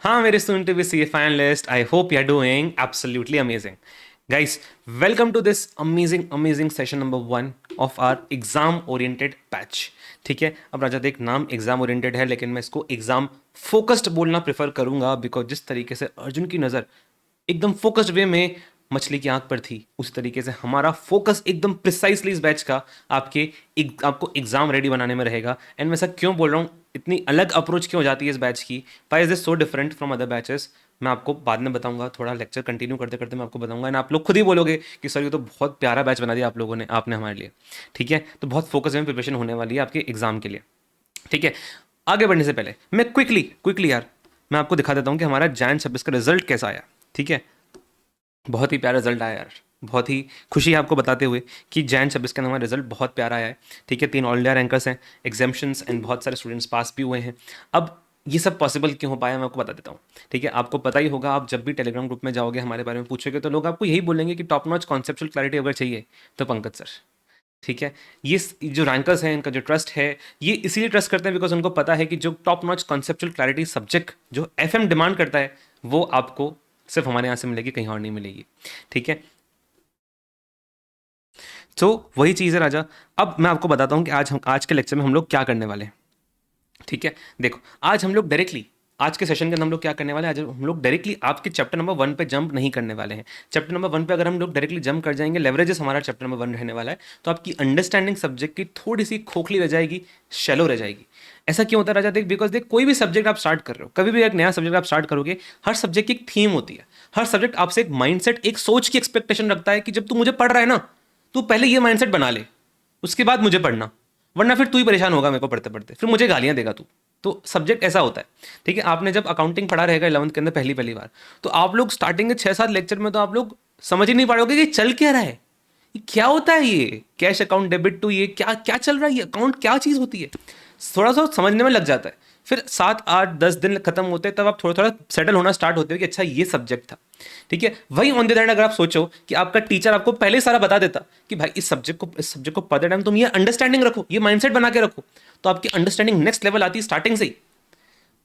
हाँ मेरे soon to be CA finalist, I hope you're doing absolutely amazing. Guys, welcome to this amazing session number 1 of our exam oriented batch. ठीक है, अब राजा देख, नाम exam oriented है लेकिन मैं इसको एग्जाम फोकस्ड बोलना प्रेफर करूंगा, बिकॉज जिस तरीके से अर्जुन की नज़र एकदम फोकस्ड वे में मछली की आंख पर थी, उस तरीके से हमारा फोकस एकदम प्रिसाइसली इस बैच का आपको एग्जाम रेडी बनाने में रहेगा. एंड मैं ऐसा क्यों बोल रहा हूँ, इतनी अलग अप्रोच क्यों हो जाती है इस बैच की, why is this so different from other batches, मैं आपको बाद में बताऊंगा. थोड़ा लेक्चर कंटिन्यू करते करते मैं आपको बताऊंगा एंड आप लोग खुद ही बोलोगे कि सर ये तो बहुत प्यारा बैच बना दिया आप लोगों ने, आपने हमारे लिए. ठीक है, तो बहुत फोकस में प्रिपरेशन होने वाली है आपके एग्जाम के लिए. ठीक है, आगे बढ़ने से पहले मैं क्विकली यार मैं आपको दिखा देता हूँ कि हमारा जैन 26 का रिजल्ट कैसा आया. ठीक है, बहुत ही प्यारा रिजल्ट आया यार, बहुत ही खुशी है आपको बताते हुए कि जैन 26 का हमारा रिजल्ट बहुत प्यारा आया है. ठीक है, 3 ऑल इंडिया रैंकर्स हैं, एग्जाम्शंस एंड बहुत सारे स्टूडेंट्स पास भी हुए हैं. अब ये सब पॉसिबल क्यों हो पाया मैं आपको बता देता हूँ. ठीक है, आपको पता ही होगा, आप जब भी टेलीग्राम ग्रुप में जाओगे हमारे बारे में पूछोगे तो लोग आपको यही बोलेंगे कि टॉप नॉच कॉन्सेप्चुअल क्लैरिटी अगर चाहिए तो पंकज सर. ठीक है, ये जो रैंकर्स हैं इनका जो ट्रस्ट है, ये इसीलिए ट्रस्ट करते हैं बिकॉज उनको पता है कि जो top notch conceptual clarity subject जो एफएम डिमांड करता है वो आपको सिर्फ हमारे यहाँ से मिलेगी, कहीं और नहीं मिलेगी. ठीक है, तो वही चीज़ है राजा. अब मैं आपको बताता हूँ कि आज के लेक्चर में हम लोग क्या करने वाले हैं. ठीक है, देखो, आज हम लोग डायरेक्टली आज के सेशन के अंदर हम लोग क्या करने वाले हैं, आज हम लोग डायरेक्टली आपके चैप्टर नंबर 1 पे जंप नहीं करने वाले हैं. चैप्टर नंबर 1 पे अगर हम लोग डायरेक्टली जंप कर जाएंगे, लेवरेजेस हमारा चैप्टर नंबर 1 रहने वाला है, तो आपकी अंडरस्टैंडिंग सब्जेक्ट की थोड़ी सी खोखली रह जाएगी, शैलो रह जाएगी. ऐसा क्यों होता है राजा? देख, बिकॉज देख, कोई भी सब्जेक्ट आप स्टार्ट कर रहे हो, कभी भी एक नया सब्जेक्ट आप स्टार्ट करोगे, हर सब्जेक्ट की एक थीम होती है. हर सब्जेक्ट आपसे एक माइंडसेट, एक सोच की एक्सपेक्टेशन रखता है कि जब तू मुझे पढ़ रहा है ना, तू पहले ये माइंडसेट बना ले, उसके बाद मुझे पढ़ना, वरना फिर तू ही परेशान होगा मेरे को पढ़ते पढ़ते, फिर मुझे गालियां देगा तू. तो सब्जेक्ट ऐसा होता है. ठीक है, आपने जब अकाउंटिंग पढ़ा रहेगा 11th के अंदर पहली बार, तो आप लोग स्टार्टिंग के 6-7 लेक्चर में तो आप लोग समझ ही नहीं पाओगे कि चल क्या रहा है, ये क्या होता है, ये कैश अकाउंट डेबिट टू, ये क्या क्या चल रहा है, ये अकाउंट क्या चीज़ होती है. थोड़ा सा समझने में लग जाता है. फिर 7-8-10 दिन खत्म होते हैं, तब आप थोड़ा थोड़ा सेटल होना स्टार्ट होते हो कि अच्छा ये सब्जेक्ट था. ठीक है, वही ऑन द अदर हैंड अगर आप सोचो कि आपका टीचर आपको पहले ही सारा बता देता कि भाई इस सब्जेक्ट को पढ़ते टाइम तुम ये अंडरस्टैंडिंग रखो, ये माइंडसेट बना के रखो, तो आपकी अंडरस्टैंडिंग नेक्स्ट लेवल आती है स्टार्टिंग से ही.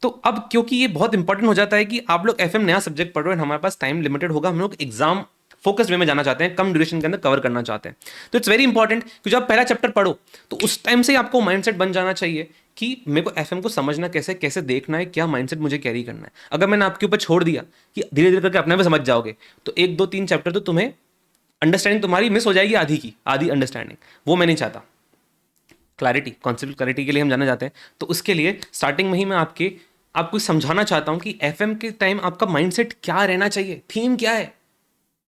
तो अब क्योंकि ये बहुत इंपॉर्टेंट हो जाता है कि आप लोग एफएम नया सब्जेक्ट पढ़ रहे हो, हमारे पास टाइम लिमिटेड होगा, हम लोग एग्जाम फोकस्ड वे में जाना चाहते हैं, कम ड्यूरेशन के अंदर कवर करना चाहते हैं. तो इट्स वेरी इंपॉर्टेंट कि जब आप पहला चैप्टर पढ़ो तो उस टाइम से आपको माइंडसेट बन जाना चाहिए कि मेरे को एफएम को समझना कैसे कैसे देखना है, क्या माइंडसेट मुझे कैरी करना है. अगर मैंने आपके ऊपर छोड़ दिया कि धीरे धीरे करके अपने में समझ जाओगे, तो 1 2 3 चैप्टर तो तुम्हें अंडरस्टैंडिंग तुम्हारी मिस हो जाएगी, आधी की आधी अंडरस्टैंडिंग. वो मैं नहीं चाहता. क्लैरिटी, कॉन्सेप्ट क्लैरिटी के लिए हम जाना चाहते हैं, तो उसके लिए स्टार्टिंग में ही मैं आपको समझाना चाहता हूं कि एफएम के टाइम आपका माइंडसेट क्या रहना चाहिए, थीम क्या है.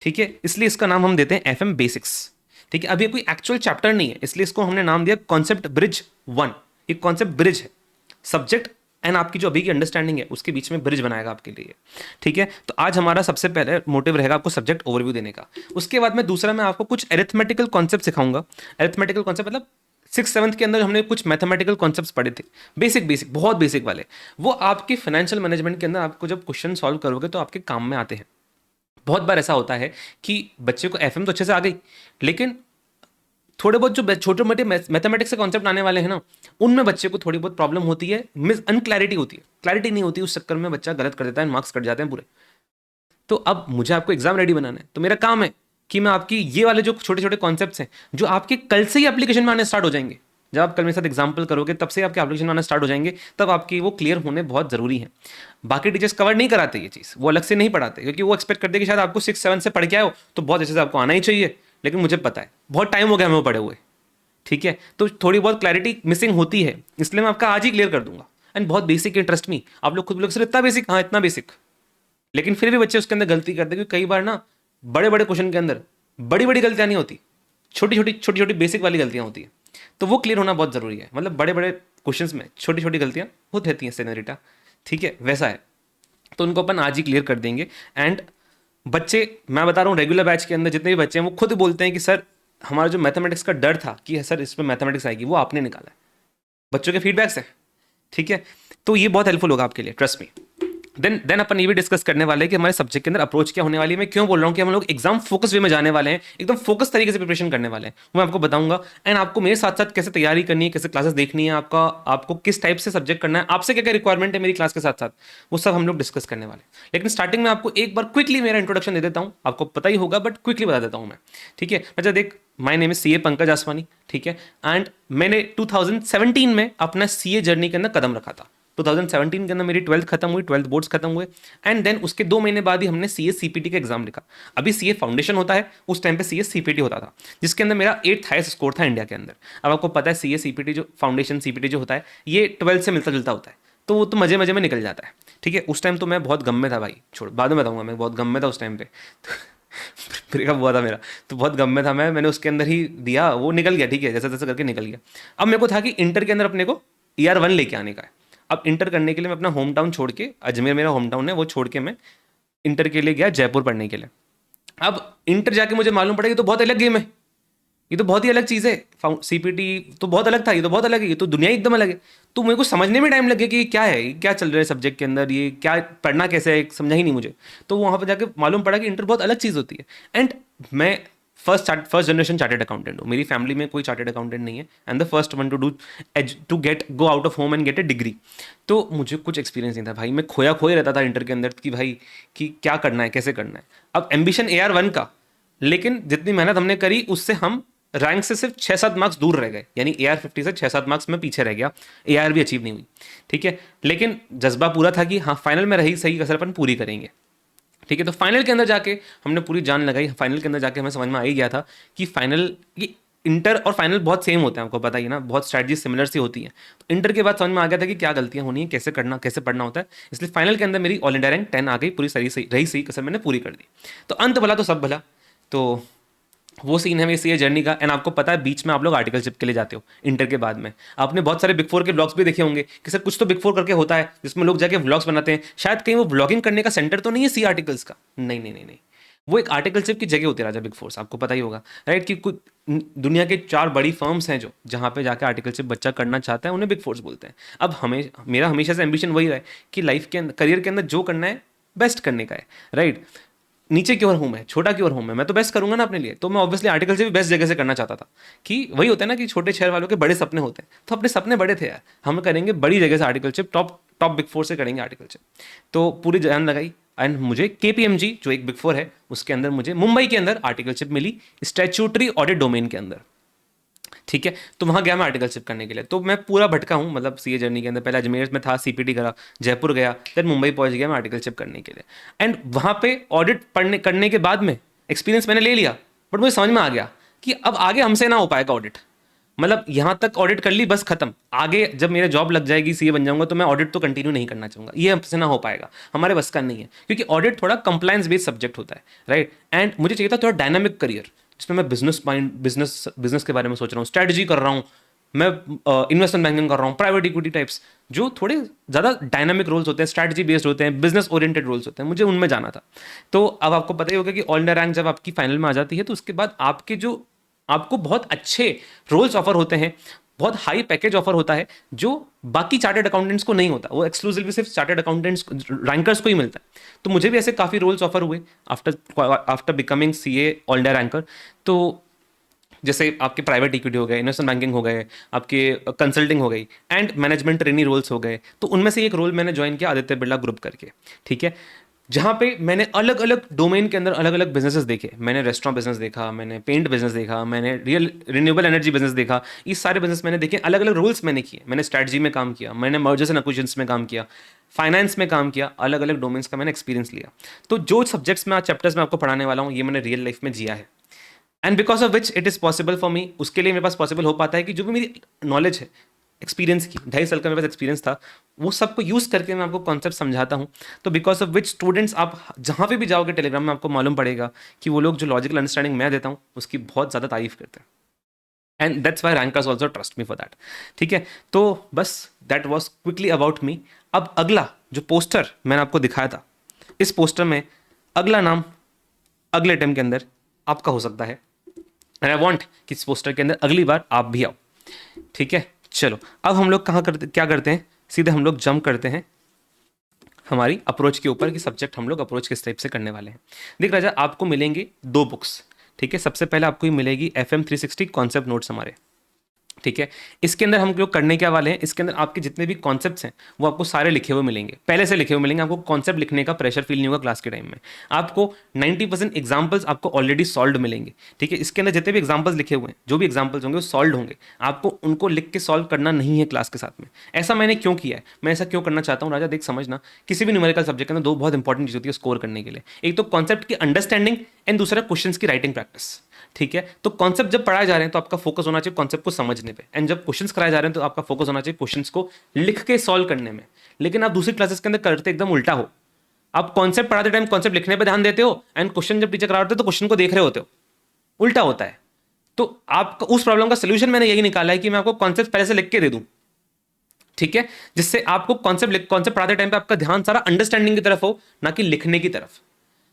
ठीक है, इसलिए इसका नाम हम देते हैं एफएम बेसिक्स. ठीक है, अभी कोई एक्चुअल चैप्टर नहीं है, इसलिए इसको हमने नाम दिया कॉन्सेप्ट ब्रिज 1. एक कॉन्सेप्ट ब्रिज है, सब्जेक्ट एंड आपकी जो अभी की अंडरस्टैंडिंग है उसके बीच में ब्रिज बनाएगा आपके लिए. ठीक है, तो आज हमारा सबसे पहले मोटिव रहेगा आपको सब्जेक्ट ओवरव्यू देने का. उसके बाद में दूसरा मैं आपको कुछ एरिथमेटिकल कॉन्सेप्ट सिखाऊंगा. एरिथमेटिकल कॉन्सेप्ट मतलब 6th 7th के अंदर हमने कुछ मैथमेटिकल कॉन्सेप्ट्स पढ़े थे, बेसिक बहुत बेसिक वाले. वो आपके फाइनेंशियल मैनेजमेंट के अंदर आपको जब क्वेश्चन सॉल्व करोगे तो आपके काम में आते हैं. बहुत बार ऐसा होता है कि बच्चे को एफएम तो अच्छे से आ गई, लेकिन थोड़े बहुत जो छोटे मोटे मैथमेटिक्स के कॉन्सेप्ट आने वाले हैं ना, उनमें बच्चे को थोड़ी बहुत प्रॉब्लम होती है, मिस अनक्लैरिटी होती है, क्लैरिटी नहीं होती, उस चक्कर में बच्चा गलत कर देता है, मार्क्स कट जाते हैं पूरे. तो अब मुझे आपको एग्जाम रेडी बनाना है, तो मेरा काम है कि मैं आपकी ये वाले जो छोटे छोटे कॉन्सेप्ट्स हैं जो आपके कल से ही एप्लीकेशन में आने स्टार्ट हो जाएंगे, जब आप कल मेरे साथ एग्जाम्पल करोगे तब से आपके एप्लीकेशन में आना स्टार्ट हो जाएंगे, तब आपकी वो क्लियर होने बहुत जरूरी है. बाकी टीचर्स कवर नहीं कराते ये चीज़, वो अलग से नहीं पढ़ाते, क्योंकि वो एक्सपेक्ट करते कि शायद आपको 6-7 से पढ़ के आए हो तो बहुत अच्छे से आपको आना ही चाहिए. लेकिन मुझे पता है बहुत टाइम हो गया हमें वो पढ़े हुए. ठीक है, तो थोड़ी बहुत क्लैरिटी मिसिंग होती है, इसलिए मैं आपका आज ही क्लियर कर दूंगा. एंड बहुत बेसिक इंटरेस्ट में आप लोग खुद लोग सिर्फ इतना बेसिक, हाँ इतना बेसिक, लेकिन फिर भी बच्चे उसके अंदर गलती करते हैं, क्योंकि कई बार ना बड़े बड़े क्वेश्चन के अंदर बड़ी बड़ी गलतियां नहीं होती, छोटी छोटी बेसिक वाली गलतियां होती हैं. तो वो क्लियर होना बहुत ज़रूरी है. मतलब बड़े बड़े क्वेश्चंस में छोटी छोटी गलतियां होती रहती हैं सेनोरिटा. ठीक है, वैसा है, तो उनको अपन आज ही क्लियर कर देंगे. एंड बच्चे, मैं बता रहा हूँ, रेगुलर बैच के अंदर जितने भी बच्चे हैं वो खुद बोलते हैं कि सर हमारा जो मैथमेटिक्स का डर था कि सर इसमें मैथमेटिक्स आएगी, वो आपने निकाला है. बच्चों के फीडबैक्स हैं. ठीक है, तो ये बहुत हेल्पफुल होगा आपके लिए, ट्रस्ट मी. देन अपन ये भी डिस्कस करने वाले हैं कि हमारे सब्जेक्ट के अंदर अप्रोच क्या होने वाली है। मैं क्यों बोल रहा हूँ कि हम लोग एग्जाम फोकस वे में जाने वाले हैं, एकदम फोकस तरीके से प्रिपरेशन करने वाले हैं, वो मैं आपको बताऊंगा। एंड आपको मेरे साथ साथ कैसे तैयारी करनी है, कैसे क्लासेस देखनी है, आपको किस टाइप से सब्जेक्ट करना है, आपसे क्या क्या रिक्वायरमेंट है मेरी क्लास के साथ साथ, वो सब हम लोग डिस्कस करने वाले हैं। लेकिन स्टार्टिंग में आपको एक बार क्विकली मेरा इंट्रोडक्शन दे देता हूँ, आपको पता ही होगा बट क्विकली बता देता हूँ मैं, ठीक है। अच्छा देख, my name is CA Pankaj Aswani, ठीक है। एंड मैंने 2017 में अपना सीए जर्नी के अंदर कदम रखा था। 2017 के अंदर मेरी 12th खत्म हुई, 12th बोर्ड्स खत्म हुए, एंड देन उसके 2 महीने बाद ही हमने सीए सीपीटी का एग्जाम लिखा। अभी सीए फाउंडेशन होता है, उस टाइम पे सीए सीपीटी होता था, जिसके अंदर मेरा 8th हाईएस्ट स्कोर था इंडिया के अंदर। अब आपको पता है सीए सीपीटी जो फाउंडेशन सीपीटी जो होता है ये 12th से मिलता जुलता होता है, तो वो तो मजे मजे में निकल जाता है, ठीक है। उस टाइम तो मैं बहुत गम में था भाई, छोड़ बाद में बताऊंगा, मैं बहुत गम में था उस टाइम पे ब्रेकअप हुआ था मेरा, तो बहुत गम में था मैंने उसके अंदर ही दिया, वो निकल गया, ठीक है, जैसे तैसे करके निकल गया। अब मेरे को था कि इंटर के अंदर अपने को ER1 लेके आने का है। अब इंटर करने के लिए मैं अपना होम टाउन छोड़ के, अजमेर मेरा होम टाउन है, वो छोड़ के मैं इंटर के लिए गया जयपुर पढ़ने के लिए। अब इंटर जाके मुझे मालूम पड़ा ये तो बहुत अलग गेम है, ये तो बहुत ही अलग चीज़ है, सीपीटी तो बहुत अलग था, ये तो बहुत अलग है, ये तो दुनिया ही एकदम अलग है। तो मेरे को समझने में टाइम लग गया कि ये क्या है, ये क्या चल रहा है सब्जेक्ट के अंदर, ये क्या पढ़ना कैसे है, समझा ही नहीं मुझे। तो वहाँ पर जाके मालूम पड़ा कि इंटर बहुत अलग चीज़ होती है। एंड मैं फर्स्ट जनरेशन चार्टेड अकाउंटेंट हूँ, मेरी फैमिली में कोई चार्टेड अकाउंटेंट नहीं है, and the first one to get go out of home and get a degree. तो मुझे कुछ एक्सपीरियंस नहीं था भाई, मैं खोया खोए रहता था इंटर के अंदर कि भाई कि क्या करना है, कैसे करना है। अब एम्बिशन AR1 का, लेकिन जितनी मेहनत हमने करी उससे हम रैंक से सिर्फ 6-7 मार्क्स दूर रह गए, यानी AR50 से 6-7 मार्क्स में पीछे रह गया, AR भी अचीव नहीं हुई, ठीक है। लेकिन जज्बा पूरा था कि हाँ फाइनल में रही सही कसर अपन पूरी करेंगे, ठीक है। तो फाइनल के अंदर जाके हमने पूरी जान लगाई, फाइनल के अंदर जाके हमें समझ में आ ही गया था कि फाइनल ये इंटर और फाइनल बहुत सेम होते हैं, आपको पता ही ना, बहुत स्ट्रैटेजी सिमिलर सी होती है। तो इंटर के बाद समझ में आ गया था कि क्या गलतियां होनी है, कैसे करना, कैसे पढ़ना होता है। इसलिए फाइनल के अंदर मेरी ऑल इंडिया रैंक 10 आ गई, पूरी सही रही सही कसर मैंने पूरी कर दी। तो अंत भला तो सब भला, तो वो सीन है मेरी सीए जर्नी का। एंड आपको पता है बीच में आप लोग आर्टिकलशिप के लिए जाते हो इंटर के बाद में, आपने बहुत सारे बिग फोर के ब्लॉग्स भी देखे होंगे कि सर कुछ तो बिग फोर करके होता है जिसमें लोग जाके व्लॉग्स बनाते हैं, शायद कहीं वो ब्लॉगिंग करने का सेंटर तो नहीं है सी आर्टिकल्स का, नहीं नहीं नहीं नहीं, वो एक आर्टिकलशिप की जगह होती है राजा बिग फोर्स, आपको पता ही होगा राइट, कि कुछ दुनिया के 4 बड़ी फर्म्स हैं जो जहाँ पे जाके आर्टिकलशिप बच्चा करना चाहता है उन्हें बिग फोर्स बोलते हैं। अब हमें मेरा हमेशा से एम्बिशन वही रहा है कि लाइफ के अंदर करियर के अंदर जो करना है बेस्ट करने का है, राइट। नीचे की ओर हूँ मैं, छोटा की ओर हूँ मैं तो बेस्ट करूंगा ना अपने लिए। तो मैं ऑब्वियसली आर्टिकल से भी बेस्ट जगह से करना चाहता था, कि वही होता है ना कि छोटे शहर वालों के बड़े सपने होते हैं, तो अपने सपने बड़े थे यार, हम करेंगे बड़ी जगह से articleship, top top big four से करेंगे आर्टिकलशिप। तो पूरी जान लगाई एंड मुझे KPMG जो एक बिग फोर है उसके अंदर मुझे मुंबई के अंदर आर्टिकलशिप मिली, स्टैच्यूटरी ऑडिट डोमेन के अंदर, ठीक है। तो वहाँ गया मैं आर्टिकलशिप करने के लिए। तो मैं पूरा भटका हूँ, मतलब सीए जर्नी के अंदर पहले अजमेर में था, सीपीटी करा, जयपुर गया, फिर मुंबई पहुँच गया मैं आर्टिकलशिप करने के लिए। एंड वहाँ पे ऑडिट पढ़ने करने के बाद में एक्सपीरियंस मैंने ले लिया, बट मुझे समझ में आ गया कि अब आगे हमसे ना हो पाएगा ऑडिट, मतलब यहाँ तक ऑडिट कर ली बस खत्म, आगे जब मेरे जॉब लग जाएगी सीए बन जाऊंगा तो मैं ऑडिट तो कंटिन्यू नहीं करना चाहूंगा, ये हमसे ना हो पाएगा, हमारे बस का नहीं है, क्योंकि ऑडिट थोड़ा कंप्लायंस बेस्ड सब्जेक्ट होता है, राइट। एंड मुझे चाहिए था थोड़ा डायनामिक करियर जिसमें मैं बिजनेस के बारे में सोच रहा हूँ, स्ट्रैटेजी कर रहा हूँ मैं, इन्वेस्टमेंट बैंकिंग कर रहा हूँ, प्राइवेट इक्विटी टाइप्स जो थोड़े ज़्यादा डायनामिक रोल्स होते हैं, स्ट्रैटेजी बेस्ड होते हैं, बिजनेस ओरिएंटेड रोल्स होते हैं, मुझे उनमें जाना था। तो अब आपको पता ही होगा कि ऑल इंडिया रैंक जब आपकी फाइनल में आ जाती है तो उसके बाद आपको बहुत अच्छे रोल्स ऑफर होते हैं, बहुत हाई पैकेज ऑफर होता है, जो बाकी चार्टेड अकाउंटेंट्स को नहीं होता, वो एक्सक्लूसिवली सिर्फ चार्टेड अकाउंटेंट्स रैंकर्स को ही मिलता है। तो मुझे भी ऐसे काफ़ी रोल्स ऑफर हुए after becoming CA all India ranker. तो जैसे आपके प्राइवेट इक्विटी हो गए, इन्वेस्टमेंट बैंकिंग हो गए, आपके कंसल्टिंग हो गई, एंड मैनेजमेंट ट्रेनी रोल्स हो गए। तो उनमें से एक रोल मैंने ज्वाइन किया आदित्य बिरला ग्रुप करके, ठीक है, जहाँ पे मैंने अलग अलग डोमेन के अंदर अलग अलग बिजनेसेस देखे। मैंने रेस्टोरेंट बिजनेस देखा, मैंने पेंट बिजनेस देखा, मैंने रिन्यूएबल एनर्जी बिजनेस देखा, ये सारे बिजनेस मैंने देखे, अलग अलग रोल्स मैंने किए, मैंने स्ट्रैटेजी में काम किया, मैंने मर्जर्स एंड एक्विजिशंस में काम किया, फाइनेंस में काम किया, अलग अलग डोमेन्स का मैंने एक्सपीरियंस लिया। तो जो सब्जेक्ट्स में आज चैप्टर्स में आपको पढ़ाने वाला हूँ ये मैंने रियल लाइफ में जिया है, and because of which it is possible for me, उसके लिए मेरे पास पॉसिबल हो पाता है कि जो भी मेरी नॉलेज है एक्सपीरियंस की, 2.5 साल का मेरे पास एक्सपीरियंस था, वो सबको यूज़ करके मैं आपको कॉन्सेप्ट समझाता हूँ। तो बिकॉज ऑफ विच स्टूडेंट्स आप जहाँ पे भी जाओगे टेलीग्राम में आपको मालूम पड़ेगा कि वो लोग जो लॉजिकल अंडरस्टैंडिंग मैं देता हूँ उसकी बहुत ज़्यादा तारीफ करते हैं, and that's why rankers also trust me for that, ठीक है। तो बस that was quickly about me. अब अगला जो पोस्टर मैंने आपको दिखाया था, इस पोस्टर में अगला नाम अगले टाइम के अंदर आपका हो सकता है, एंड आई वॉन्ट कि इस पोस्टर के अंदर अगली बार आप भी आओ, ठीक है। चलो अब हम लोग क्या करते हैं, सीधे हम लोग जंप करते हैं हमारी अप्रोच के ऊपर कि सब्जेक्ट हम लोग अप्रोच किस टाइप से करने वाले हैं। देख राजा, आपको मिलेंगे 2 बुक्स, ठीक है। सबसे पहले आपको ये मिलेगी FM 360 कॉन्सेप्ट नोट्स हमारे, ठीक है। इसके अंदर हम लोग करने क्या वाले हैं, इसके अंदर आपके जितने भी कॉन्सेप्ट्स हैं वो आपको सारे लिखे हुए मिलेंगे, पहले से लिखे हुए मिलेंगे। आपको कॉन्सेप्ट लिखने का प्रेशर फील नहीं होगा क्लास के टाइम में। आपको 90% एग्जाम्पल्स आपको ऑलरेडी सॉल्व मिलेंगे, ठीक है। इसके अंदर जितने भी एग्जाम्पल्स लिखे हुए हैं, जो भी एग्जाम्पल्स होंगे वो सॉल्व होंगे। आपको उनको लिख के सॉल्व करना नहीं है क्लास के साथ में। ऐसा मैंने क्यों किया है, मैं ऐसा क्यों करना चाहता हूँ राजा, देख समझना, किसी भी न्यूमेरिकल सब्जेक्ट के अंदर 2 बहुत इंपॉर्टेंट चीज़ होती है स्कोर करने के लिए। एक तो कॉन्सेप्ट की अंडरस्टैंडिंग एंड दूसरा क्वेश्चंस की राइटिंग प्रैक्टिस, ठीक है। तो कॉन्सेप्ट जब पढ़ाए जा रहे हैं तो आपका फोकस होना चाहिए कॉन्सेप्ट को समझने पे, एंड जब क्वेश्चंस कराए जा रहे हैं तो आपका फोकस होना चाहिए क्वेश्चंस को लिख के सॉल्व करने में। लेकिन आप दूसरी क्लासेस के अंदर करते एकदम उल्टा हो, आप कॉन्सेप्ट पढ़ाते टाइम कॉन्सेप्ट लिखने पे ध्यान देते हो एंड क्वेश्चन जब टीचर करा रहे हो तो क्वेश्चन को देख रहे होते हो, उल्टा होता है। तो आपका उस प्रॉब्लम का सोल्यूशन मैंने यही निकाला है कि मैं आपको कॉन्सेप्ट पहले से लिख के दे दूं, ठीक है, जिससे आपको कॉन्सेप्ट पढ़ाते टाइम पे आपका ध्यान सारा अंडरस्टैंडिंग की तरफ हो, ना कि लिखने की तरफ।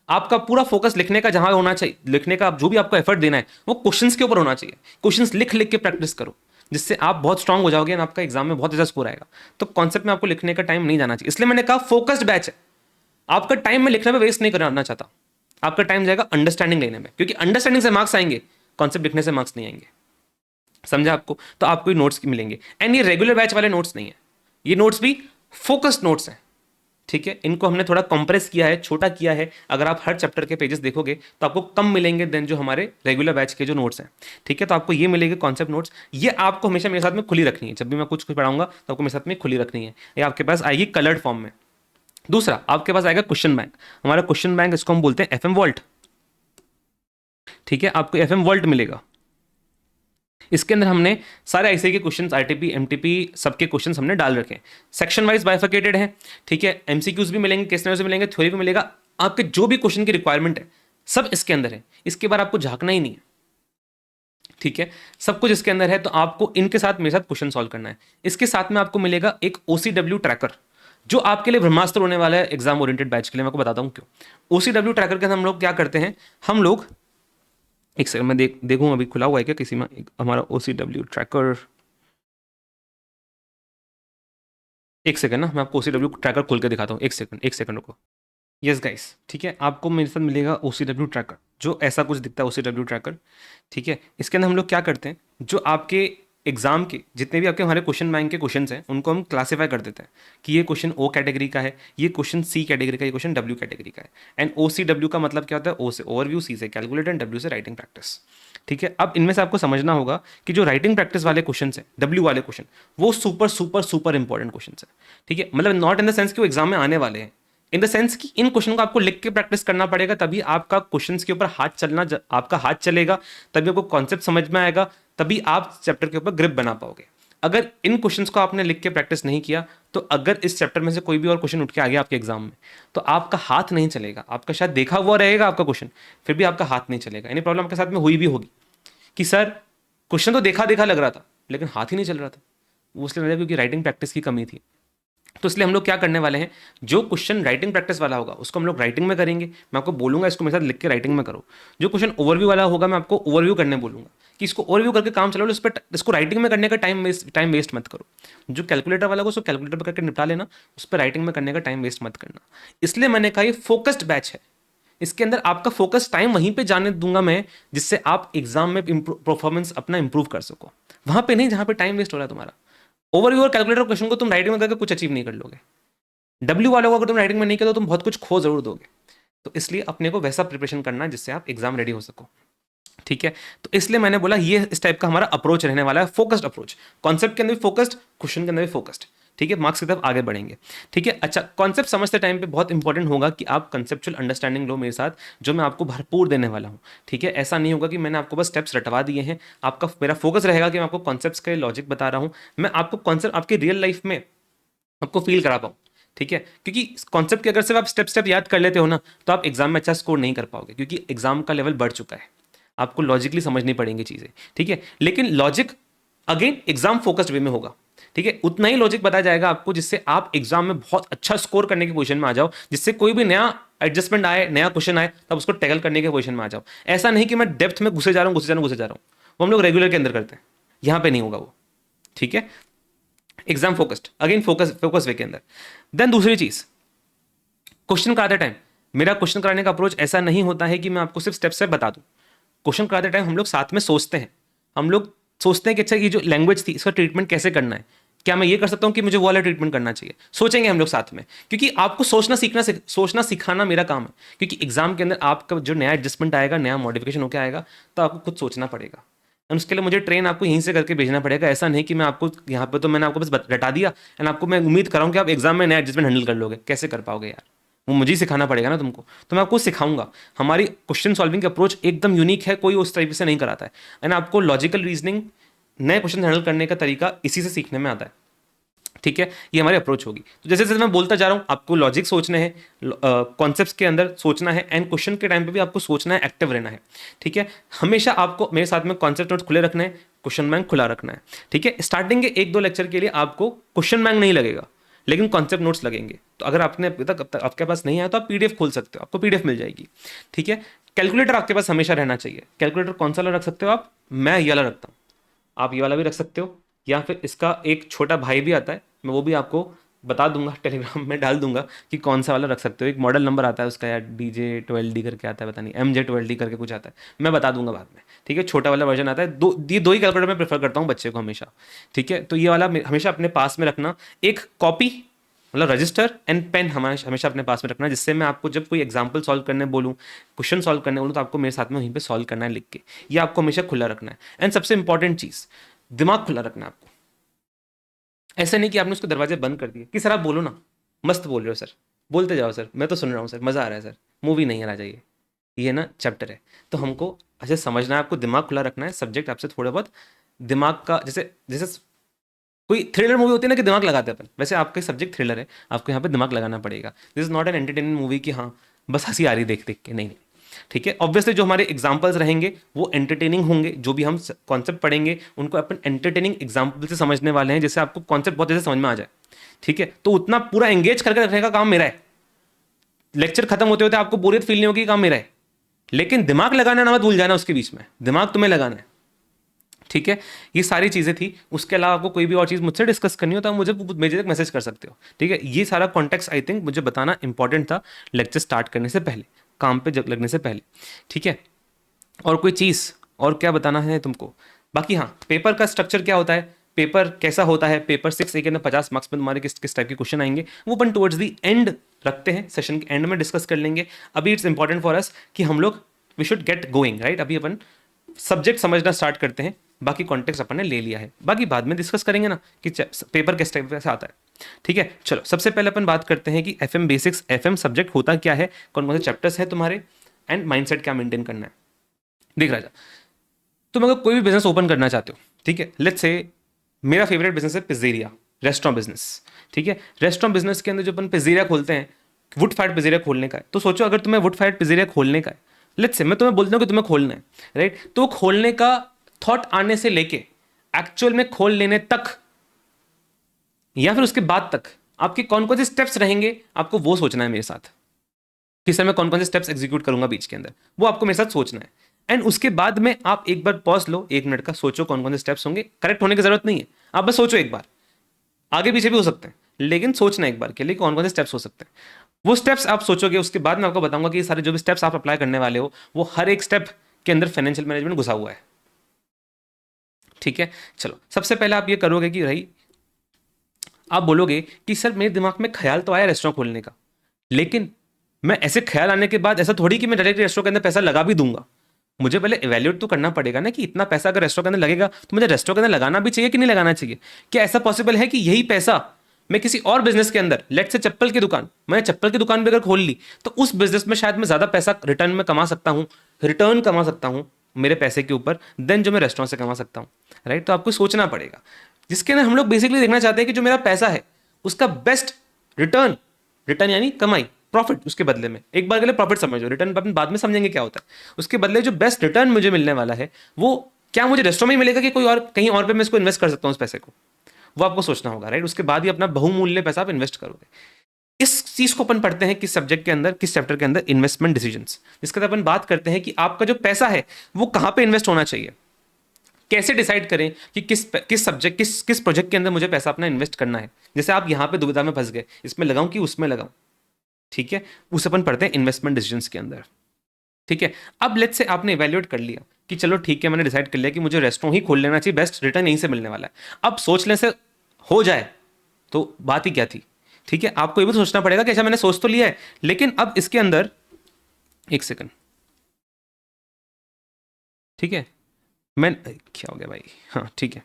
आपका पूरा फोकस लिखने का जहां होना चाहिए, लिखने का जो भी आपको एफर्ट देना है वो क्वेश्चंस के ऊपर होना चाहिए। क्वेश्चंस लिख लिख के प्रैक्टिस करो, जिससे आप बहुत स्ट्रांग हो जाओगे और आपका एग्जाम में बहुत अच्छा स्कोर आएगा। तो कॉन्सेप्ट में आपको लिखने का टाइम नहीं जाना चाहिए, इसलिए मैंने कहा फोकस्ड बैच है। आपका टाइम में लिखने में वेस्ट नहीं करना चाहता, आपका टाइम जाएगा अंडरस्टैंडिंग लेने में, क्योंकि अंडरस्टैंडिंग से मार्क्स आएंगे, कॉन्सेप्ट लिखने से मार्क्स नहीं आएंगे। समझा आपको? तो आपको ये नोट्स मिलेंगे, एंड ये रेगुलर बैच वाले नोट्स नहीं है, ये नोट्स भी फोकस्ड नोट्स हैं, ठीक है। इनको हमने थोड़ा कंप्रेस किया है, छोटा किया है। अगर आप हर चैप्टर के पेजेस देखोगे तो आपको कम मिलेंगे देन जो हमारे रेगुलर बैच के जो नोट्स हैं, ठीक है। तो आपको ये मिलेंगे कॉन्सेप्ट नोट्स, ये आपको हमेशा मेरे साथ में खुली रखनी है। जब भी मैं कुछ पढ़ाऊंगा तो आपको मेरे साथ में खुली रखनी है, ये आपके पास आएगी कलर्ड फॉर्म में। दूसरा आपके पास आएगा क्वेश्चन बैंक, हमारा क्वेश्चन बैंक, इसको हम बोलते हैं FM वॉल्ट, ठीक है। आपको FM वॉल्ट मिलेगा, इसके अंदर हमने सारे ऐसे के क्वेश्चंस, आरटीपी एमटीपी सबके क्वेश्चंस हमने डाल रखे हैं, सेक्शन वाइज बाइफिकेटेड है, ठीक है। एमसीक्यूज भी मिलेंगे, केस स्टडीज भी मिलेंगे, थ्योरी भी मिलेगा, आपके जो भी क्वेश्चन की रिक्वायरमेंट है सब इसके अंदर है। इसके बाद आपको झांकना ही नहीं है, ठीक है, सब कुछ इसके अंदर है। तो आपको इनके साथ मेरे साथ क्वेश्चन सॉल्व करना है। इसके साथ में आपको मिलेगा एक OCW ट्रैकर, जो आपके लिए ब्रह्मास्त्र होने वाला है एग्जाम ओरिएंटेड बैच के लिए। मैं आपको बताता हूं क्यों। OCW ट्रैकर के अंदर हम लोग क्या करते हैं, हम लोग एक सेकंड मैं देखूं अभी खुला हुआ है क्या किसी में हमारा OCW ट्रैकर। एक सेकंड ना, मैं आपको OCW ट्रैकर खोल के दिखाता हूँ, एक सेकंड रुको। यस गाइस, ठीक है, आपको मेरे साथ मिलेगा OCW ट्रैकर, जो ऐसा कुछ दिखता है OCW ट्रैकर, ठीक है। इसके अंदर हम लोग क्या करते हैं, जो आपके एग्जाम के जितने भी आपके हमारे क्वेश्चन बैंक के क्वेश्चंस हैं उनको हम क्लासीफाई कर देते हैं कि ये क्वेश्चन O कैटेगरी का है, ये क्वेश्चन C कैटेगरी का, ये क्वेश्चन W कैटेगरी का है। एंड OCW का मतलब क्या होता है, O से ओवरव्यू, C से कैलकुलेट एंड W से राइटिंग प्रैक्टिस, ठीक है। अब इनमें से आपको समझना होगा कि जो राइटिंग प्रैक्टिस वाले क्वेश्चन है, W वाले क्वेश्चन, वो super super super important question है, ठीक है। मतलब नॉट इन द सेंस कि वो एग्जाम में आने वाले हैं, इन द सेंस कि इन क्वेश्चन को आपको लिख के प्रैक्टिस करना पड़ेगा, तभी आपका क्वेश्चंस के ऊपर आपका हाथ चलेगा, तभी आपको कॉन्सेप्ट समझ में आएगा, तभी आप चैप्टर के ऊपर ग्रिप बना पाओगे। अगर इन क्वेश्चंस को आपने लिख के प्रैक्टिस नहीं किया, तो अगर इस चैप्टर में से कोई भी और क्वेश्चन उठ के आ गया आपके एग्जाम में, तो आपका हाथ नहीं चलेगा। आपका शायद देखा हुआ रहेगा आपका क्वेश्चन, फिर भी आपका हाथ नहीं चलेगा। यानी प्रॉब्लम आपके साथ में हुई भी होगी कि सर क्वेश्चन तो देखा देखा लग रहा था लेकिन हाथ ही नहीं चल रहा था, वो इसलिए लगा क्योंकि राइटिंग प्रैक्टिस की कमी थी। तो इसलिए हम लोग क्या करने वाले हैं, जो क्वेश्चन राइटिंग प्रैक्टिस वाला होगा उसको हम लोग राइटिंग में करेंगे। मैं आपको बोलूंगा इसको मेरे साथ लिख के राइटिंग में करो। जो क्वेश्चन ओवरव्यू वाला होगा मैं आपको ओवरव्यू करने बोलूंगा कि इसको ओवरव्यू करके काम चलाओ, इस पर इसको राइटिंग में करने का टाइम वेस्ट मत करो। जो कैलकुलेटर वाला होगा उसको कैलकुलेटर पर करके निपटा लेना, उस पर राइटिंग में करने का टाइम वेस्ट मत करना। इसलिए मैंने कहा ये फोकस्ड बैच है, इसके अंदर आपका फोकस टाइम वहीं पे जाने दूंगा मैं, जिससे आप एग्जाम में परफॉर्मेंस अपना इंप्रूव कर सको, वहां पे नहीं जहां पे टाइम वेस्ट हो रहा है तुम्हारा। ओवरव्यू और कैलकुलेटर क्वेश्चन को तुम राइटिंग में करके कुछ अचीव नहीं कर लोगे। W वालों को अगर तुम राइटिंग में नहीं किया तो तुम बहुत कुछ खो जरूर दोगे। तो इसलिए अपने को वैसा प्रिपरेशन करना है जिससे आप एग्जाम रेडी हो सको, ठीक है। तो इसलिए मैंने बोला ये इस टाइप का हमारा अप्रोच रहने वाला है, फोकस्ड अप्रोच, कॉन्सेप्ट के अंदर भी फोकस्ड, क्वेश्चन के अंदर भी फोकस्ड, ठीक है। मार्क्स की तरफ आगे बढ़ेंगे, ठीक है। अच्छा, कॉन्सेप्ट समझते टाइम पे बहुत इंपॉर्टेंट होगा कि आप कंसेप्चुअल अंडरस्टैंडिंग लो मेरे साथ, जो मैं आपको भरपूर देने वाला हूँ, ठीक है। ऐसा नहीं होगा कि मैंने आपको बस स्टेप्स रटवा दिए हैं, आपका मेरा फोकस रहेगा कि मैं आपको कॉन्सेप्ट्स का लॉजिक बता रहा हूँ, मैं आपको कॉन्सेप्ट आपके रियल लाइफ में आपको फील करा पाऊँ, ठीक है। क्योंकि कॉन्सेप्ट के अगर सिर्फ आप स्टेप याद कर लेते हो ना, तो आप एग्जाम में अच्छा स्कोर नहीं कर पाओगे, क्योंकि एग्जाम का लेवल बढ़ चुका है, आपको लॉजिकली समझनी पड़ेंगी चीजें, ठीक है। लेकिन लॉजिक अगेन एग्जाम फोकस्ड वे में होगा, ठीक है। उतना ही लॉजिक बताया जाएगा आपको जिससे आप एग्जाम में बहुत अच्छा स्कोर करने की पोजीशन में आ जाओ, जिससे कोई भी नया एडजस्टमेंट आए, नया क्वेश्चन आए, तब उसको टैकल करने की पोजीशन में आ जाओ। ऐसा नहीं कि मैं डेप्थ में घुसे जा रहा हूं, वो हम लोग रेगुलर के अंदर करते हैं, यहां पे नहीं होगा वो, ठीक है। एग्जाम फोकस्ड, अगेन फोकस वे के अंदर। देन दूसरी चीज, क्वेश्चन कराते टाइम मेरा क्वेश्चन कराने का अप्रोच ऐसा नहीं होता है कि मैं आपको सिर्फ स्टेप से बता दूं। क्वेश्चन कराते टाइम हम लोग साथ में सोचते हैं। हम लोग सोचते हैं कि अच्छा ये जो लैंग्वेज थी इसका ट्रीटमेंट कैसे करना है, क्या मैं ये कर सकता हूँ कि मुझे वो वाला ट्रीटमेंट करना चाहिए, सोचेंगे हम लोग साथ में। क्योंकि आपको सोचना सिखाना मेरा काम है। क्योंकि एग्जाम के अंदर आपका जो नया एडजस्टमेंट आएगा, नया मॉडिफिकेशन होकर आएगा, तो आपको खुद सोचना पड़ेगा। एंड उसके लिए मुझे ट्रेन आपको यहीं से करके भेजना पड़ेगा। ऐसा नहीं कि मैं आपको यहाँ पे तो मैंने आपको बस रटा दिया एंड आपको मैं उम्मीद कर रहा हूँ कि आप एग्जाम में नया एडजस्टमेंट हैंडल कर लोगे। कैसे कर पाओगे यार, वो मुझे ही सिखाना पड़ेगा ना तुमको, तो मैं आपको सिखाऊंगा। हमारी क्वेश्चन सॉल्विंग अप्रोच एकदम यूनिक है, कोई उस तरीके से नहीं कराता है। एंड आपको लॉजिकल रीजनिंग, नए क्वेश्चन हैंडल करने का तरीका इसी से सीखने में आता है। ठीक है, ये हमारी अप्रोच होगी। तो जैसे जैसे मैं बोलता जा रहा हूँ, आपको लॉजिक सोचने हैं, कॉन्सेप्ट्स के अंदर सोचना है, एंड क्वेश्चन के टाइम पे भी आपको सोचना है, एक्टिव रहना है। ठीक है, हमेशा आपको मेरे साथ में कॉन्सेप्ट नोट्स खुले रखना है, क्वेश्चन बैंक खुला रखना है। ठीक है, स्टार्टिंग के 1-2 लेक्चर के लिए आपको क्वेश्चन बैंक नहीं लगेगा, लेकिन कॉन्सेप्ट नोट्स लगेंगे। तो अगर आपने अभी तक आपके पास नहीं आया तो आप पीडीएफ खोल सकते हो, आपको पीडीएफ मिल जाएगी। ठीक है, कैलकुलेटर आपके पास हमेशा रहना चाहिए। कैलकुलेटर कौन सा वाला रख सकते हो आप? मैं ये वाला रखता हूँ, आप ये वाला भी रख सकते हो, या फिर इसका एक छोटा भाई भी आता है, मैं वो भी आपको बता दूंगा, टेलीग्राम में डाल दूंगा कि कौन सा वाला रख सकते हो। एक मॉडल नंबर आता है उसका, यार DJ12D करके आता है, पता नहीं MJ12D करके कुछ आता है, मैं बता दूंगा बाद में। ठीक है, छोटा वाला वर्जन आता है। ये दो ही कैलकुलेटर मैं प्रेफर करता हूँ बच्चे को हमेशा। ठीक है, तो ये वाला हमेशा अपने पास में रखना। एक कॉपी मतलब रजिस्टर एंड पेन हमेशा हमेशा अपने पास में रखना, जिससे मैं आपको जब कोई एग्जाम्पल सॉल्व करने बोलूँ, क्वेश्चन सॉल्व करने बोलूँ, तो आपको मेरे साथ में वहीं पे सॉल्व करना है लिख के। ये आपको हमेशा खुला रखना है। एंड सबसे इंपॉर्टेंट चीज़, दिमाग खुला रखना है आपको। ऐसा नहीं कि आपने उसके दरवाजे बंद कर दिए कि सर आप बोलो ना, मस्त बोल रहे हो सर, बोलते जाओ सर, मैं तो सुन रहा हूँ सर, मज़ा आ रहा है सर, मूवी नहीं आ जाइए, ये ना चैप्टर है। तो हमको ऐसे समझना है, आपको दिमाग खुला रखना है। सब्जेक्ट आपसे थोड़ा बहुत दिमाग का, जैसे जैसे कोई थ्रिलर मूवी होती है ना कि दिमाग लगाते हैं अपन, वैसे आपका सब्जेक्ट थ्रिलर है, आपको यहाँ पे दिमाग लगाना पड़ेगा। This is not an entertainment movie कि हाँ बस हंसी आ रही देख देख के, नहीं नहीं। ठीक है, ऑब्वियसली जो हमारे एग्जाम्पल्स रहेंगे वो एंटरटेनिंग होंगे। जो भी हम कॉन्सेप्ट पढ़ेंगे उनको अपन एंटरटेनिंग एग्जाम्पल से समझने वाले हैं, जिससे आपको कॉन्सेप्ट बहुत जैसे समझ में आ जाए। ठीक है, तो उतना पूरा एंगेज करके रखने का काम मेरा है। लेक्चर खत्म होते होते आपको बोरियत फील नहीं होगी, काम मेरा है। लेकिन दिमाग लगाना ना मत भूल जाना, उसके बीच में दिमाग तुम्हें लगाना है। ठीक है, ये सारी चीज़ें थी। उसके अलावा आपको कोई भी और चीज़ मुझसे डिस्कस करनी हो तो आप मुझे तक मैसेज कर सकते हो। ठीक है, ये सारा कॉन्टेक्स्ट आई थिंक मुझे बताना इंपॉर्टेंट था लेक्चर स्टार्ट करने से पहले, काम पे लगने से पहले। ठीक है, और कोई चीज़ और क्या बताना है तुमको? बाकी हाँ, पेपर का स्ट्रक्चर क्या होता है, पेपर कैसा होता है, पेपर 6 एक 50 मार्क्स में तुम्हारे किस किस टाइप के क्वेश्चन आएंगे, वो अपन टुवर्ड्स दी एंड रखते हैं, सेशन के एंड में डिस्कस कर लेंगे। अभी इट्स इंपॉर्टेंट फॉर अस कि हम लोग we should get going right. अभी अपन सब्जेक्ट समझना स्टार्ट करते हैं, बाकी कॉन्टेक्स्ट अपन ने ले लिया है, बाकी बाद में डिस्कस करेंगे ना कि पेपर किस टाइप से आता है। ठीक है, चलो सबसे पहले अपन बात करते हैं कि FM बेसिक्स, FM सब्जेक्ट होता क्या है, कौन कौन से चैप्टर्स है तुम्हारे, एंड माइंडसेट क्या मेंटेन करना है। देख राजा, तुम अगर कोई भी बिजनेस ओपन करना चाहते हो, ठीक है, लेट्स से मेरा फेवरेट बिजनेस है पिज्जेरिया, रेस्टोरेंट बिजनेस। ठीक है, रेस्टोरेंट बिजनेस के अंदर जो अपन पिज्जेरिया खोलते हैं, वुड फायर्ड पिज्जेरिया खोलने का है, तो सोचो अगर तुम्हें वुड फायर्ड पिज्जेरिया खोलने का है, लेट्स से मैं तुम्हें बोलता हूँ कि तुम्हें खोलना है राइट, तो खोलने का थॉट आने से लेके एक्चुअल में खोल लेने तक या फिर उसके बाद तक आपके कौन कौन से स्टेप्स रहेंगे, आपको वो सोचना है मेरे साथ कि सर मैं कौन कौन से स्टेप्स एग्जीक्यूट करूंगा बीच के अंदर, वो आपको मेरे साथ सोचना है। एंड उसके बाद में आप एक बार पॉज लो, 1 मिनट का, सोचो कौन कौन से स्टेप्स होंगे। करेक्ट होने की जरूरत नहीं है, आप बस सोचो एक बार, आगे पीछे भी हो सकते हैं, लेकिन सोचना एक बार के लिए कौन कौन से स्टेप्स हो सकते हैं। वो स्टेप्स आप सोचोगे, उसके बाद मैं आपको बताऊंगा कि ये सारे जो भी स्टेप्स आप अप्लाई करने वाले हो, वो हर एक स्टेप के अंदर फाइनेंशियल मैनेजमेंट घुसा हुआ है। ठीक है, चलो सबसे पहले आप ये करोगे कि भाई आप बोलोगे कि सर मेरे दिमाग में ख्याल तो आया रेस्टोरेंट खोलने का, लेकिन मैं ऐसे ख्याल आने के बाद ऐसा थोड़ी कि मैं डायरेक्ट रेस्टोरेंट के अंदर पैसा लगा भी दूंगा, मुझे पहले इवैल्यूएट तो करना पड़ेगा ना कि इतना पैसा अगर रेस्टोरेंट के अंदर लगेगा तो मुझे रेस्टोरेंट के अंदर लगाना भी चाहिए कि नहीं लगाना चाहिए। क्या ऐसा पॉसिबल है कि यही पैसा मैं किसी और बिजनेस के अंदर, लेट से चप्पल की दुकान, मैंने चप्पल की दुकान भी अगर खोल ली तो उस बिजनेस में शायद मैं ज्यादा पैसा रिटर्न में कमा सकता हूँ, रिटर्न कमा सकता हूँ मेरे पैसे के ऊपर, देन जो मैं रेस्टोरेंट से कमा सकता हूँ राइट। तो आपको सोचना पड़ेगा, जिसके अंदर हम लोग बेसिकली देखना चाहते हैं कि जो मेरा पैसा है उसका बेस्ट रिटर्न, रिटर्न यानी कमाई, प्रॉफिट, उसके बदले में एक बार के लिए प्रॉफिट समझो, रिटर्न अपन बाद में समझेंगे क्या होता है। उसके बदले जो बेस्ट रिटर्न मुझे मिलने वाला है वो क्या मुझे रेस्टोरेंट में ही मिलेगा कि कोई और कहीं और पे मैं इसको इन्वेस्ट कर सकता हूँ उस पैसे को, वो आपको सोचना होगा राइट। उसके बाद ही अपना बहुमूल्य पैसा आप इन्वेस्ट करोगे। इस चीज को अपन पढ़ते हैं किस सब्जेक्ट के अंदर, किस चैप्टर के अंदर, इन्वेस्टमेंट डिसीजंस, जिसके बाद अपन बात करते हैं कि आपका जो पैसा है वो कहां पे इन्वेस्ट होना चाहिए, कैसे डिसाइड करें कि किस सब्जेक्ट किस प्रोजेक्ट के अंदर मुझे पैसा अपना इन्वेस्ट करना है। जैसे आप यहां पे दुविधा में फंस गए, इसमें लगाऊं कि उसमें लगाऊं, ठीक है, उसे अपन पढ़ते हैं इन्वेस्टमेंट डिसीजंस के अंदर। ठीक है, अब लेट्स से आपने इवैल्यूएट कर लिया कि चलो ठीक है, मैंने डिसाइड कर लिया कि मुझे रेस्टोरेंट ही खोल लेना चाहिए, बेस्ट रिटर्न यहीं से मिलने वाला है। अब सोच लेने से हो जाए तो बात ही क्या थी। ठीक है, आपको ये भी सोचना पड़ेगा कि अच्छा मैंने सोच तो लिया है, लेकिन अब इसके अंदर एक सेकंड, ठीक है, मैं क्या हो गया भाई, हाँ ठीक है,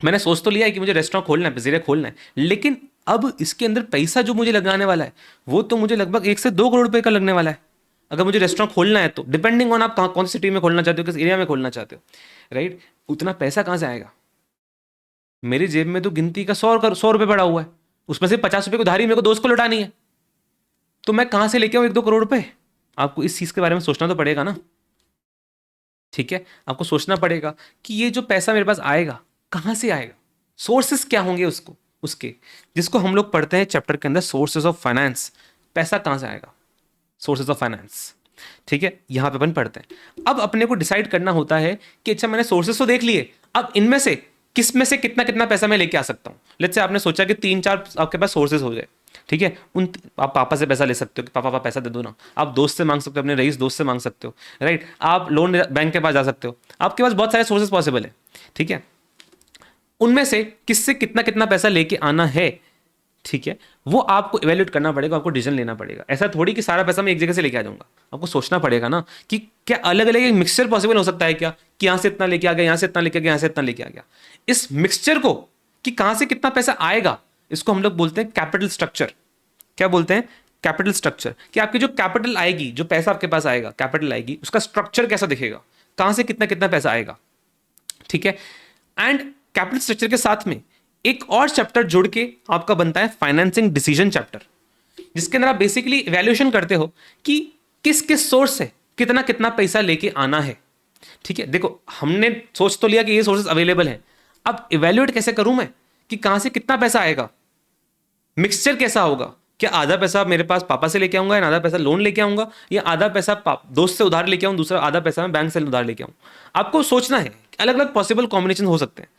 मैंने सोच तो लिया है कि मुझे रेस्टोरेंट खोलना है, पिज़्ज़ेरिया खोलना है, लेकिन अब इसके अंदर पैसा जो मुझे लगाने वाला है वो तो मुझे लगभग 1 से 2 करोड़ रुपए का लगने वाला है अगर मुझे रेस्टोरेंट खोलना है तो, डिपेंडिंग ऑन आप कहाँ कौन सी सिटी में खोलना चाहते हो, किस एरिया में खोलना चाहते हो, राइट। उतना पैसा कहाँ से आएगा? मेरी जेब में तो गिनती का 100 रुपये पड़ा हुआ है, उसमें से 50 रुपये की उधारी मेरे को दोस्त को लौटानी है, तो मैं कहाँ से लेके आऊँ 1-2 करोड़ रुपए? आपको इस चीज़ के बारे में सोचना तो पड़ेगा ना। ठीक है, आपको सोचना पड़ेगा कि ये जो पैसा मेरे पास आएगा कहाँ से आएगा, सोर्सेस क्या होंगे उसको उसके, जिसको हम लोग पढ़ते हैं चैप्टर के अंदर सोर्सेज ऑफ फाइनेंस। पैसा कहाँ से आएगा, सोर्सेज ऑफ फाइनेंस। ठीक है, यहां पे अपन पढ़ते हैं। अब अपने को डिसाइड करना होता है कि अच्छा मैंने सोर्सेस तो देख लिए, अब इनमें से किस में से कितना कितना पैसा मैं लेके आ सकता हूं। लेट्स से आपने सोचा कि 3-4 आपके पास सोर्सेज हो जाए, ठीक है, उन आप पापा से पैसा ले सकते हो कि पापा पैसा दे दो ना, आप दोस्त से मांग सकते हो, अपने रईस दोस्त से मांग सकते हो, राइट, आप लोन बैंक के पास जा सकते हो, आपके पास बहुत सारे सोर्सेज पॉसिबल है। ठीक है, उनमें से किससे कितना कितना पैसा लेके आना है, ठीक है, वो आपको इवेल्यूएट करना पड़ेगा, आपको डिसीजन लेना पड़ेगा। ऐसा थोड़ी कि सारा पैसा मैं एक जगह से लेके आ जाऊंगा, आपको सोचना पड़ेगा ना कि क्या अलग अलग एक मिक्सचर पॉसिबल हो सकता है क्या, कि यहां से इतना लेके आ गया, यहां से इतना लेके आ गया, यहां से इतना लेके आ गया। इस मिक्सचर को कि कहां से कितना पैसा आएगा, इसको हम लोग बोलते हैं कैपिटल स्ट्रक्चर। क्या बोलते हैं? Capital structure. कि आपकी जो कैपिटल आएगी, जो पैसा आपके पास आएगा, कैपिटल आएगी, उसका स्ट्रक्चर कैसा दिखेगा, कहां से कितना कितना पैसा आएगा। ठीक है, एंड कैपिटल स्ट्रक्चर के साथ में एक और चैप्टर जुड़ के आपका बनता है फाइनेंसिंग डिसीजन चैप्टर, जिसके अंदर आप बेसिकली इवैल्यूएशन करते हो कि किस किस सोर्स से कितना कितना पैसा लेके आना है। ठीक है, देखो हमने सोच तो लिया कि ये सोर्सेस अवेलेबल हैं, अब इवैल्यूएट कैसे करूं मैं कि कहां से कितना पैसा आएगा, मिक्सचर कैसा होगा, क्या आधा पैसा मेरे पास पापा से लेके आऊंगा, या आधा पैसा लोन लेके आऊंगा, या आधा पैसा दोस्त से उधार लेके आऊं, दूसरा आधा पैसा मैं बैंक से उधार लेके आऊं। आपको सोचना है, अलग अलग पॉसिबल कॉम्बिनेशन हो सकते हैं,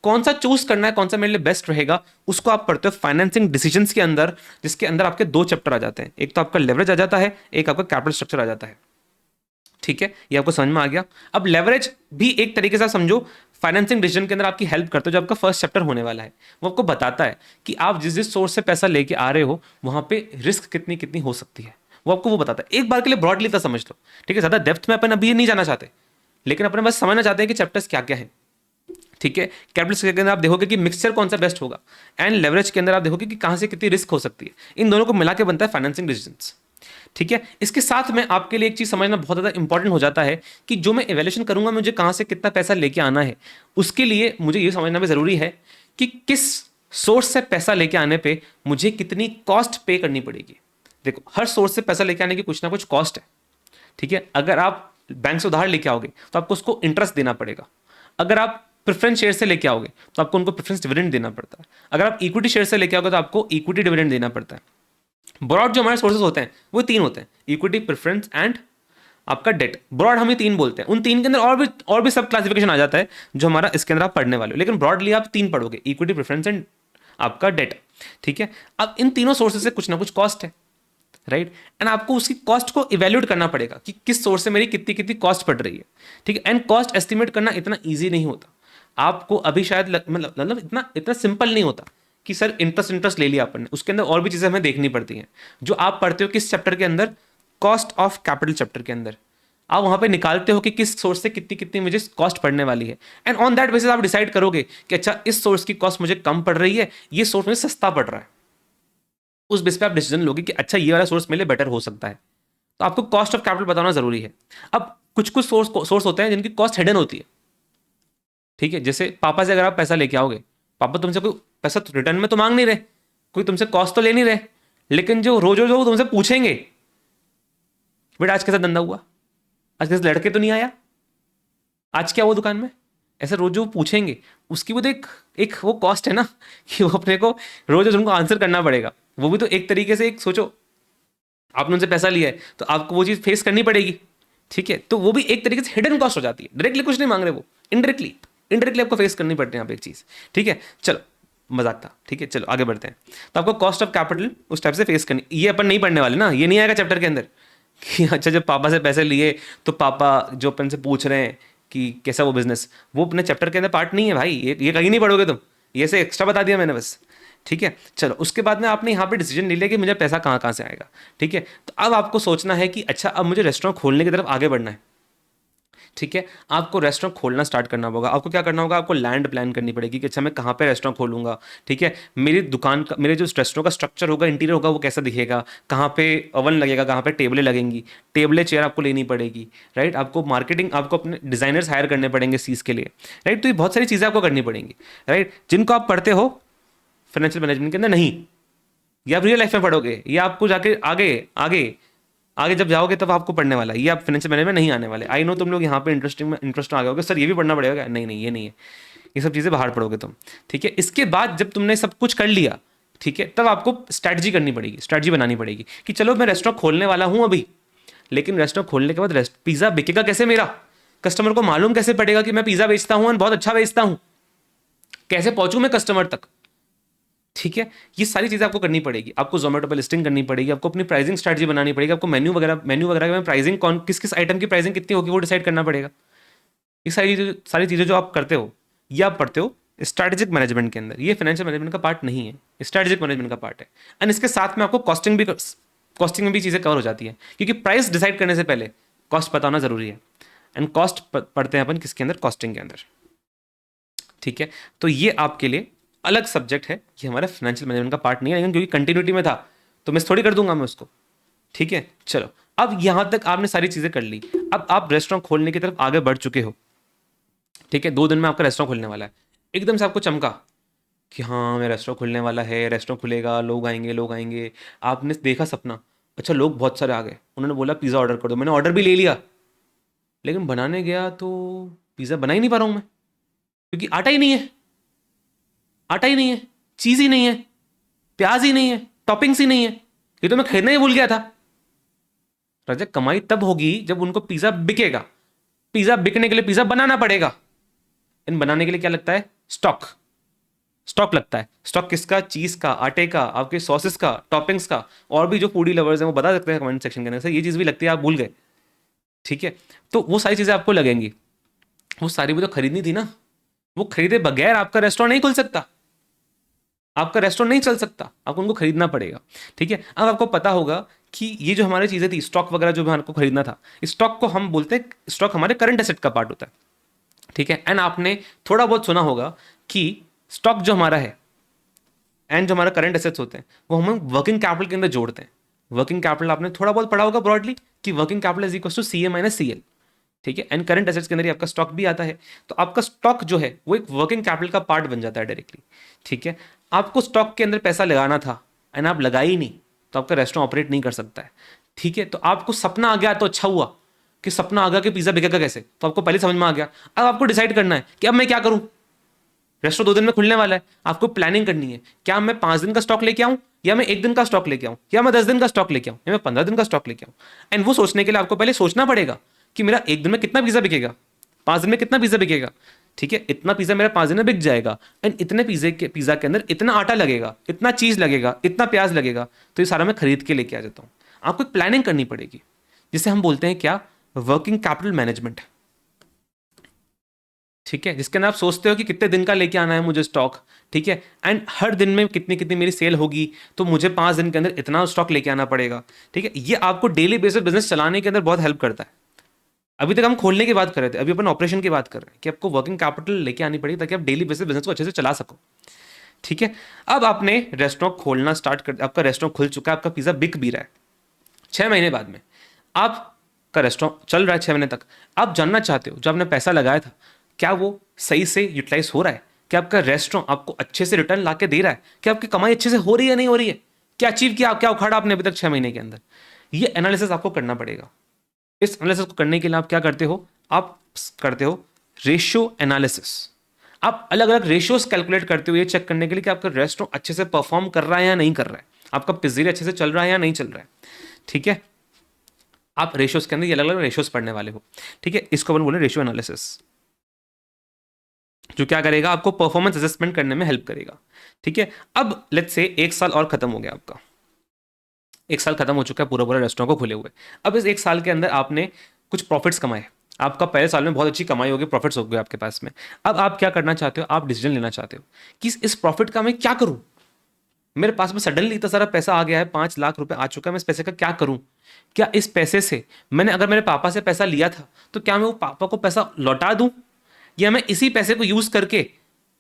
कौन सा चूज करना है, कौन सा मेरे लिए बेस्ट रहेगा, उसको आप पढ़ते हो फाइनेंसिंग डिसीजंस के अंदर, जिसके अंदर आपके 2 चैप्टर आ जाते हैं, एक तो आपका लेवरेज आ जाता है, एक आपका कैपिटल स्ट्रक्चर आ जाता है। ठीक है, ये आपको समझ में आ गया। अब लेवरेज भी एक तरीके से समझो फाइनेंसिंग डिसीजन के अंदर आपकी हेल्प करता है, जो आपका फर्स्ट चैप्टर होने वाला है, वो आपको बताता है कि आप जिस जिस सोर्स से पैसा लेके आ रहे हो वहां पे रिस्क कितनी कितनी हो सकती है, वो आपको वो बताता है। एक बार के लिए ब्रॉडली तो समझ लो, ठीक है, ज्यादा डेप्थ में अपन अभी नहीं जाना चाहते, लेकिन अपने बस समझना चाहते हैं कि चैप्टर्स क्या क्या है। ठीक है, कैपिटल स्ट्रक्चर के अंदर आप देखोगे कि मिक्सचर कौन सा बेस्ट होगा, एंड लेवरेज के अंदर आप देखोगे कि कहां से कितनी रिस्क हो सकती है, इन दोनों को मिला के बनता है फाइनेंसिंग डिसीजंस। ठीक है, इसके साथ में आपके लिए एक चीज समझना बहुत ज्यादा इंपॉर्टेंट हो जाता है कि जो मैं इवैल्यूएशन करूंगा, मुझे कहां से कितना पैसा लेके आना है, उसके लिए मुझे ये समझना भी जरूरी है कि किस सोर्स से पैसा लेके आने पे मुझे कितनी कॉस्ट पे करनी पड़ेगी। देखो हर सोर्स से पैसा लेके आने की कुछ ना कुछ कॉस्ट है। ठीक है, अगर आप बैंक से उधार लेके आओगे तो आपको उसको इंटरेस्ट देना पड़ेगा, अगर आप प्रेफरेंस शेयर से लेके आओगे तो आपको उनको प्रेफरेंस डिविडेंड देना पड़ता है, अगर आप इक्विटी शेयर से लेके आओगे तो आपको इक्विटी डिविडेंड देना पड़ता है। ब्रॉड जो हमारे सोर्सेज होते हैं वो 3 होते हैं, इक्विटी, प्रेफरेंस एंड आपका डेट। ब्रॉड हम ये 3 बोलते हैं, उन 3 के अंदर और भी सब क्लासिफिकेशन आ जाता है जो हमारा इसके अंदर आप पढ़ने वाले हो, लेकिन ब्रॉडली आप 3 पढ़ोगे, इक्विटी, प्रेफरेंस एंड आपका डेट। ठीक है, अब इन तीनों सोर्सेज से कुछ ना कुछ कॉस्ट है, राइट, एंड आपको उसकी कॉस्ट को इवेल्यूएट करना पड़ेगा कि किस सोर्स से मेरी कितनी कितनी कॉस्ट पड़ रही है। ठीक है, एंड कॉस्ट एस्टिमेट करना इतना ईजी नहीं होता, आपको अभी शायद मतलब इतना इतना सिंपल नहीं होता कि सर इंटरेस्ट ले लिया अपन ने, उसके अंदर और भी चीजें हमें देखनी पड़ती हैं जो आप पढ़ते हो किस चैप्टर के अंदर, कॉस्ट ऑफ कैपिटल चैप्टर के अंदर। आप वहां पे निकालते हो कि किस सोर्स से कितनी कितनी मुझे कॉस्ट पड़ने वाली है, एंड ऑन दैट बेसिस आप डिसाइड करोगे कि अच्छा इस सोर्स की कॉस्ट मुझे कम पड़ रही है, ये सोर्स मुझे सस्ता पड़ रहा है, उस बेस पे आप डिसीजन लोगे कि अच्छा ये वाला सोर्स मेरे लिए बेटर हो सकता है। तो आपको कॉस्ट ऑफ कैपिटल बताना जरूरी है। अब कुछ कुछ सोर्स होते हैं जिनकी कॉस्ट हिडन होती है। ठीक है, जैसे पापा से अगर आप पैसा लेके आओगे, पापा तुमसे कोई पैसा रिटर्न में तो मांग नहीं रहे, कोई तुमसे कॉस्ट तो ले नहीं रहे, लेकिन जो रोज रोज वो तुमसे पूछेंगे बेटा आज कैसा धंधा हुआ, आज कैसे लड़के तो नहीं आया, आज क्या हुआ दुकान में, ऐसे रोज जो पूछेंगे, उसकी वो तो एक वो कॉस्ट है ना कि वो अपने को रोज रोज उनको आंसर करना पड़ेगा। वो भी तो एक तरीके से एक सोचो, आपने उनसे पैसा लिया है तो आपको वो चीज़ फेस करनी पड़ेगी। ठीक है, तो वो भी एक तरीके से हिडन कॉस्ट हो जाती है, डायरेक्टली कुछ नहीं मांग रहे वो, इनडायरेक्टली आपको फेस करनी पड़ती है यहाँ पे एक चीज़। ठीक है, चलो मजाक था, ठीक है। चलो आगे बढ़ते हैं। तो आपको कॉस्ट ऑफ कैपिटल उस टाइप से फेस करनी, ये अपन नहीं पढ़ने वाले ना, ये नहीं आएगा चैप्टर के अंदर कि अच्छा जब पापा से पैसे लिए तो पापा जो अपन से पूछ रहे हैं कि कैसा वो बिजनेस, वो अपने चैप्टर के अंदर पार्ट नहीं है भाई, ये कहीं नहीं पढ़ोगे तुम, ये से एक्स्ट्रा बता दिया मैंने बस, ठीक है। चलो उसके बाद में आपने यहाँ पे डिसीजन ले लिया कि मुझे पैसा कहाँ कहाँ से आएगा, ठीक है। तो अब आपको सोचना है कि अच्छा अब मुझे रेस्टोरेंट खोलने की तरफ आगे बढ़ना है, ठीक है। आपको रेस्टोरेंट खोलना स्टार्ट करना होगा। आपको क्या करना होगा, आपको लैंड प्लान करनी पड़ेगी कि अच्छा मैं कहाँ पे रेस्टोरेंट खोलूंगा, ठीक है। मेरी दुकान का, मेरे जो रेस्टोरेंट का स्ट्रक्चर होगा, इंटीरियर होगा, वो कैसा दिखेगा, कहाँ पे ओवन लगेगा, कहाँ पे टेबलें लगेंगी, टेबलें चेयर आपको लेनी पड़ेगी, राइट। आपको मार्केटिंग, आपको अपने डिजाइनर्स हायर करने पड़ेंगे इस चीज़ के लिए, राइट। तो ये बहुत सारी चीज़ें आपको करनी पड़ेंगी, राइट, जिनको आप पढ़ते हो फाइनेंशियल मैनेजमेंट के अंदर नहीं, ये आप रियल लाइफ में पढ़ोगे, ये आपको जाके आगे आगे आगे जब जाओगे तब आपको पढ़ने वाला है, ये आप फाइनेंशियल मैनेजमेंट नहीं आने वाले। आई नो तुम लोग यहाँ पे इंटरेस्ट आ गए होगे, सर ये भी पढ़ना पड़ेगा, नहीं नहीं ये नहीं है, ये सब चीज़ें बाहर पढ़ोगे तुम, ठीक है। इसके बाद जब तुमने सब कुछ कर लिया, ठीक है, तब आपको स्ट्रैटेजी करनी पड़ेगी, स्ट्रैटेजी बनानी पड़ेगी कि चलो मैं रेस्टोरेंट खोलने वाला हूँ अभी, लेकिन रेस्टोरेंट खोलने के बाद पिज़्ज़ा बिकेगा कैसे, मेरा कस्टमर को मालूम कैसे पड़ेगा कि मैं पिज़्ज़ा बेचता हूँ और बहुत अच्छा बेचता हूँ, कैसे पहुंचूं मैं कस्टमर तक, ठीक है। ये सारी चीज़ें आपको करनी पड़ेगी। आपको जोमेटो पे लिस्टिंग करनी पड़ेगी, आपको अपनी प्राइसिंग स्ट्रैटेजी बनानी पड़ेगी, आपको मेन्यू वगैरह में प्राइसिंग कौन किस किस आइटम की प्राइसिंग कितनी होगी वो डिसाइड करना पड़ेगा। ये सारी चीज़ें जो आप करते हो, ये आप पढ़ते हो स्ट्रैटेजिक मैनेजमेंट के अंदर। ये फाइनेंशियल मैनेजमेंट का पार्ट नहीं है, स्ट्रैटेजिक मैनेजमेंट का पार्ट है। एंड इसके साथ में आपको कॉस्टिंग में भी चीज़ें कवर हो जाती है, क्योंकि प्राइस डिसाइड करने से पहले कॉस्ट पता होना जरूरी है। एंड कॉस्ट पढ़ते हैं अपन किसके अंदर, कॉस्टिंग के अंदर, ठीक है। तो ये आपके लिए अलग सब्जेक्ट है, ये हमारा फाइनेंशियल मैनेजमेंट का पार्ट नहीं है, लेकिन क्योंकि कंटिन्यूटी में था तो मिस थोड़ी कर दूंगा मैं उसको, ठीक है। चलो अब यहां तक आपने सारी चीजें कर ली, अब आप रेस्टोरेंट खोलने की तरफ आगे बढ़ चुके हो, ठीक है। 2 दिन में आपका रेस्टोरेंट खुलने वाला है, एकदम से आपको चमका कि हाँ मैं रेस्टोरेंट खुलने वाला है, रेस्टोरेंट खुलेगा, लोग आएंगे लोग आएंगे। आपने देखा सपना, अच्छा लोग बहुत सारे आ गए, उन्होंने बोला पिज़्ज़ा ऑर्डर कर दो, मैंने ऑर्डर भी ले लिया, लेकिन बनाने गया तो पिज़्ज़ा बना ही नहीं पा रहा हूँ मैं, क्योंकि आटा ही नहीं है, आटा ही नहीं है, चीज ही नहीं है, प्याज ही नहीं है, टॉपिंग्स ही नहीं है, ये तो मैं खरीदना ही भूल गया था। राजा कमाई तब होगी जब उनको पिज्जा बिकेगा, पिज्जा बिकने के लिए पिज्जा बनाना पड़ेगा, इन बनाने के लिए क्या लगता है, स्टॉक, स्टॉक लगता है। स्टॉक किसका, चीज का, आटे का, आपके सॉसेस का, टॉपिंग्स का। और भी जो फूडी लवर्स हैं वो बता सकते हैं कमेंट सेक्शन के अंदर, सर ये चीज भी लगती है आप भूल गए, ठीक है। तो वो सारी चीजें आपको लगेंगी, वो सारी भी तो खरीदनी थी ना, वो खरीदे बगैर आपका रेस्टोरेंट नहीं खुल सकता, आपका रेस्टोरेंट नहीं चल सकता, आपको उनको खरीदना पड़ेगा, ठीक है। अब आपको पता होगा कि ये जो हमारी चीज़ें थी, स्टॉक वगैरह जो भी हमको खरीदना था, स्टॉक को हम बोलते हैं, स्टॉक हमारे करंट एसेट का पार्ट होता है, ठीक है। एंड आपने थोड़ा बहुत सुना होगा कि स्टॉक जो हमारा है एंड जो हमारा करंट एसेट्स होते हैं वो हम वर्किंग कैपिटल के अंदर जोड़ते हैं। वर्किंग कैपिटल आपने थोड़ा बहुत पढ़ा होगा ब्रॉडली कि working capital is equal to CA minus CL, ठीक है। एंड करंट एसेट्स के अंदर ही आपका स्टॉक भी आता है, तो आपका स्टॉक जो है वो एक वर्किंग कैपिटल का पार्ट बन जाता है डायरेक्टली, ठीक है। आपको स्टॉक के अंदर पैसा लगाना था एंड आप लगा ही नहीं, तो आपका रेस्टोरेंट ऑपरेट नहीं कर सकता है, ठीक है। तो आपको सपना आ गया तो अच्छा हुआ कि सपना आ गया कि पिज्जा बिकेगा कैसे, तो आपको पहले समझ में आ गया। अब आपको डिसाइड करना है कि अब मैं क्या करूं, रेस्टोरेंट 2 दिन में खुलने वाला है, आपको प्लानिंग करनी है, क्या मैं 5 दिन का स्टॉक लेके आऊं, या मैं 1 दिन का स्टॉक लेके आऊं, या मैं 10 दिन का स्टॉक लेके आऊं, या मैं 15 दिन का स्टॉक लेके आऊं। एंड वो सोचने के लिए आपको पहले सोचना पड़ेगा कि मेरा 1 दिन में कितना पिज्जा बिकेगा, 5 दिन में कितना पिज्जा बिकेगा, ठीक है। इतना पिज्जा मेरा 5 दिन में बिक जाएगा, एंड इतने पिज्जा के अंदर इतना आटा लगेगा, इतना चीज लगेगा, इतना प्याज लगेगा, तो ये सारा मैं खरीद के लेके आ जाता हूँ। आपको एक प्लानिंग करनी पड़ेगी, जिसे हम बोलते हैं क्या, वर्किंग कैपिटल मैनेजमेंट, ठीक है। जिसके अंदर आप सोचते हो कि कितने दिन का लेके आना है मुझे स्टॉक, ठीक है। एंड हर दिन में कितनी कितनी मेरी सेल होगी, तो मुझे 5 दिन के अंदर इतना स्टॉक लेके आना पड़ेगा, ठीक है। ये आपको डेली बेसिस बिजनेस चलाने के अंदर बहुत हेल्प करता है। अभी तक हम खोलने की बात कर रहे थे, अभी अपन ऑपरेशन की बात कर रहे हैं कि आपको वर्किंग कैपिटल लेके आनी पड़ेगी ताकि आप डेली बेसिस बिजनेस को अच्छे से चला सको, ठीक है। अब आपने रेस्टोरेंट खोलना स्टार्ट कर, आपका रेस्टोरेंट खुल चुका है, आपका पिज्जा बिक भी रहा है। 6 महीने बाद में आपका रेस्टोरेंट चल रहा है, 6 महीने तक आप जानना चाहते हो जो आपने पैसा लगाया था क्या वो सही से यूटिलाइज हो रहा है, क्या आपका रेस्टोरेंट आपको अच्छे से रिटर्न ला के दे रहा है, क्या आपकी कमाई अच्छे से हो रही है नहीं हो रही है, क्या अचीव किया, क्या उखाड़ा आपने अभी तक 6 महीने के अंदर। ये एनालिसिस आपको करना पड़ेगा। इस एनालिसिस को करने के लिए आप क्या करते हो, आप करते हो रेशियो एनालिसिस। आप अलग अलग रेशियोज कैलकुलेट करते हो ये चेक करने के लिए कि आपका रेस्टोरेंट अच्छे से परफॉर्म कर रहा है या नहीं कर रहा है, आपका पिज्जा अच्छे से चल रहा है या नहीं चल रहा है, ठीक है। आप रेशियोज के अंदर ये अलग अलग रेशियोज पढ़ने वाले हो, ठीक है। इसको अपन बोले रेशियो एनालिसिस, जो क्या करेगा, आपको परफॉर्मेंस असेसमेंट करने में हेल्प करेगा। ठीक है, अब लेट्स से 1 साल और खत्म हो गया आपका, 1 साल खत्म हो चुका है पूरा पूरा रेस्टोरेंट को खुले हुए। अब इस 1 साल के अंदर आपने कुछ प्रॉफिट्स कमाए, आपका पहले साल में बहुत अच्छी कमाई होगी, प्रॉफिट्स हो गए आपके पास में। अब आप क्या करना चाहते हो, आप डिसीजन लेना चाहते हो कि इस प्रॉफिट का मैं क्या करूं। मेरे पास में सडनली इतना सारा पैसा आ गया है, 5 लाख रुपए आ चुका है, मैं इस पैसे का क्या करूं। क्या इस पैसे से मैंने अगर मेरे पापा से पैसा लिया था तो क्या मैं वो पापा को पैसा लौटा दूं, या मैं इसी पैसे को यूज करके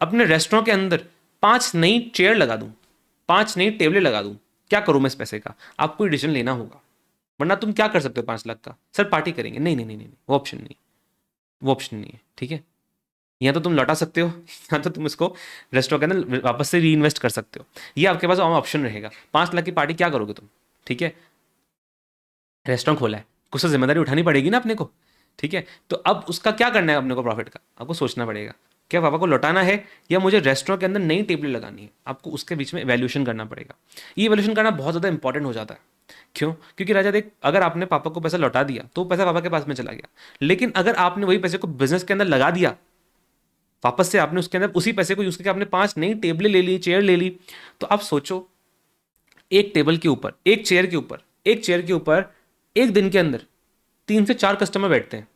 अपने रेस्टोरेंट के अंदर 5 नई चेयर लगा दूं, 5 नई टेबलें लगा दूं। क्या करूं मैं इस पैसे का, आपको डिसीजन लेना होगा। वरना तुम क्या कर सकते हो 5 लाख का, सर पार्टी करेंगे, नहीं नहीं नहीं नहीं, वो ऑप्शन नहीं, वो ऑप्शन नहीं है। ठीक है, या तो तुम लौटा सकते हो या तो तुम इसको रेस्टोरेंट के अंदर वापस से री इन्वेस्ट कर सकते हो। ये आपके पास ऑप्शन रहेगा। 5 लाख की पार्टी क्या करोगे तुम। ठीक है, रेस्टोरेंट खोला है, कुछ तो जिम्मेदारी उठानी पड़ेगी ना अपने को। ठीक है, तो अब उसका क्या करना है अपने को, प्रॉफिट का आपको सोचना पड़ेगा। क्या पापा को लौटाना है या मुझे रेस्टोरेंट के अंदर नई टेबलें लगानी है, आपको उसके बीच में वैल्यूएशन करना पड़ेगा। ये वैल्यूएशन करना बहुत ज़्यादा इंपॉर्टेंट हो जाता है। क्यों, क्योंकि राजा देख, अगर आपने पापा को पैसा लौटा दिया तो पैसा पापा के पास में चला गया, लेकिन अगर आपने वही पैसे को बिजनेस के अंदर लगा दिया, वापस से आपने उसके अंदर उसी पैसे को यूज करके आपने 5 नई टेबलें ले ली, चेयर ले ली, तो आप सोचो, एक टेबल के ऊपर, एक चेयर के ऊपर, एक चेयर के ऊपर एक दिन के अंदर 3 से 4 कस्टमर बैठते हैं।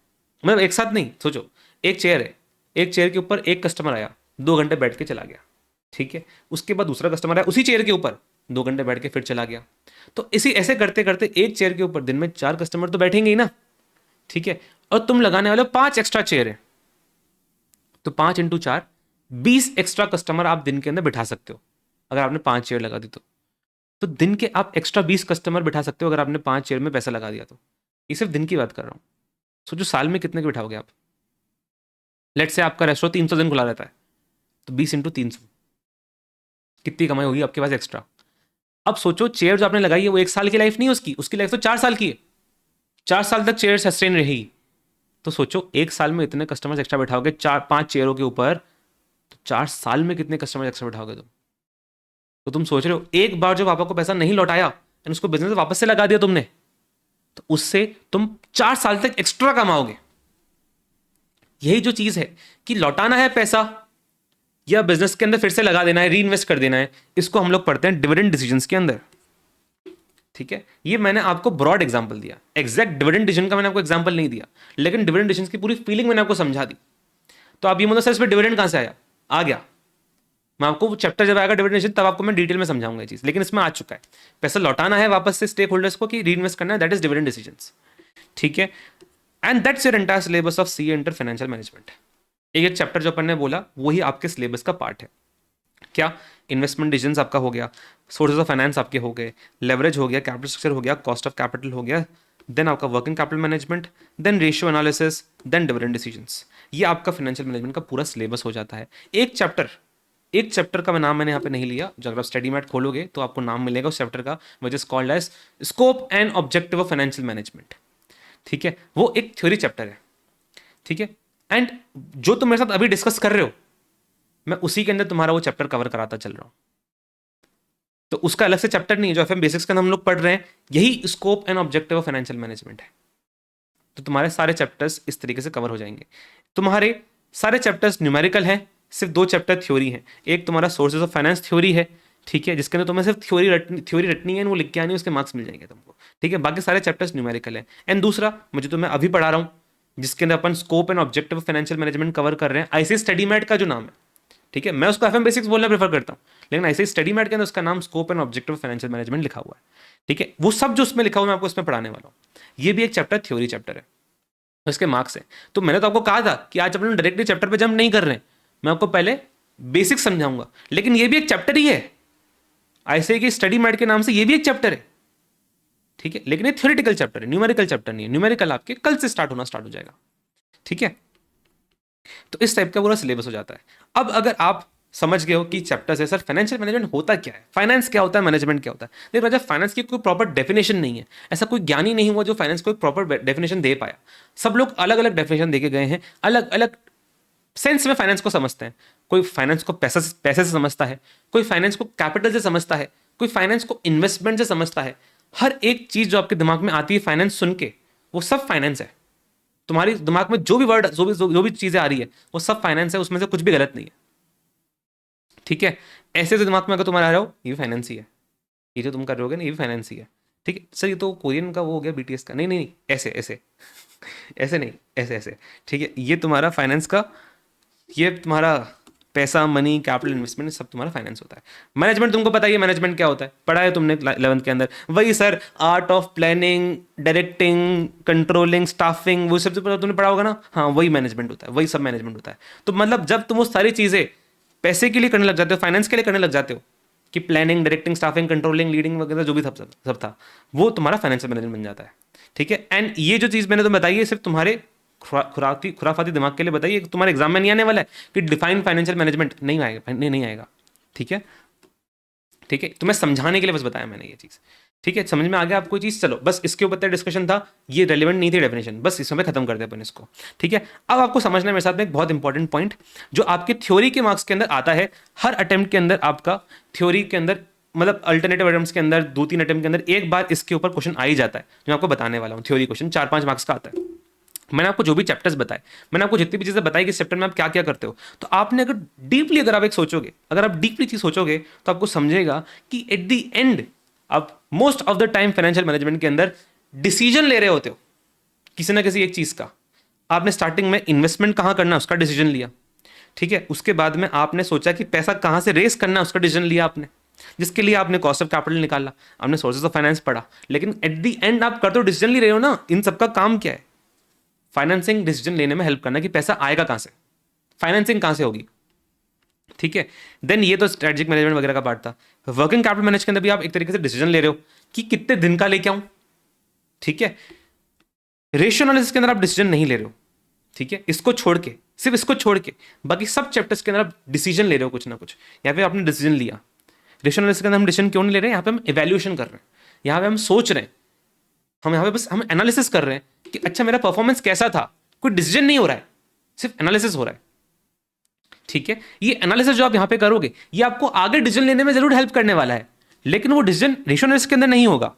मतलब एक साथ नहीं, सोचो एक चेयर है, एक चेयर के ऊपर एक कस्टमर आया, 2 घंटे बैठ के चला गया। ठीक है, उसके बाद दूसरा कस्टमर आया उसी चेयर के ऊपर, 2 घंटे बैठ के फिर चला गया। तो इसी ऐसे करते करते एक चेयर के ऊपर दिन में 4 कस्टमर तो बैठेंगे ही ना। ठीक है, और तुम लगाने वाले हो 5 एक्स्ट्रा चेयर है, तो 5 × 4 20 एक्स्ट्रा कस्टमर आप दिन के अंदर बिठा सकते हो अगर आपने 5 चेयर लगा दी तो दिन के आप एक्स्ट्रा 20 कस्टमर बिठा सकते हो अगर आपने 5 चेयर में पैसा लगा दिया तो। ये सिर्फ दिन की बात कर रहा हूं। सोचो साल में कितने के बिठाओगे आप। लेट से आपका रेस्टोरेंट 300 दिन खुला रहता है, तो 20 × 300 कितनी कमाई होगी आपके पास एक्स्ट्रा। अब सोचो चेयर जो आपने लगाई है वो 1 साल की लाइफ नहीं है, उसकी लाइफ तो 4 साल की है, 4 साल तक चेयर सस्टेन रहेगी। तो सोचो 1 साल में इतने कस्टमर्स एक्स्ट्रा बैठाओगे 4-5 चेयरों के ऊपर, तो 4 साल में कितने कस्टमर एक्स्ट्रा बैठाओगे तुम। तो तुम सोच रहे हो एक बार जो पापा को पैसा नहीं लौटाया एंड उसको बिजनेस वापस से लगा दिया तुमने, तो उससे तुम 4 साल तक एक्स्ट्रा कमाओगे। यही जो चीज है कि लौटाना है पैसा या बिजनेस के अंदर फिर से लगा देना है, री इन्वेस्ट कर देना है, इसको हम लोग पढ़ते हैं डिविडेंड डिसीजंस के अंदर। ठीक है, ये मैंने आपको ब्रॉड एग्जांपल दिया, एग्जैक्ट डिविडेंड डिसीजन का मैंने आपको एग्जांपल नहीं दिया, लेकिन डिविडेंड डिसीजन की पूरी फीलिंग मैंने आपको समझा दी। तो आप ये मतलब सर इस पर डिविडेंड कहां से आया, आ गया। मैं आपको चैप्टर जब आएगा डिविडेंड डिसीजन तब आपको मैं डिटेल में समझाऊंगा ये चीज, लेकिन इसमें आ चुका है। पैसा लौटाना है वापस से स्टेक होल्डर्स को कि री इन्वेस्ट करना है, दैट इज डिविडेंड डिसीजंस। ठीक है, and that's your entire syllabus of CA inter financial management. एक चैप्टर जो अपन ने बोला वही आपके सिलेबस का पार्ट है। क्या, इन्वेस्टमेंट डिसीजंस आपका हो गया, सोर्सेज ऑफ फाइनेंस आपके हो गए, लेवरेज हो गया, कैपिटल स्ट्रक्चर हो गया, कॉस्ट ऑफ कैपिटल हो गया, देन आपका working capital management, then ratio analysis, then dividend decisions. ये आपका फाइनेंशियल मैनेजमेंट का पूरा सिलेबस हो जाता है। एक चैप्टर का मैं नाम मैंने यहाँ पे नहीं लिया, जब आप स्टडी मैट खोलोगे तो आपको नाम मिलेगा उस चैप्टर का, which is called as scope and objective of financial management. ठीक है, वो एक थ्योरी चैप्टर है। ठीक है, एंड जो तुम मेरे साथ अभी डिस्कस कर रहे हो मैं उसी के अंदर तुम्हारा वो चैप्टर कवर कराता चल रहा हूं। तो उसका अलग से चैप्टर नहीं है, जो एफएम बेसिक्स के अंदर हम लोग पढ़ रहे हैं यही scope and objective of financial management है। तो तुम्हारे सारे चैप्टर्स इस तरीके से कवर हो जाएंगे। तुम्हारे सारे चैप्टर्स न्यूमेरिकल हैं, सिर्फ 2 चैप्टर थ्योरी हैं। एक तुम्हारा सोर्सेज ऑफ फाइनेंस थ्योरी है, ठीक है, जिसके अंदर तुम्हें सिर्फ थ्योरी रटनी है, वो लिख के आनी है, उसके मार्क्स मिल जाएंगे तुमको। ठीक है, बाकी सारे चैप्टर्स न्यूमेरिकल है। एंड दूसरा मुझे तो मैं अभी पढ़ा रहा हूँ जिसके अंदर अपन scope and objective of financial management cover कर रहे हैं, ऐसे स्टडी मैट का जो नाम है। ठीक है, मैं उसको एफएम बेसिक्स बोलना प्रेफर करता हूँ, लेकिन ऐसे स्टडी मैट के अंदर उसका नाम scope and objective of financial management लिखा हुआ है। ठीक है, वो सब जो उसमें लिखा हुआ मैं आपको उसमें पढ़ाने वाला हूँ। ये भी एक चैप्टर थ्योरी चैप्टर है, इसके मार्क्स है। तो मैंने तो आपको कहा था कि आज अपन डायरेक्टली चैप्टर पे जंप नहीं कर रहे हैं, मैं आपको पहले बेसिक समझाऊंगा, लेकिन ये भी एक चैप्टर ही है। ऐसे कि स्टडी मैट के नाम से ये भी एक चैप्टर है। ठीक है, लेकिन ये थ्योरेटिकल चैप्टर है, न्यूमेरिकल चैप्टर नहीं है। न्यूमेरिकल आपके कल से स्टार्ट हो जाएगा। ठीक है, तो इस टाइप का पूरा सिलेबस हो जाता है। अब अगर आप समझ गए हो कि चैप्टर है सर फाइनेंशियल मैनेजमेंट होता क्या है, फाइनेंस क्या होता है, मैनेजमेंट क्या होता है। देखो राजा, फाइनेंस की कोई प्रॉपर डेफिनेशन नहीं है, ऐसा कोई ज्ञानी नहीं हुआ जो फाइनेंस को एक प्रॉपर डेफिनेशन दे पाया। सब लोग अलग अलग डेफिनेशन देके गए हैं, अलग अलग सेंस में फाइनेंस को समझते हैं। कोई फाइनेंस को पैसे से समझता है, कोई फाइनेंस को कैपिटल से समझता है, कोई फाइनेंस को इन्वेस्टमेंट से समझता है। हर एक चीज जो आपके दिमाग में आती है फाइनेंस सुन के, वो सब फाइनेंस है। तुम्हारी दिमाग में जो भी वर्ड जो भी चीजें आ रही है वो सब फाइनेंस है, उसमें से कुछ भी गलत नहीं है। ठीक है, ऐसे जो दिमाग में अगर तुम्हारा आ रहा हो ये भी फाइनेंस ही है, ये जो तुम कर रहे होगे ना ये भी फाइनेंस ही है। ठीक है सर, ये तो कोरियन का वो हो गया, बीटीएस का, नहीं नहीं नहीं, ऐसे ऐसे ऐसे नहीं, ऐसे ऐसे। ठीक है, ये तुम्हारा फाइनेंस का, ये तुम्हारा पैसा, मनी, कैपिटल इन्वेस्टमेंट, सब तुम्हारा फाइनेंस होता है। मैनेजमेंट तुमको पता ही है मैनेजमेंट क्या होता है, पढ़ा है तुमने 11th के अंदर, वही sir, art of planning, directing, controlling, staffing, वो सब तो तुमने पढ़ा होगा ना। हाँ, वही मैनेजमेंट होता है, वही सब मैनेजमेंट होता है। तो मतलब जब तुम वो सारी चीजें पैसे के लिए करने लग जाते हो, फाइनेंस के लिए करने लग जाते हो, कि planning, directing, staffing, controlling, leading वगैरह जो भी सब था, वो तुम्हारा फाइनेंशियल मैनेजमेंट बन जाता है। ठीक है, एंड ये जो चीज मैंने तुम्हें बताई है सिर्फ तुम्हारे खुराफाती दिमाग के लिए बताइए, तुम्हारे एग्जाम में नहीं आने वाला है कि डिफाइन फाइनेंशियल मैनेजमेंट, नहीं आएगा, नहीं आएगा। ठीक है, ठीक है, तुम्हें समझाने के लिए बस बताया मैंने ये चीज। ठीक है, समझ में आ गया आपको चीज। चलो बस इसके ऊपर डिस्कशन था, ये रेलिवेंट नहीं थी डेफिनेशन, बस इस समय खत्म कर दे अपन इसको। ठीक है, अब आपको समझना है मेरे साथ में एक बहुत इंपॉर्टेंट पॉइंट जो आपके थ्योरी के मार्क्स के अंदर आता है। हर अटेम्प्ट के अंदर आपका थ्योरी के अंदर, मतलब अल्टरनेटिव अटेम्प्ट्स के अंदर 2-3 अटेम्प्ट के अंदर एक बार इसके ऊपर क्वेश्चन आ ही जाता है, जो आपको बताने वाला हूँ। थ्योरी क्वेश्चन 4-5 मार्क्स का आता है। मैंने आपको जो भी चैप्टर्स बताए, मैंने आपको जितनी भी चीजें बताई कि चैप्टर में आप क्या क्या करते हो, तो आपने अगर डीपली, अगर आप एक सोचोगे, अगर आप डीपली चीज सोचोगे, तो आपको समझेगा कि एट द एंड आप most of the time financial management के अंदर डिसीजन ले रहे होते हो किसी ना किसी एक चीज का। आपने स्टार्टिंग में इन्वेस्टमेंट कहां करना है उसका डिसीजन लिया। ठीक है, उसके बाद में आपने सोचा कि पैसा कहां से रेस करना है उसका डिसीजन लिया आपने, जिसके लिए आपने कॉस्ट ऑफ कैपिटल निकाला, आपने सोर्सेज ऑफ फाइनेंस पढ़ा। लेकिन एट द एंड आप करते हो डिसीजन ले रहे हो ना, इन सबका काम क्या है? फाइनेंसिंग डिसीजन लेने में हेल्प करना कि पैसा आएगा कहां से, फाइनेंसिंग कहां से होगी। ठीक है, देन ये तो स्ट्रेटेजिक मैनेजमेंट वगैरह का पार्ट था। वर्किंग कैपिटल मैनेज के अंदर भी आप एक तरीके से डिसीजन ले रहे हो कि कितने दिन का लेके आऊं। ठीक है, रेशियो एनालिसिस के अंदर आप डिसीजन नहीं ले रहे हो। ठीक है, इसको छोड़ के, सिर्फ इसको छोड़ के बाकी सब चैप्टर्स के अंदर आप डिसीजन ले रहे हो कुछ ना कुछ। यहाँ पे आपने डिसीजन लिया, रेशियो एनालिसिस के अंदर हम डिसीजन क्यों नहीं ले रहे हैं? यहाँ पे हम इवैल्यूएशन कर रहे हैं, यहाँ पे हम सोच रहे हैं, हम यहाँ पे बस हम एनालिसिस कर रहे हैं कि अच्छा मेरा परफॉर्मेंस कैसा था। कोई डिसीजन नहीं हो रहा है, सिर्फ एनालिसिस हो रहा है। ठीक है, ये एनालिसिस जो आप यहां पे करोगे ये आपको आगे डिसीजन लेने में जरूर हेल्प करने वाला है, लेकिन वो डिसीजन रेशियो एनालिसिस के अंदर नहीं होगा।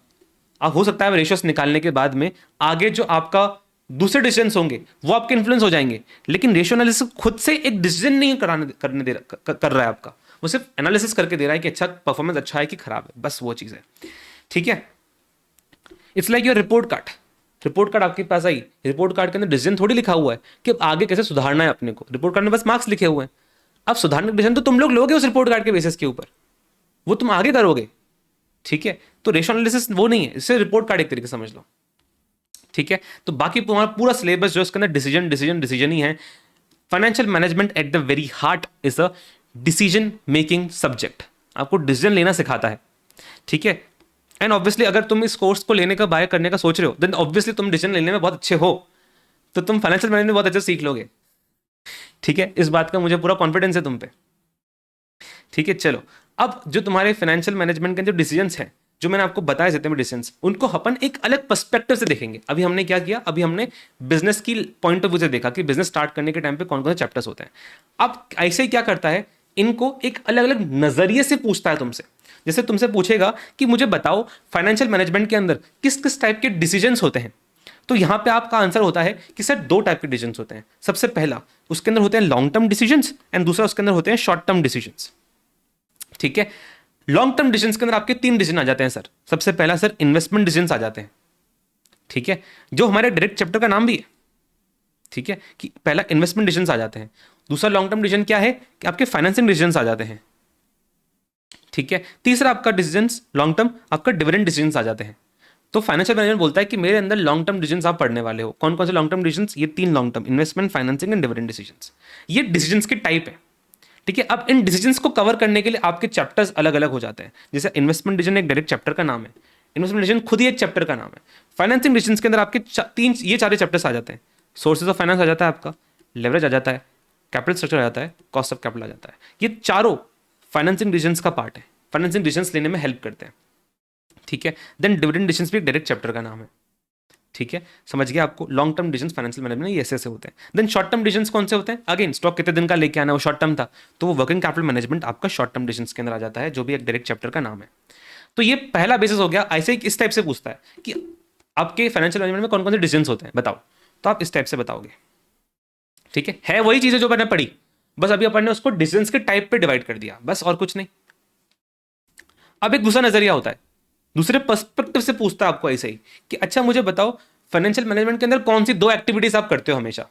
आप हो सकता है रेशियोस निकालने के बाद में आगे जो आपका दूसरे डिसीजन होंगे वो आपके इन्फ्लुएंस हो जाएंगे, लेकिन रेशियो एनालिसिस खुद से एक डिसीजन नहीं कर रहा है आपका, वो सिर्फ एनालिसिस करके दे रहा है कि अच्छा परफॉर्मेंस अच्छा है कि खराब है, बस वो चीज है। ठीक है, it's like your report card. Report card आपके पास आई, रिपोर्ट कार्ड के अंदर डिसीजन थोड़ी लिखा हुआ है कि अब आगे कैसे सुधारना है अपने को, रिपोर्ट कार्ड में बस मार्क्स लिखे हुए हैं। अब सुधारने का डिसीजन तो तुम लोग लोगे उस रिपोर्ट कार्ड के बेसिस के ऊपर, वो तुम आगे करोगे। ठीक है, तो रेशियो एनालिसिस वो नहीं है, इससे रिपोर्ट कार्ड एक तरीके से समझ लो। ठीक है, तो बाकी तुम्हारा पूरा सिलेबस जो इसके अंदर डिसीजन डिसीजन डिसीजन ही है। Financial management at the very heart is a decision making subject, आपको डिसीजन लेना सिखाता है। ठीक है, एंड ऑब्वियसली अगर तुम इस कोर्स को लेने का, बाय करने का सोच रहे हो, देन ऑब्वियसली तुम डिसीजन लेने में बहुत अच्छे हो, तो तुम फाइनेंशियल मैनेजमेंट बहुत अच्छे सीख लोगे। ठीक है, इस बात का मुझे पूरा कॉन्फिडेंस है तुम पे। ठीक है, चलो अब जो तुम्हारे फाइनेंशियल मैनेजमेंट के जो डिसीजंस हैं, जो मैंने आपको बताया जितने भी डिसीजंस, उनको अपन एक अलग पर्सपेक्टिव से देखेंगे। अभी हमने क्या किया, अभी हमने बिजनेस की पॉइंट ऑफ व्यू से देखा कि बिजनेस स्टार्ट करने के टाइम पे कौन कौन से चैप्टर्स होते हैं। अब ऐसे ही क्या करता है, इनको एक अलग अलग नजरिए से पूछता है तुमसे। जैसे तुमसे पूछेगा कि मुझे बताओ फाइनेंशियल मैनेजमेंट के अंदर किस किस टाइप के डिसीजंस होते हैं, तो यहां पे आपका आंसर होता है कि सर 2 टाइप के डिसीजंस होते हैं। सबसे पहला उसके अंदर होते हैं लॉन्ग टर्म डिसीजंस, एंड दूसरा उसके अंदर होते हैं शॉर्ट टर्म डिसीजंस। ठीक है, लॉन्ग टर्म डिसीजंस के अंदर आपके 3 डिसीजन आ जाते हैं सर। सबसे पहला सर इन्वेस्टमेंट डिसीजंस आ जाते हैं। ठीक है, जो हमारे डायरेक्ट चैप्टर का नाम भी है। ठीक है, कि पहला इन्वेस्टमेंट डिसीजंस आ जाते हैं। दूसरा लॉन्ग टर्म डिसीजन क्या है कि आपके फाइनेंसिंग डिसीजंस आ जाते हैं। ठीक है, तीसरा आपका डिसीजंस लॉन्ग टर्म आपका डिविडेंड डिसीजंस आ जाते हैं। तो फाइनेंशियल मैनेजमेंट बोलता है कि मेरे अंदर लॉन्ग टर्म डिसीजंस आप पढ़ने वाले हो। कौन कौन से लॉन्ग टर्म डिसीजंस? ये 3 long term, investment, financing and dividend decisions. ये डिसीजंस के टाइप है। ठीक है, अब इन डिसीजंस को कवर करने के लिए आपके चैप्टर्स अलग अलग हो जाते हैं। जैसे इन्वेस्टमेंट डिसीजन एक डायरेक्ट चैप्टर का नाम है, इन्वेस्टमेंट डिसीजन खुद ही एक चैप्टर का नाम है। फाइनेंसिंग डिसीजंस के अंदर आपके 3 ये 4 चैप्टर्स आ जाते हैं। सोर्सेज ऑफ फाइनेंस आ जाता है आपका, लेवरेज आ जाता है, कैपिटल स्ट्रक्चर आ जाता है, कॉस्ट ऑफ कैपिटल आ जाता है। ये चारों फाइनेंसिंग डिसीजंस का पार्ट है, फाइनेंसिंग डिसीजंस लेने में हेल्प करते हैं। ठीक है, देन डिविडेंड डिसीजंस भी एक डायरेक्ट चैप्टर का नाम है। ठीक है, समझ गया आपको। Long term decisions financial management ये ऐसे होते हैं। देन शॉर्ट टर्म डिसीजंस कौन से होते हैं? अगेन स्टॉक कितने दिन का लेके आना, वो शॉर्ट टर्म था, तो वो वर्किंग कैपिटल मैनेजमेंट आपका शॉर्ट टर्म डिसीजंस के अंदर आ जाता है, जो भी एक डायरेक्ट चैप्टर का नाम है। तो ये पहला बेसिस हो गया। ऐसे ही इस टाइप से पूछता है कि आपके फाइनेंशियल मैनेजमेंट में कौन कौन से डिसीजंस होते हैं बताओ। तो आप इस टाइप से बताओगे। ठीक है वही चीजें जो मैंने पढ़ी, बस अभी अपन ने उसको डिसीजंस के टाइप पे डिवाइड कर दिया, बस और कुछ नहीं। अब एक दूसरा नजरिया होता है, दूसरे पर्सपेक्टिव से पूछता है आपको ऐसे ही कि अच्छा मुझे बताओ फाइनेंशियल मैनेजमेंट के अंदर कौन सी 2 एक्टिविटीज आप करते हो हमेशा।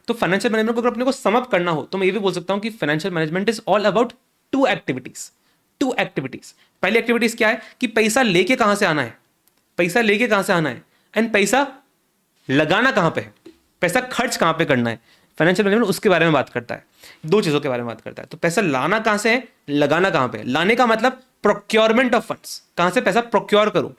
तो फाइनेंशियल मैनेजमेंट को अगर अपने को सम अप करना हो तो मैं ये भी बोल सकता हूं कि financial management is all about 2 activities. 2 activities, पहली एक्टिविटीज क्या है कि पैसा लेके कहां से आना है, पैसा लेके कहां से आना है, एंड पैसा लगाना कहां पे है, पैसा खर्च कहां पे करना है। फाइनेंशियल मैनेजमेंट उसके बारे में बात करता है, 2 चीजों के बारे में बात करता है। तो पैसा लाना कहां से है, लगाना कहां पे है। लाने का मतलब प्रोक्योरमेंट ऑफ फंड्स, कहां से पैसा प्रोक्योर करूं।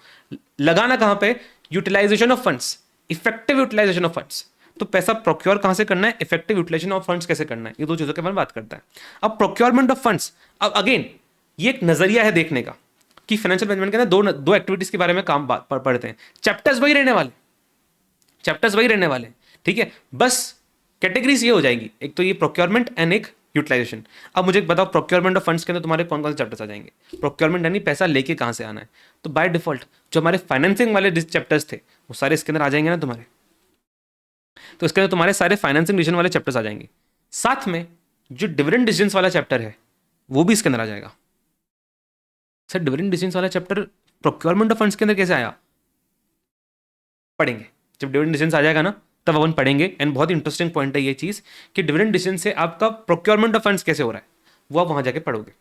लगाना कहां पे, utilisation of funds, effective utilisation of funds. तो पैसा प्रोक्योर कहां से करना है, इफेक्टिव यूटिलाइजेशन ऑफ फंड्स कैसे करना है, ये 2 चीजों के बारे में बात करता है। अब प्रोक्योरमेंट ऑफ फंड्स, अब अगेन ये एक नजरिया है देखने का कि फाइनेंशियल मैनेजमेंट के अंदर दो एक्टिविटीज के बारे में काम पढ़ते हैं। चैप्टर्स वही रहने वाले, चैप्टर्स वही रहने वाले, ठीक है, बस कैटेगरीज ये हो जाएंगी, एक तो ये प्रोक्योरमेंट एंड एक यूटिलाइजेशन। अब मुझे बताओ प्रोक्योरमेंट ऑफ फंड्स के अंदर तुम्हारे कौन कौन से चैप्टर्स आ जाएंगे। प्रोक्योरमेंट यानी पैसा लेके कहां से आना है, तो बाय डिफॉल्ट जो हमारे फाइनेंसिंग वाले चैप्टर्स थे वो सारे इसके अंदर आ जाएंगे ना तुम्हारे। तो इसके अंदर तुम्हारे सारे फाइनेंसिंग डिसीजन वाले चैप्टर्स आ जाएंगे, साथ में जो डिविडेंड डिसीजंस वाला चैप्टर है वो भी इसके अंदर आ जाएगा। सर डिविडेंड डिसीजंस वाला चैप्टर प्रोक्योरमेंट ऑफ फंड्स के अंदर कैसे आया, पढ़ेंगे जब डिविडेंड डिसीजंस आ जाएगा ना तब अपन पढ़ेंगे। एंड बहुत इंटरेस्टिंग पॉइंट है ये चीज कि डिविडेंड डिसीजन से आपका प्रोक्योरमेंट ऑफ फंड्स कैसे हो रहा है वो आप वहां जाके पढ़ोगे।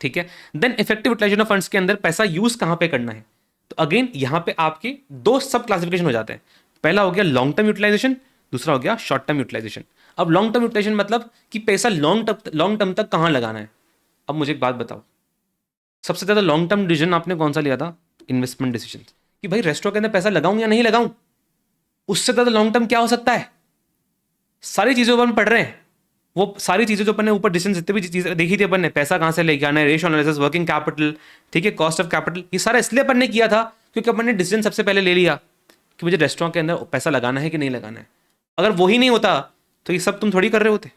ठीक है, then effective utilisation of funds के अंदर पैसा यूज कहां पे करना है। तो अगेन यहां पे आपके 2 सब क्लासिफिकेशन हो जाते हैं, पहला हो गया लॉन्ग टर्म यूटिलाइजेशन, दूसरा हो गया शॉर्ट टर्म यूटिलाइजेशन। अब लॉन्ग टर्म यूटिलाइजेशन मतलब कि पैसा लॉन्ग टर्म तक कहां लगाना है। अब मुझे एक बात बताओ, सबसे ज्यादा लॉन्ग टर्म डिसीजन आपने कौन सा लिया था, इन्वेस्टमेंट डिसीजन, कि भाई रेस्टोरेंट के अंदर पैसा लगाऊं या नहीं लगाऊं। उससे ज्यादा लॉन्ग टर्म क्या हो सकता है, सारी चीजों पर हम पढ़ रहे हैं, वो सारी चीजें जो अपन ने ऊपर डिसीजन जितने भी चीजें देखी थी अपन ने, पैसा कहां से लेके आना है, रेशियो एनालिसिस, वर्किंग कैपिटल, ठीक है, कॉस्ट ऑफ कैपिटल, ये सारा इसलिए अपन ने किया था क्योंकि अपन ने डिसीजन सबसे पहले ले लिया कि मुझे रेस्टोरेंट के अंदर पैसा लगाना है कि नहीं लगाना है। अगर वो ही नहीं होता तो ये सब तुम थोड़ी कर रहे होते।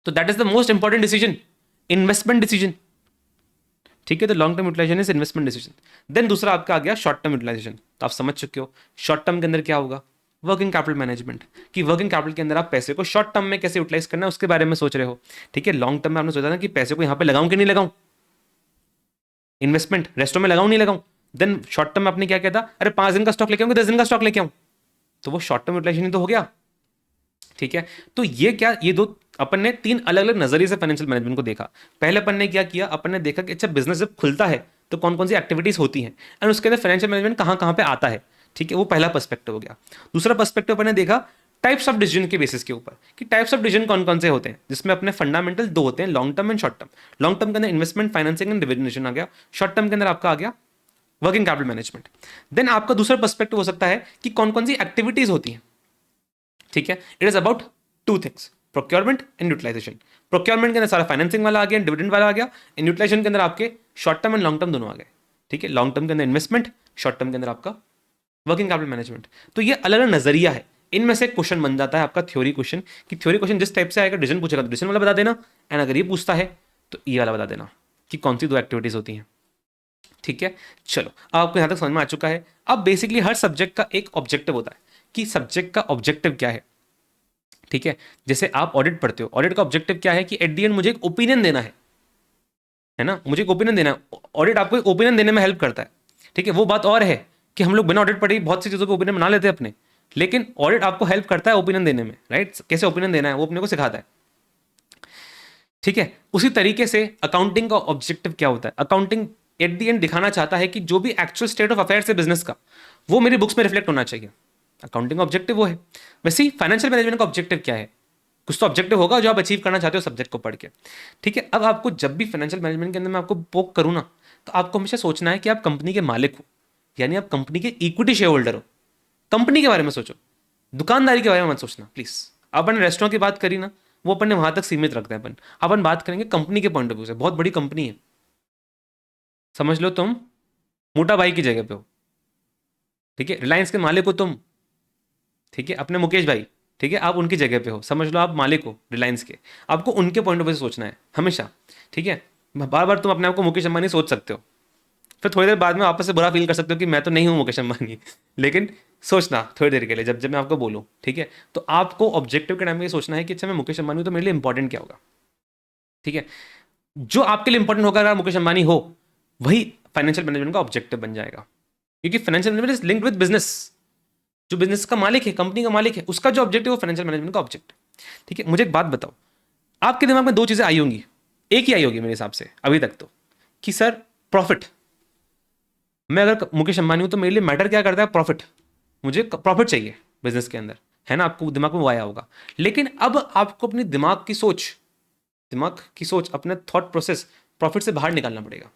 तो that is the most important decision, investment decision. ठीक है, तो long term utilisation is investment decision. Then दूसरा आपका आ गया शॉर्ट टर्म यूटिलाइजेशन, तो आप समझ चुके हो शॉर्ट टर्म के अंदर क्या होगा, वर्किंग कैपिटल मैनेजमेंट, कि वर्किंग कैपिटल के अंदर आप पैसे को शॉर्ट टर्म में कैसे यूटिलाइज करना है उसके बारे में सोच रहे हो। ठीक है, लॉन्ग टर्म में आपने सोचा था कि पैसे को यहां पे लगाऊं कि नहीं लगाऊं, इन्वेस्टमेंट रेस्टोरेंट में लगाऊं नहीं लगाऊं। देन शॉर्ट टर्म में आपने क्या किया था, अरे 5 दिन का स्टॉक लेके आऊं कि 10 दिन का स्टॉक लेके आऊं, तो वो शॉर्ट टर्म यूटिलाइजेशन ही तो हो गया। ठीक है, तो ये क्या, ये 2 अपन ने 3 अलग अलग नजरिए से फाइनेंशियल मैनेजमेंट को देखा। पहले अपन ने क्या किया, अपन ने देखा कि अच्छा बिजनेस जब खुलता है तो कौन कौन सी एक्टिविटीज होती हैं एंड उसके अंदर फाइनेंशियल मैनेजमेंट कहां कहां पे आता है। ठीक है, वो पहला पर्सपेक्टिव हो गया। दूसरा पर्सपेक्टिव अपन ने देखा टाइप्स ऑफ डिसीजन के बेसिस के ऊपर कि टाइप्स ऑफ डिसीजन कौन कौन से होते हैं, जिसमें अपने फंडामेंटल 2 होते हैं, long term and short term. Long term के अंदर investment, financing and dividend decision आ गया, शॉर्ट टर्म के अंदर आपका आ गया वर्किंग कैपिटल मैनेजमेंट। देन आपका दूसरा पर्सपेक्टिव हो सकता है कि कौन कौन सी एक्टिविटीज होती हैं। ठीक है, it is about 2 things, procurement and utilisation. Procurement के अंदर सारा फाइनेंसिंग वाला आ गया, डिविडेंड वाला आ गया, एंड यूटिलाइजेशन के अंदर आपके short term and long term दोनों आ गए। ठीक है, लॉन्ग टर्म के अंदर इन्वेस्टमेंट, शॉर्ट टर्म के अंदर आपका वर्किंग कैपिटल मैनेजमेंट। तो ये अलग अलग नजरिया है, इनमें से क्वेश्चन बन जाता है आपका थ्योरी क्वेश्चन, कि थ्योरी क्वेश्चन जिस टाइप से आएगा डिसीजन पूछेगा तो डिसीजन वाला बता देना, एंड अगर ये पूछता है तो ये वाला बता देना कि कौन सी 2 एक्टिविटीज होती हैं। ठीक है, चलो अब आपको यहां तक समझ में आ चुका है। अब बेसिकली हर सब्जेक्ट का एक ऑब्जेक्टिव होता है कि सब्जेक्ट का ऑब्जेक्टिव क्या है। ठीक है, जैसे आप ऑडिट पढ़ते हो, ऑडिट का ऑब्जेक्टिव क्या है कि एट दी एंड मुझे एक ओपिनियन देना है ना, मुझे एक ओपिनियन देना है। ऑडिट आपको एक ओपिनियन देने में हेल्प करता है। ठीक है, वो बात और है कि हम लोग बिना ऑडिट पढ़े बहुत सी चीजों को ओपिनियन बना लेते हैं अपने, लेकिन ऑडिट आपको हेल्प करता है ओपिनियन देने में, राइट, कैसे ओपिनियन देना है वो अपने को सिखाता है। ठीक है, उसी तरीके से अकाउंटिंग का ऑब्जेक्टिव क्या होता है, अकाउंटिंग एट दी एंड दिखाना चाहता है कि जो भी एक्चुअल स्टेट ऑफ अफेयर्स है बिजनेस का वो मेरी बुक्स में रिफ्लेक्ट होना चाहिए। अकाउंटिंग का ऑब्जेक्टिव वो है। वैसे ही फाइनेंशियल मैनेजमेंट का ऑब्जेक्टिव क्या है, कुछ तो ऑब्जेक्टिव होगा जो आप अचीव करना चाहते हो सब्जेक्ट को पढ़ के। ठीक है, अब आपको जब भी फाइनेंशियल मैनेजमेंट के अंदर मैं आपको पोक करूँ ना, तो आपको हमेशा सोचना है कि आप कंपनी के मालिक हो, यानी आप कंपनी के इक्विटी शेयर होल्डर हो। कंपनी के बारे में सोचो, दुकानदारी के बारे में मत सोचना प्लीज। अपन रेस्टोरेंट की बात करी ना, वो अपन ने वहां तक सीमित रखते हैं, अपन बात करेंगे कंपनी के पॉइंट ऑफ व्यू से। बहुत बड़ी कंपनी है, समझ लो तुम मोटा भाई की जगह पे हो। ठीक है, रिलायंस के मालिक हो तुम। ठीक है, अपने मुकेश भाई, ठीक है, आप उनकी जगह पे हो, समझ लो आप मालिक हो रिलायंस के, आपको उनके पॉइंट ऑफ व्यू से सोचना है हमेशा। ठीक है, बार बार तुम अपने आप को मुकेश अंबानी सोच सकते हो, फिर थोड़ी देर बाद में वापस से बुरा फील कर सकते हो कि मैं तो नहीं हूँ मुकेश अंबानी। लेकिन सोचना थोड़ी देर के लिए, जब जब मैं आपको बोलूँ, ठीक है, तो आपको ऑब्जेक्टिव के टाइम में ये सोचना है कि अच्छा मैं मुकेश अंबानी हूँ तो मेरे लिए इंपॉर्टेंट क्या होगा। ठीक है, जो आपके लिए इंपॉर्टेंट होगा अगर आप मुकेश अंबानी हो, वही फाइनेंशियल मैनेजमेंट का ऑब्जेक्टिव बन जाएगा। क्योंकि financial management is linked with business. जो बिजनेस का मालिक है, कंपनी का मालिक है, उसका जो ऑब्जेक्टिव है वो फाइनेंशियल मैनेजमेंट का ऑब्जेक्ट। ठीक है, मुझे एक बात बताओ, आपके दिमाग में दो चीजें आई होंगी, एक ही आई होगी मेरे हिसाब से अभी तक तो, कि सर प्रॉफिट, मैं अगर मुकेश अंबानी हूं तो मेरे लिए मैटर क्या करता है, प्रॉफिट, मुझे प्रॉफिट चाहिए बिजनेस के अंदर, है ना, आपको दिमाग में वो आया होगा। लेकिन अब आपको अपनी दिमाग की सोच, अपने थॉट प्रोसेस प्रॉफिट से बाहर निकालना पड़ेगा।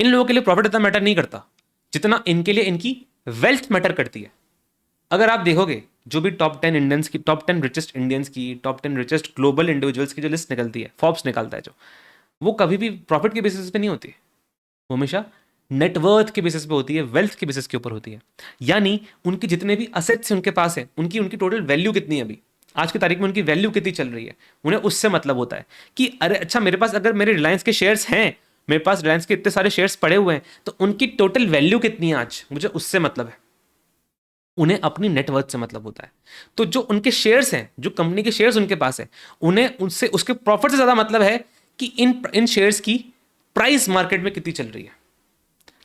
इन लोगों के लिए प्रॉफिट इतना मैटर नहीं करता जितना इनके लिए इनकी वेल्थ मैटर करती है। अगर आप देखोगे जो भी टॉप 10 इंडियंस की, टॉप 10 रिचेस्ट इंडियंस की, टॉप 10 रिचेस्ट ग्लोबल इंडिविजुअल्स की जो लिस्ट निकलती है, फोर्ब्स निकालता है जो, वो कभी भी प्रॉफिट के बेसिस पे नहीं होती, वो हमेशा नेटवर्थ के बेसिस पे होती है, वेल्थ के बेसिस के ऊपर होती है। यानी उनके जितने भी असेट्स उनके पास है, उनकी उनकी टोटल वैल्यू कितनी है अभी आज की तारीख में, उनकी वैल्यू कितनी चल रही है, उन्हें उससे मतलब होता है कि अरे अच्छा मेरे पास अगर मेरे रिलायंस के शेयर्स हैं, मेरे पास रिलायंस के इतने सारे शेयर्स पड़े हुए हैं, तो उनकी टोटल वैल्यू कितनी है आज, मुझे उससे मतलब है। उन्हें अपनी नेटवर्थ से मतलब होता है। तो जो उनके शेयर्स हैं, जो कंपनी के शेयर्स उनके पास है, उन्हें उनसे उसके प्रॉफिट से ज्यादा मतलब है कि इन शेयर्स की प्राइस मार्केट में कितनी चल रही है।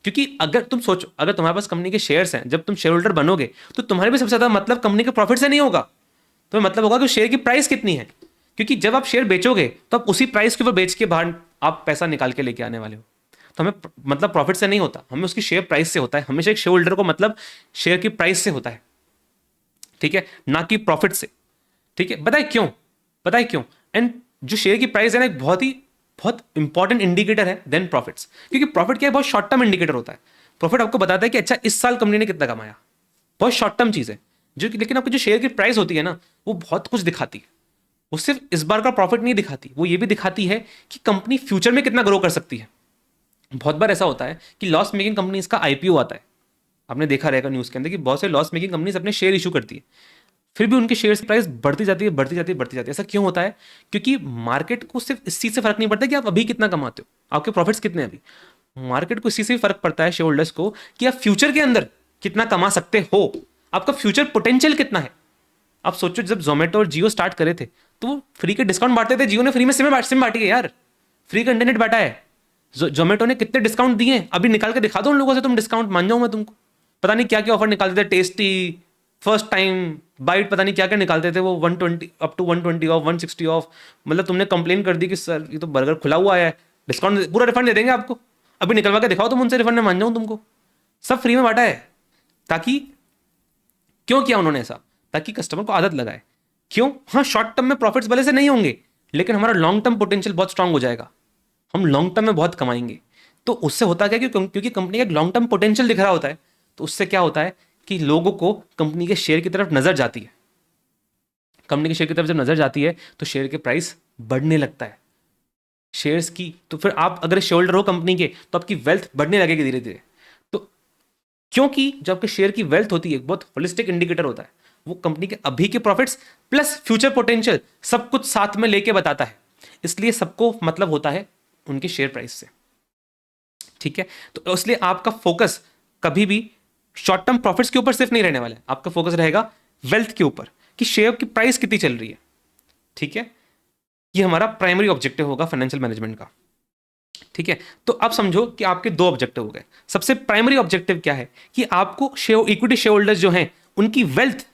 क्योंकि अगर तुम सोचो, अगर तुम्हारे पास कंपनी के शेयर्स हैं, जब तुम शेयर होल्डर बनोगे तो तुम्हारे भी सबसे ज्यादा मतलब कंपनी के प्रॉफिट से नहीं होगा, तुम्हें मतलब होगा कि शेयर की प्राइस कितनी है। क्योंकि जब आप शेयर बेचोगे तो आप उसी प्राइस के ऊपर बेच के बाहर आप पैसा निकाल के लेके आने वाले हो। तो हमें मतलब प्रॉफिट से नहीं होता, हमें उसकी शेयर प्राइस से होता है। हमेशा एक शेयर होल्डर को मतलब शेयर की प्राइस से होता है, ठीक है, ना कि प्रॉफिट से। ठीक है, बताए क्यों। एंड जो शेयर की प्राइस है ना, एक बहुत इंपॉर्टेंट इंडिकेटर है देन प्रॉफिट्स। क्योंकि प्रॉफिट क्या है, बहुत शॉर्ट टर्म इंडिकेटर होता है। प्रॉफिट आपको बताता है कि अच्छा इस साल कंपनी ने कितना कमाया, बहुत शॉर्ट टर्म चीज है जो, लेकिन आपकी जो शेयर की प्राइस होती है ना, वो बहुत कुछ दिखाती है। वो सिर्फ इस बार का प्रॉफिट नहीं दिखाती, वो ये भी दिखाती है कि कंपनी फ्यूचर में कितना ग्रो कर सकती है। बहुत बार ऐसा होता है कि लॉस मेकिंग कंपनीज का आईपीओ आता है, आपने देखा रहेगा न्यूज के अंदर कि बहुत से लॉस मेकिंग कंपनीज अपने शेयर इशू करती है, फिर भी उनके शेयर की प्राइस बढ़ती जाती है, बढ़ती जाती है, बढ़ती जाती है। ऐसा क्यों होता है? क्योंकि मार्केट को सिर्फ इस चीज से फर्क नहीं पड़ता कि आप अभी कितना कमाते हो, आपके प्रॉफिट्स कितने हैं अभी। मार्केट को इसी से फर्क पड़ता है, शेयर होल्डर्स को, कि आप फ्यूचर के अंदर कितना कमा सकते हो, आपका फ्यूचर पोटेंशियल कितना है। आप सोचो, जब जोमेटो और जियो स्टार्ट करे थे तो वो फ्री के डिस्काउंट बांटते थे, जियो ने फ्री में सिम बांटी है यार, फ्री का इंटरनेट बांटा है। जोमेटो ने कितने डिस्काउंट दिए हैं, अभी निकाल के दिखा दो उन लोगों से, तुम डिस्काउंट मान जाऊं मैं तुमको। पता नहीं क्या क्या ऑफर निकालते थे, टेस्टी, फर्स्ट टाइम बाइट, पता नहीं क्या क्या निकालते थे वो, 120 अप टू 120 ऑफ, 160 ऑफ। मतलब तुमने कंप्लेन कर दी कि सर ये तो बर्गर खुला हुआ है, डिस्काउंट पूरा रिफंड दे देंगे आपको, अभी निकलवा के दिखाओ, तुम उनसे रिफंड में मान जाऊं तुमको। सब फ्री में बांटा है, ताकि, क्यों किया उन्होंने ऐसा? ताकि कस्टमर को आदत लगाए। क्यों? हाँ, शॉर्ट टर्म में प्रॉफिट्स भले से नहीं होंगे, लेकिन हमारा लॉन्ग टर्म पोटेंशियल बहुत स्ट्रांग हो जाएगा, हम लॉन्ग टर्म में बहुत कमाएंगे। तो उससे होता क्या, क्योंकि कंपनी का एक लॉन्ग टर्म पोटेंशियल दिख रहा होता है, तो उससे क्या होता है कि लोगों को कंपनी के शेयर की तरफ नजर जाती है। कंपनी के शेयर की तरफ जब नजर जाती है तो शेयर के प्राइस बढ़ने लगता है, शेयर्स की। तो फिर आप अगर शेयर होल्डर हो कंपनी के, तो आपकी वेल्थ बढ़ने लगेगी धीरे धीरे। तो क्योंकि जब आपके शेयर की वेल्थ होती है, बहुत होलिस्टिक इंडिकेटर होता है, वो कंपनी के अभी के प्रॉफिट्स प्लस फ्यूचर पोटेंशियल सब कुछ साथ में लेके बताता है, इसलिए सबको मतलब होता है उनके शेयर प्राइस से। ठीक है, तो इसलिए आपका फोकस कभी भी शॉर्ट टर्म प्रॉफिट्स के ऊपर सिर्फ नहीं रहने वाला है, आपका फोकस रहेगा वेल्थ के ऊपर, कि शेयर की प्राइस कितनी चल रही है। ठीक है, ये हमारा प्राइमरी ऑब्जेक्टिव होगा फाइनेंशियल मैनेजमेंट का। ठीक है, तो अब समझो कि आपके दो ऑब्जेक्टिव हो गए। सबसे प्राइमरी ऑब्जेक्टिव क्या है कि आपको शेयर, इक्विटी शेयर होल्डर्स जो हैं उनकी वेल्थ,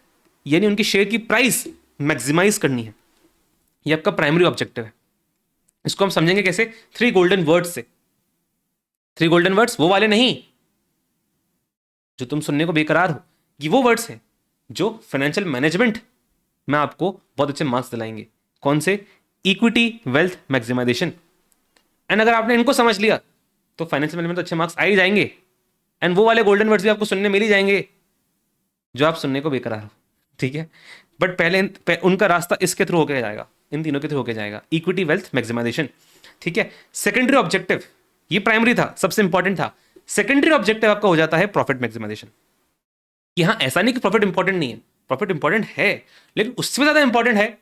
यानी उनकी शेयर की प्राइस मैक्सिमाइज करनी है। ये आपका प्राइमरी ऑब्जेक्टिव है। इसको हम समझेंगे कैसे? 3 गोल्डन वर्ड्स से। 3 गोल्डन वर्ड्स वो वाले नहीं जो तुम सुनने को बेकरार हो, ये वो वर्ड्स हैं जो फाइनेंशियल मैनेजमेंट में आपको बहुत अच्छे मार्क्स दिलाएंगे। कौन से? Equity, wealth, maximisation. एंड अगर आपने इनको समझ लिया तो फाइनेंशियल मैनेजमेंट तो अच्छे मार्क्स आ ही जाएंगे, एंड वो वाले गोल्डन वर्ड्स भी आपको सुनने मिल ही जाएंगे जो आप सुनने को बेकरार हो। ठीक है, बट पहले उनका रास्ता इसके थ्रू होकर जाएगा, इन तीनों के थ्रू होकर जाएगा, इक्विटी, वेल्थ, मैक्सिमाइजेशन। ठीक है, सेकेंडरी ऑब्जेक्टिव, ये प्राइमरी था, सबसे इंपॉर्टेंट था। सेकेंडरी ऑब्जेक्टिव आपका हो जाता है प्रॉफिट मैक्सिमाइजेशन। कि हाँ, ऐसा नहीं कि प्रॉफिट इंपॉर्टेंट नहीं है, प्रॉफिट इंपॉर्टेंट है, लेकिन उससे ज्यादा इंपॉर्टेंट है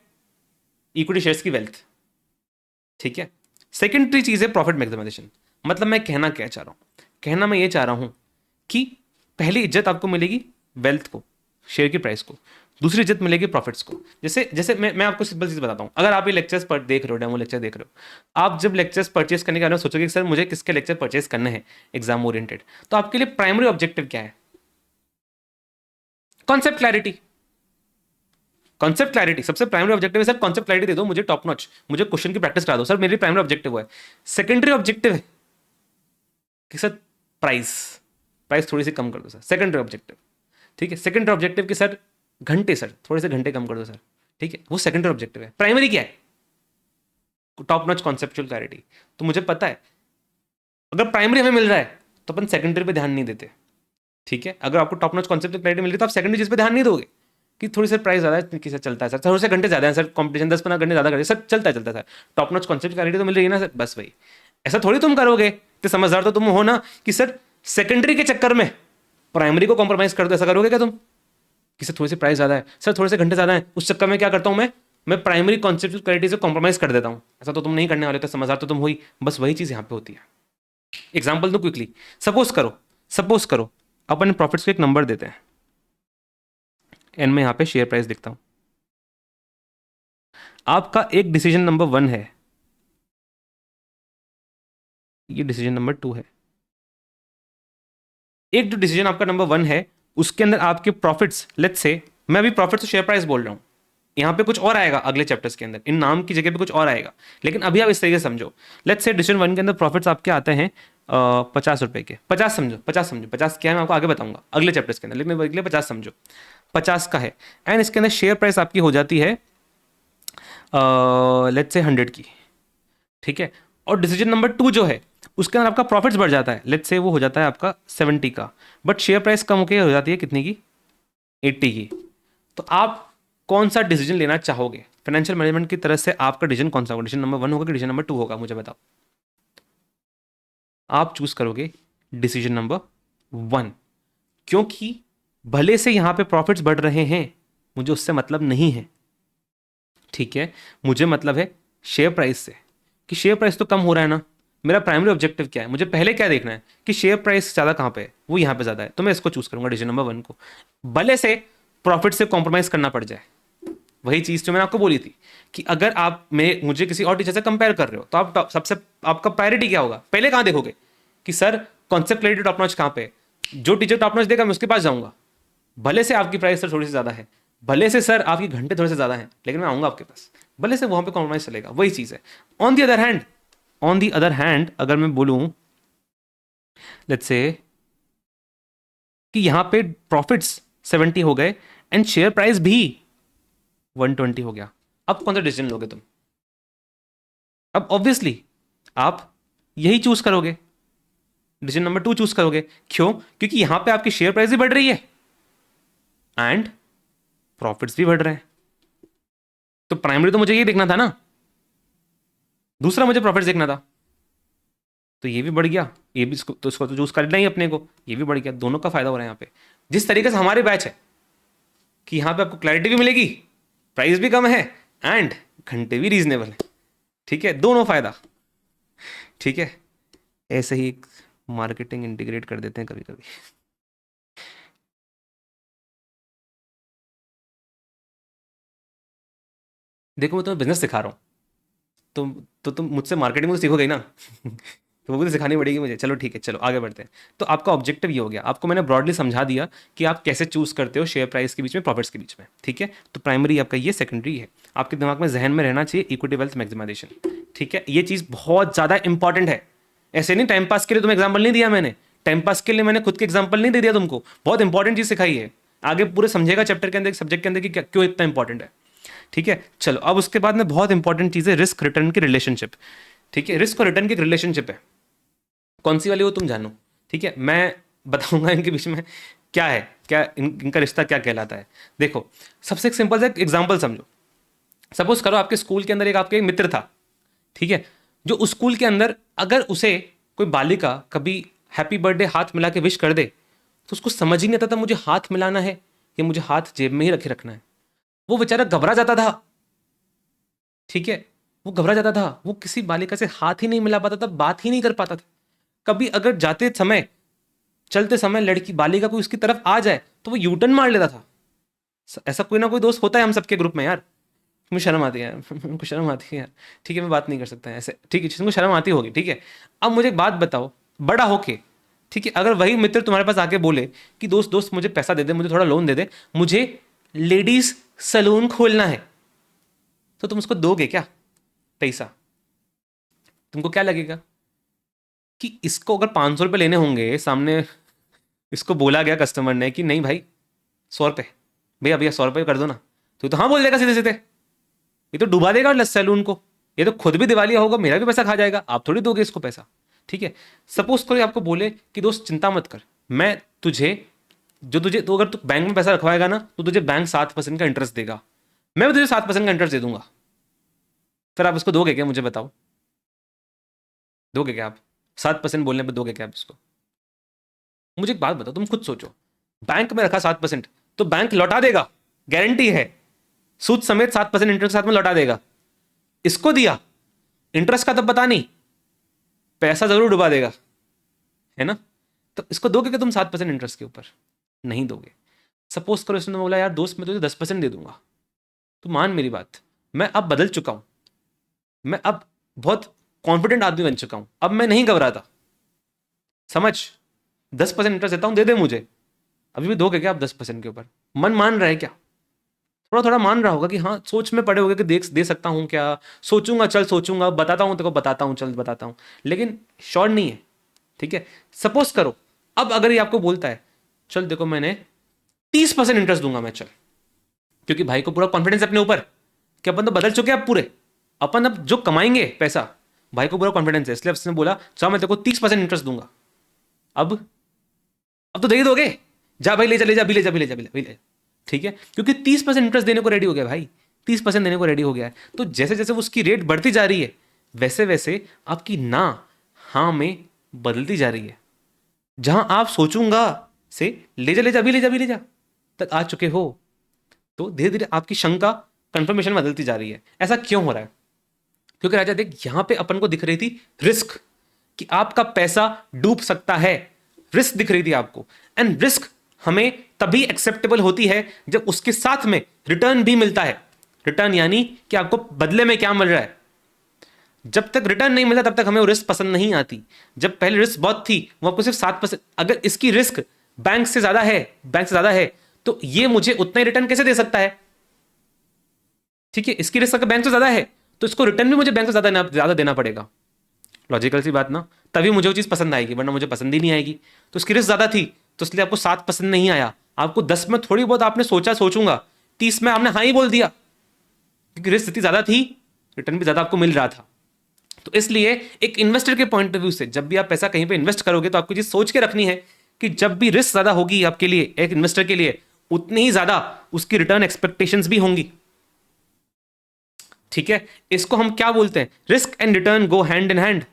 इक्विटी शेयर्स की वेल्थ। ठीक है, सेकेंडरी चीज है प्रॉफिट मैक्सिमाइजेशन। मतलब मैं कहना क्या चाह रहा हूं कहना मैं ये चाह रहा हूं कि पहली इज्जत आपको मिलेगी वेल्थ को, शेयर की प्राइस को, दूसरी इज्जत मिलेगी प्रॉफिट्स को। जैसे जैसे मैं आपको सिंपल चीज बताता हूँ, अगर आप ये लेक्चर्स पर देख रहे हो, डेमो लेक्चर देख रहे हो, आप जब लेक्चर्स परचेस करने के बारे में सोचोगे कि सर मुझे किसके लेक्चर परचेस करने हैं एग्जाम ओरिएंटेड, तो आपके लिए प्राइमरी ऑब्जेक्टिव क्या है? Concept clarity. कॉन्सेप्ट क्लैरिटी सबसे प्राइमरी ऑब्जेक्टिव है सर, कॉन्सेप्ट क्लैरिटी दे दो मुझे टॉप नॉच, मुझे क्वेश्चन की प्रैक्टिस करा दो सर, मेरी प्राइमरी ऑब्जेक्टिव है। सेकेंडरी ऑब्जेक्टिव है कि सर प्राइस प्राइस थोड़ी सी कम कर दो सर, सेकेंडरी ऑब्जेक्टिव। ठीक है, सेकेंडरी ऑब्जेक्टिव कि सर घंटे, सर थोड़े से घंटे कम कर दो सर। ठीक है, वो सेकेंडरी ऑब्जेक्टिव है। प्राइमरी क्या है? Top notch conceptual clarity. तो मुझे पता है अगर प्राइमरी हमें मिल रहा है तो अपन सेकेंडरी पे ध्यान नहीं देते। ठीक है, अगर आपको टॉप नॉच कॉन्सेप्चुअल क्लैरिटी मिल रही है तो आप सेकेंडरी चीज पे ध्यान नहीं दोगे कि थोड़ी सर प्राइस ज़्यादा है कि सर चलता है सर, थोड़े से घंटे ज़्यादा है सर, कॉम्पिटिशन 10-15 घंटे ज़्यादा कर सर, चलता है sir, top notch concept clarity तो मिल रही है ना सर, बस वही। ऐसा थोड़ी तुम करोगे, तो समझदार तो तुम हो ना कि सर सेकेंडरी के चक्कर में प्राइमरी को कॉम्प्रोमाइज कर दो, ऐसा करोगे क्या तुम? कि सर थोड़ी सी प्राइस ज़्यादा है सर, थोड़े से घंटे ज़्यादा है, उस चक्कर में क्या करता हूँ मैं प्राइमरी कॉन्सेप्ट क्लैरिटी से कॉम्प्रोमाइज कर देता हूँ। ऐसा तो तुम नहीं करने वाले, तो समझदार तो तुम हुई। बस वही चीज़ यहाँ पे होती है। एग्जाम्पल दो क्विकली। सपोज करो अपन प्रॉफिट्स को एक नंबर देते हैं एन, में यहाँ पे शेयर प्राइस लिखता हूं। आपका एक डिसीजन नंबर 1 है, ये डिसीजन नंबर 2 है। एक जो डिसीजन आपका नंबर 1 है उसके अंदर आपके प्रॉफिट्स, लेट्स से मैं अभी प्रॉफिट्स और शेयर प्राइस बोल रहा हूं, यहां पे कुछ और आएगा अगले चैप्टर्स के अंदर, इन नाम की जगह पे कुछ और आएगा, लेकिन अभी आप इस तरीके से समझो। लेट्स से डिसीजन 1 के अंदर प्रॉफिट्स आपके आते हैं 50 रुपए के। 50 समझो 50 क्या है मैं आपको आगे बताऊंगा अगले चैप्टर्स के अंदर, लेकिन अगले 50 समझो, 50 का है। एंड इसके अंदर शेयर प्राइस आपकी हो जाती है लेट्स से 100 की। ठीक है, और डिसीजन नंबर 2 जो है उसके अंदर आपका प्रॉफिट्स बढ़ जाता है, लेट्स से वो हो जाता है आपका 70 का, बट शेयर प्राइस कम होकर हो जाती है कितनी की? 80 की। तो आप कौन सा डिसीजन लेना चाहोगे फाइनेंशियल मैनेजमेंट की तरफ से? आपका डिसीजन कौन सा होगा? डिसीजन नंबर 1 होगा कि डिसीजन नंबर 2 होगा? मुझे बताओ। आप चूज करोगे डिसीजन नंबर 1, क्योंकि भले से यहां पे प्रॉफिट्स बढ़ रहे हैं, मुझे उससे मतलब नहीं है। ठीक है, मुझे मतलब है शेयर प्राइस से, कि शेयर प्राइस तो कम हो रहा है ना। मेरा प्राइमरी ऑब्जेक्टिव क्या है? मुझे पहले क्या देखना है कि शेयर प्राइस ज़्यादा कहाँ पे है, वो यहाँ पे ज़्यादा है, तो मैं इसको चूज करूंगा डिसीजन नंबर 1 को, भले से प्रॉफिट से कॉम्प्रोमाइज करना पड़ जाए। वही चीज़ जो मैंने आपको बोली थी कि अगर आप मुझे किसी और टीचर से कंपेयर कर रहे हो तो आप सबसे आपका प्रायोरिटी क्या होगा? पहले कहाँ देखोगे कि sir concept clarity top notch कहाँ पे है, जो टीचर टॉप नॉच देगा मैं उसके पास जाऊंगा। भले से आपकी प्राइस सर थोड़ी सी ज़्यादा है, भले से सर आपकी घंटे थोड़े से ज़्यादा हैं, लेकिन मैं आऊँगा आपके पास, भले से वहाँ पे कॉम्प्रोमाइज चलेगा, वही चीज़ है। ऑन दी अदर हैंड अगर मैं बोलूँ लेट्स से कि यहाँ पे प्रॉफिट्स 70 हो गए एंड शेयर प्राइस भी 120 हो गया, अब कौन सा डिसीजन लोगे तुम? अब ऑब्वियसली आप यही चूज करोगे, डिसीजन नंबर 2 चूज करोगे। क्यों? क्योंकि यहां पे आपकी शेयर प्राइस भी बढ़ रही है एंड प्रॉफिट्स भी बढ़ रहे हैं। तो प्राइमरी तो मुझे ये देखना था ना, दूसरा मुझे प्रॉफिट्स देखना था, तो ये भी बढ़ गया, ये भी इसको तो चूज करना ही अपने को, ये भी बढ़ गया, दोनों का फायदा हो रहा है यहाँ पे। जिस तरीके से हमारे बैच है कि यहाँ पे आपको क्लैरिटी भी मिलेगी, प्राइस भी कम है एंड घंटे भी रीजनेबल है। ठीक है, दोनों फायदा। ठीक है, ऐसे ही मार्केटिंग इंटीग्रेट कर देते हैं कभी कभी। देखो मैं तुम्हें बिजनेस सिखा रहा हूँ, तुम मुझसे मार्केटिंग तो सीखोगे ही ना तो वो भी तो सिखानी पड़ेगी मुझे। चलो ठीक है, चलो आगे बढ़ते हैं। तो आपका ऑब्जेक्टिव ये हो गया, आपको मैंने ब्रॉडली समझा दिया कि आप कैसे चूज करते हो शेयर प्राइस के बीच में, प्रॉफिट्स के बीच में। ठीक है, तो प्राइमरी आपका ये, सेकेंडरी है। आपके दिमाग में जहन में रहना चाहिए इक्विटी वेल्थ मैक्सिमाइजेशन। ठीक है, ये चीज़ बहुत ज़्यादा इंपॉर्टेंट है। ऐसे नहीं टाइम पास के लिए तुम्हें एग्जाम्पल नहीं दिया मैंने, टाइम पास के लिए मैंने खुद के एग्जाम्पल नहीं दे दिया तुमको, बहुत इंपॉर्टेंट चीज़ सिखाई है। आगे पूरे समझेगा चैप्टर के अंदर, सब्जेक्ट के अंदर कि क्यों इतना इंपॉर्टेंट है। ठीक है, चलो अब उसके बाद में बहुत इंपॉर्टेंट चीज़ है रिस्क रिटर्न की रिलेशनशिप। ठीक है, रिस्क और रिटर्न की रिलेशनशिप है, कौन सी वाली वो तुम जानो। ठीक है, मैं बताऊंगा इनके बीच में क्या है, क्या इनका रिश्ता क्या कहलाता है। देखो सबसे एक सिंपल सा एग्जांपल समझो। सपोज करो आपके स्कूल के अंदर एक मित्र था, ठीक है, जो उस स्कूल के अंदर अगर उसे कोई बालिका कभी हैप्पी बर्थडे हाथ मिला के विश कर दे तो उसको समझ ही नहीं आता था मुझे हाथ मिलाना है या मुझे हाथ जेब में ही रखे रखना है। वो बेचारा घबरा जाता था। ठीक है, वो घबरा जाता था, वो किसी बालिका से हाथ ही नहीं मिला पाता था, बात ही नहीं कर पाता था। कभी अगर जाते समय, चलते समय लड़की बालिका कोई उसकी तरफ आ जाए तो वो यूटर्न मार लेता था। ऐसा कोई ना कोई दोस्त होता है हम सबके ग्रुप में यार। मुझे शर्म आती है यार, उनको शर्म आती है यार। ठीक है, मैं बात नहीं कर सकता ऐसे, ठीक है, जिसको शर्म आती होगी, ठीक है। अब मुझे एक बात बताओ, बड़ा होके, ठीक है, अगर वही मित्र तुम्हारे पास आके बोले कि दोस्त दोस्त मुझे पैसा दे दे, मुझे थोड़ा लोन दे दे, मुझे लेडीज सलून खोलना है, तो तुम उसको दोगे क्या पैसा? तुमको क्या लगेगा कि इसको अगर 500 रुपये लेने होंगे, सामने इसको बोला गया कस्टमर ने कि नहीं भाई 100 रुपये, भैया भैया 100 रुपये कर दो ना, तो हाँ बोल देगा सीधे सीधे। ये तो डुबा देगा सैलून को, ये तो खुद भी दिवालिया होगा, मेरा भी पैसा खा जाएगा, आप थोड़ी दोगे इसको पैसा। ठीक है, सपोज करो आपको बोले कि दोस्त चिंता मत कर, मैं तुझे तुझे तो अगर तू बैंक में पैसा रखवाएगा ना तो तुझे बैंक 7% का इंटरेस्ट देगा, मैं भी तुझे 7% का इंटरेस्ट दे दूंगा। फिर आप इसको दोगे क्या, मुझे बताओ, दोगे क्या आप? 7% बोलने पर दोगे क्या आप इसको? मुझे एक बात बताओ, तुम खुद सोचो, बैंक में रखा 7%, तो बैंक लौटा देगा, गारंटी है, सूद समेत 7% इंटरेस्ट साथ में लौटा देगा। इसको दिया, इंटरेस्ट का तो पता नहीं, पैसा जरूर डुबा देगा, है ना? तो इसको दोगे कि तुम 7% इंटरेस्ट के ऊपर? नहीं दोगे। सपोज करो इसने बोला यार दोस्त मैं तुझे 10% दे दूंगा, तो मान मेरी बात, मैं अब बदल चुका हूं, मैं अब बहुत कॉन्फिडेंट आदमी बन चुका हूं, अब मैं नहीं घबराता, समझ, 10% इंटरेस्ट देता हूं, दे दे मुझे। अभी भी दोगे क्या आप 10% के ऊपर? मन मान रहा है क्या? थोड़ा थोड़ा मान रहा होगा कि हाँ, सोच में पड़े होगे कि देख दे सकता हूँ क्या, सोचूंगा, चल सोचूंगा, बताता हूँ तेरे को, बताता हूँ, चल बताता हूँ, लेकिन श्योर नहीं है। ठीक है, सपोज करो अब अगर ये आपको बोलता है चल देखो मैंने 30% इंटरेस्ट दूंगा मैं, चल, क्योंकि भाई को पूरा कॉन्फिडेंस अपने ऊपर कि अपन तो बदल चुके हैं अब पूरे, अपन अब जो कमाएंगे पैसा, भाई को पूरा कॉन्फिडेंस है, इसलिए उसने बोला चल मैं तेरे को 30% इंटरेस्ट दूंगा। अब तो दे ही दोगे, जा भाई ले जा ले जा, भी ले जा, भी ले जा, भी ले। ठीक है, क्योंकि 30% इंटरेस्ट देने को रेडी हो गया भाई, 30% देने को रेडी हो गया है। तो जैसे जैसे उसकी रेट बढ़ती जा रही है वैसे वैसे आपकी ना हाँ में बदलती जा रही है। जहां आप सोचूंगा से ले जा ले जा, भी ले जा, भी ले जा तक आ चुके हो, तो धीरे धीरे आपकी शंका कंफर्मेशन बदलती जा रही है। ऐसा क्यों हो रहा है? क्योंकि राजा देख, यहां पे अपन को दिख रही थी रिस्क, कि आपका पैसा डूब सकता है, रिस्क दिख रही थी आपको। एंड रिस्क हमें तभी एक्सेप्टेबल होती है जब उसके साथ में रिटर्न भी मिलता है। रिटर्न यानी कि आपको बदले में क्या मिल रहा है। जब तक रिटर्न नहीं मिलता तब तक हमें वो रिस्क पसंद नहीं आती। जब पहले रिस्क बहुत थी, वो आपको सिर्फ 7%, अगर इसकी रिस्क बैंक से ज्यादा है, तो ये मुझे उतना ही रिटर्न कैसे दे सकता है? ठीक है, इसकी रिस्क अगर बैंक से ज्यादा है तो इसको रिटर्न भी मुझे बैंक से ज्यादा देना पड़ेगा। लॉजिकल सी बात ना, तभी मुझे वो चीज पसंद आएगी, वरना मुझे पसंद ही नहीं आएगी। तो उसकी रिस्क ज्यादा थी तो इसलिए आपको 7 पसंद नहीं आया, आपको 10 में थोड़ी बहुत आपने सोचा सोचूंगा, 30 में आपने हाँ ही बोल दिया, क्योंकि रिस्क इतनी ज्यादा थी, रिटर्न भी ज्यादा आपको मिल रहा था। तो इसलिए एक इन्वेस्टर के पॉइंट ऑफ व्यू से जब भी आप पैसा कहीं पे इन्वेस्ट करोगे तो आपको चीज सोच के रखनी है कि जब भी रिस्क ज्यादा होगी आपके लिए, एक इन्वेस्टर के लिए, उतनी ही ज्यादा उसकी रिटर्न एक्सपेक्टेशंस भी होंगी। ठीक है, इसको हम क्या बोलते हैं? Risk and return go hand in hand,